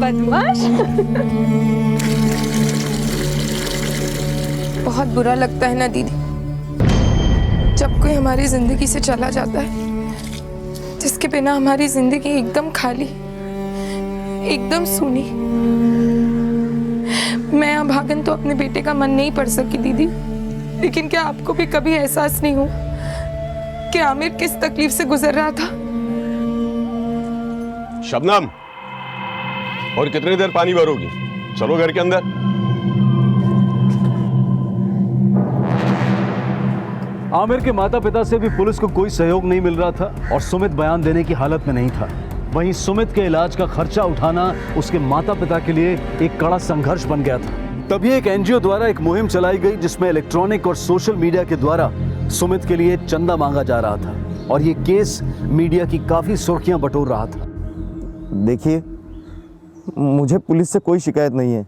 बदमाश। बहुत बुरा लगता है ना दीदी, जब कोई हमारी जिंदगी से चला जाता है, जिसके बिना हमारी जिंदगी एकदम खाली, एकदम सूनी। मैं अभागन तो अपने बेटे का मन नहीं पढ़ सकी दीदी, लेकिन क्या आपको भी कभी एहसास नहीं हुआ कि आमिर किस तकलीफ से गुजर रहा था। शबनम, और कितनी देर पानी भरोगी? चलो घर के अंदर। आमिर के माता पिता से भी पुलिस को कोई सहयोग नहीं मिल रहा था और सुमित बयान देने की हालत में नहीं था। वहीं सुमित के इलाज का खर्चा उठाना उसके माता पिता के लिए एक कड़ा संघर्ष बन गया था। तभी एक एनजीओ द्वारा एक मुहिम चलाई गई जिसमें इलेक्ट्रॉनिक और सोशल मीडिया के द्वारा सुमित के लिए चंदा मांगा जा रहा था और ये केस मीडिया की काफी सुर्खियां बटोर रहा था। देखिए, मुझे पुलिस से कोई शिकायत नहीं है।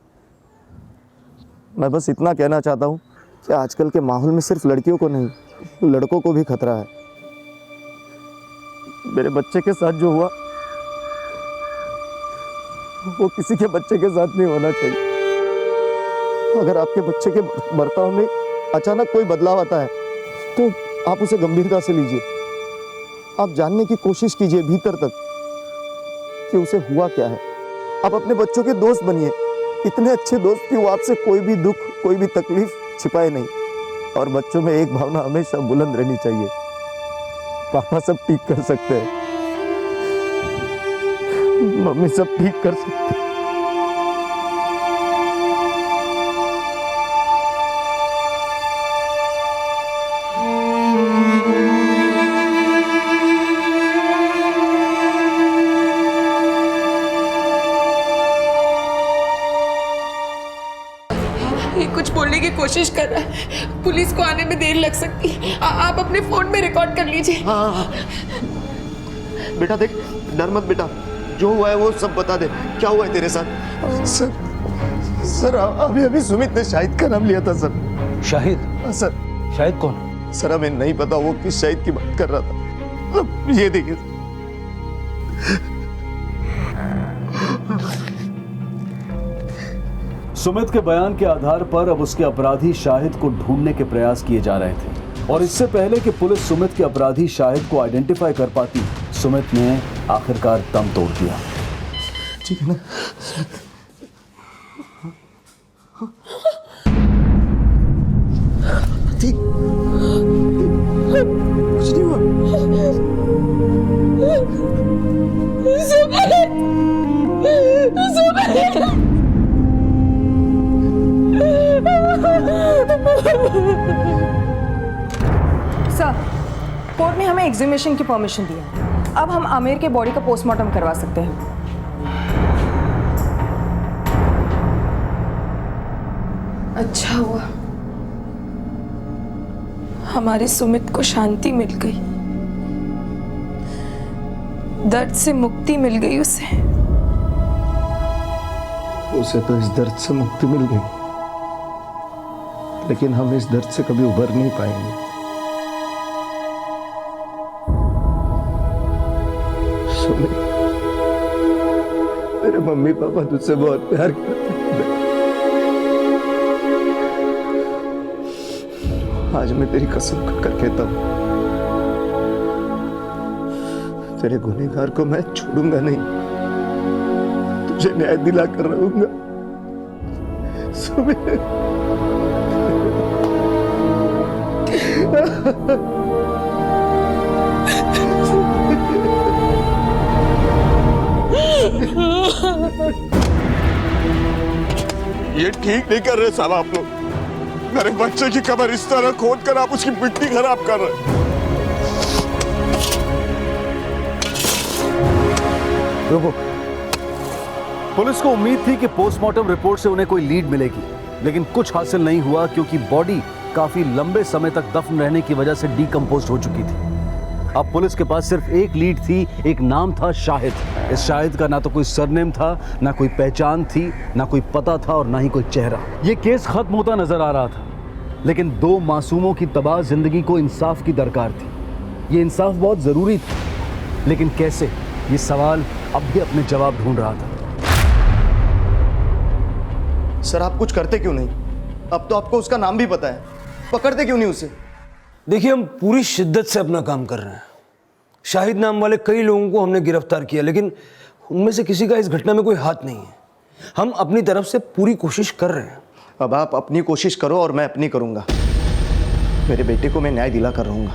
मैं बस इतना कहना चाहता हूँ कि आजकल के माहौल में सिर्फ लड़कियों को नहीं, लड़कों को भी खतरा है। मेरे बच्चे के साथ जो हुआ वो किसी के बच्चे के साथ नहीं होना चाहिए। अगर आपके बच्चे के बर्ताव में अचानक कोई बदलाव आता है तो आप उसे गंभीरता से लीजिए। आप जानने की कोशिश कीजिए भीतर तक कि उसे हुआ क्या है। आप अपने बच्चों के दोस्त बनिए, इतने अच्छे दोस्त कि वो आपसे कोई भी दुख, कोई भी तकलीफ छिपाए नहीं। और बच्चों में एक भावना हमेशा बुलंद रहनी चाहिए, पापा सब ठीक कर सकते हैं, मम्मी सब ठीक कर सकते हैं। ये कुछ बोलने की कोशिश कर रहा है, पुलिस को आने में देर लग सकती है। आप अपने फोन में रिकॉर्ड कर लीजिए। हाँ। बेटा देख, डर मत बेटा, जो हुआ है वो सब बता दे। क्या हुआ है तेरे साथ? सर अभी अभी सुमित ने शाहिद का नाम लिया था सर। शाहिद? सर। शाहिद कौन? सर हमें नहीं पता वो किस शाहिद की बात कर रहा था। अब ये देखिए, सुमित के बयान के आधार पर अब उसके अपराधी शाहिद को ढूंढने के प्रयास किए जा रहे थे और इससे पहले कि पुलिस सुमित के अपराधी शाहिद को आइडेंटिफाई कर पाती, सुमित ने आखिरकार दम तोड़ दिया। ठीक है ना? ठीक, कुछ नहीं हुआ। सर, कोर्ट ने हमें एग्जीमेशन की परमिशन दी है। अब हम आमिर के बॉडी का पोस्टमार्टम करवा सकते हैं। अच्छा हुआ हमारे सुमित को शांति मिल गई, दर्द से मुक्ति मिल गई उसे। उसे तो इस दर्द से मुक्ति मिल गई, लेकिन हम इस दर्द से कभी उभर नहीं पाएंगे। सुमित, मेरे मम्मी पापा तुझसे बहुत प्यार करते हैं। आज मैं तेरी कसम खाकर कहता हूं, तेरे गुनहगार को मैं छोड़ूंगा नहीं, तुझे न्याय दिला कर रहूंगा। सुमित, ये ठीक नहीं कर रहे साहब आप लोग। मेरे बच्चे की कब्र इस तरह खोद कर आप उसकी मिट्टी खराब कर रहे। रुको, पुलिस को उम्मीद थी कि पोस्टमार्टम रिपोर्ट से उन्हें कोई लीड मिलेगी, लेकिन कुछ हासिल नहीं हुआ क्योंकि बॉडी काफी लंबे समय तक दफन रहने की वजह से डीकंपोज हो चुकी थी। अब पुलिस के पास सिर्फ एक लीड थी, एक नाम था शाहिद। इस शाहिद का ना तो कोई सरनेम था, ना कोई पहचान थी, ना कोई पता था और ना ही कोई चेहरा। ये केस खत्म होता नजर आ रहा था, लेकिन दो मासूमों की तबाह जिंदगी को इंसाफ की दरकार थी। ये इंसाफ बहुत जरूरी था, लेकिन कैसे, ये सवाल अब भी अपने जवाब ढूंढ रहा था। सर आप कुछ करते क्यों नहीं? अब तो आपको उसका नाम भी पता है, पकड़ते क्यों नहीं उसे? देखिए, हम पूरी शिद्दत से अपना काम कर रहे हैं। शाहिद नाम वाले कई लोगों को हमने गिरफ्तार किया, लेकिन उनमें से किसी का इस घटना में कोई हाथ नहीं है। हम अपनी तरफ से पूरी कोशिश कर रहे हैं। अब आप अपनी कोशिश करो और मैं अपनी करूंगा। मेरे बेटे को मैं न्याय दिला कर रहूंगा।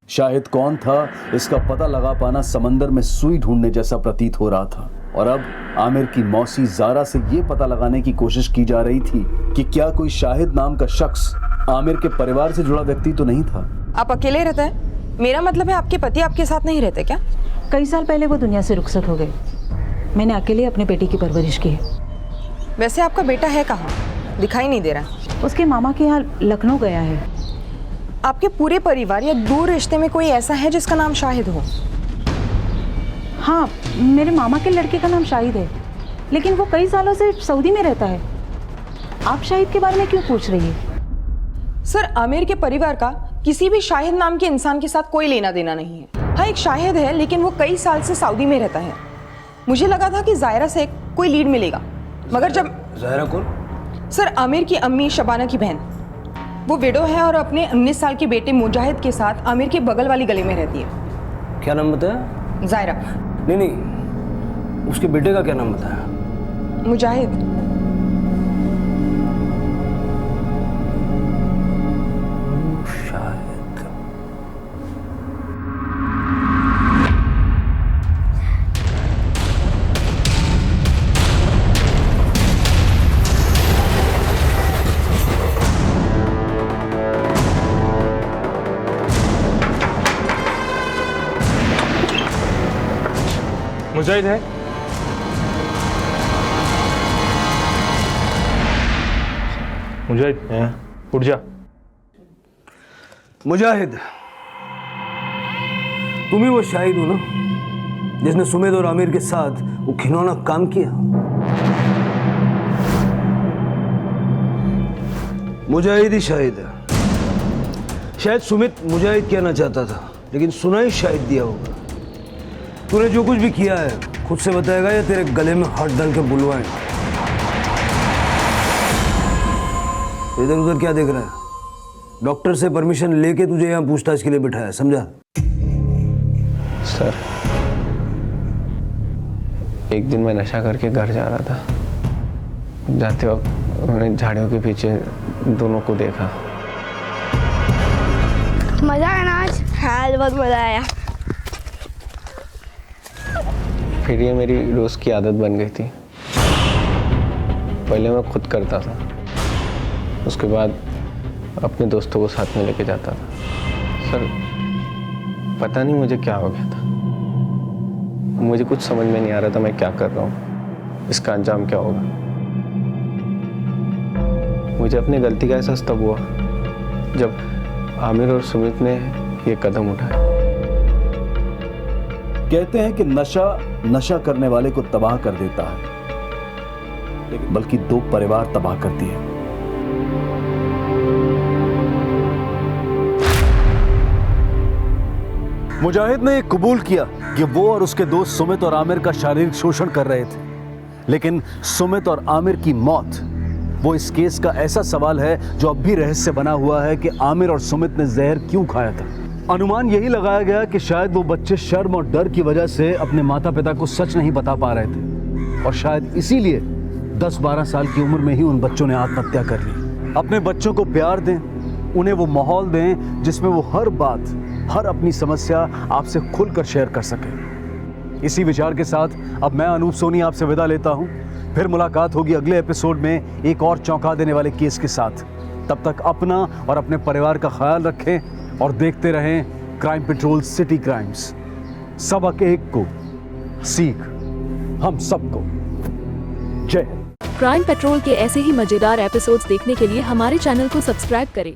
शाहिद कौन था इसका पता लगा पाना समंदर में सुई ढूंढने जैसा प्रतीत हो रहा था। और अब आमिर की मौसी जारा से ये पता लगाने की कोशिश की जा रही थी कि क्या कोई शाहिद नाम का शख्स आमिर के परिवार से जुड़ा व्यक्ति तो नहीं था। आप अकेले रहते हैं? मेरा मतलब है आपके पति आपके साथ नहीं रहते क्या? कई साल पहले वो दुनिया से रुखसत हो गए। मैंने अकेले अपने बेटी की परवरिश की है। वैसे आपका बेटा है कहाँ? दिखाई नहीं दे रहा। उसके मामा के यहाँ लखनऊ गया है। आपके पूरे परिवार या दूर रिश्ते में कोई ऐसा है जिसका नाम शाहिद हो? हाँ, मेरे मामा के लड़के का नाम शाहिद है, लेकिन वो कई सालों से सऊदी में रहता है। आप शाहिद के बारे में क्यों पूछ रही है? सर, आमिर के परिवार का किसी भी शाहिद नाम के इंसान के साथ कोई लेना देना नहीं है। हाँ, एक शाहिद है, लेकिन वो कई साल से सऊदी में रहता है। मुझे लगा था कि जायरा से कोई लीड मिलेगा, मगर जब... जायरा कौन? सर, आमिर की अम्मी शबाना की बहन। वो विडो है और अपने 19 साल के बेटे मुजाहिद के साथ आमिर के बगल वाली गली में रहती है। क्या नाम बताया? जायरा। नहीं, उसके बेटे का क्या नाम बताया? मुजाहिद। मुजाहिद है? मुजाहिद, उठ जा। मुजाहिद, तुम ही वो शाहिद हो ना जिसने सुमित और आमिर के साथ वो घिनौना काम किया? मुजाहिद ही शाहिद है। शायद सुमित मुजाहिद कहना चाहता था, लेकिन सुना ही शाहिद दिया होगा। तूने जो कुछ भी किया है खुद से बताएगा या तेरे गले में हाथ डाल के बुलवाएगा? इधर उधर क्या देख रहा है? डॉक्टर से परमिशन लेके तुझे यहाँ पूछताछ के लिए बिठाया, समझा? सर, एक दिन मैं नशा करके घर जा रहा था। जाते वक्त मैंने झाड़ियों के पीछे दोनों को देखा। मजा आया ना आज? हाँ, बहुत मजा आया। फिर ये मेरी रोज की आदत बन गई थी। पहले मैं खुद करता था, उसके बाद अपने दोस्तों को साथ में लेके जाता था। सर, पता नहीं मुझे क्या हो गया था। मुझे कुछ समझ में नहीं आ रहा था मैं क्या कर रहा हूँ, इसका अंजाम क्या होगा। मुझे अपनी गलती का एहसास तब हुआ जब आमिर और सुमित ने ये कदम उठाया। कहते हैं कि नशा नशा करने वाले को तबाह कर देता है, लेकिन बल्कि दो परिवार तबाह करती है। मुजाहिद ने कबूल किया कि वो और उसके दोस्त सुमित और आमिर का शारीरिक शोषण कर रहे थे, लेकिन सुमित और आमिर की मौत वो इस केस का ऐसा सवाल है जो अब भी रहस्य बना हुआ है कि आमिर और सुमित ने जहर क्यों खाया था। अनुमान यही लगाया गया कि शायद वो बच्चे शर्म और डर की वजह से अपने माता पिता को सच नहीं बता पा रहे थे, और शायद इसीलिए 10-12 साल की उम्र में ही उन बच्चों ने आत्महत्या कर ली। अपने बच्चों को प्यार दें, उन्हें वो माहौल दें जिसमें वो हर बात, हर अपनी समस्या आपसे खुलकर शेयर कर सके। इसी विचार के साथ अब मैं अनूप सोनी आपसे विदा लेता हूं। फिर मुलाकात होगी अगले एपिसोड में एक और चौंका देने वाले केस के साथ। तब तक अपना और अपने परिवार का ख्याल रखें और देखते रहें क्राइम पेट्रोल सिटी क्राइम्स। सबक एक को, सीख हम सबको। जय हिंद। क्राइम पेट्रोल के ऐसे ही मजेदार एपिसोड्स देखने के लिए हमारे चैनल को सब्सक्राइब करें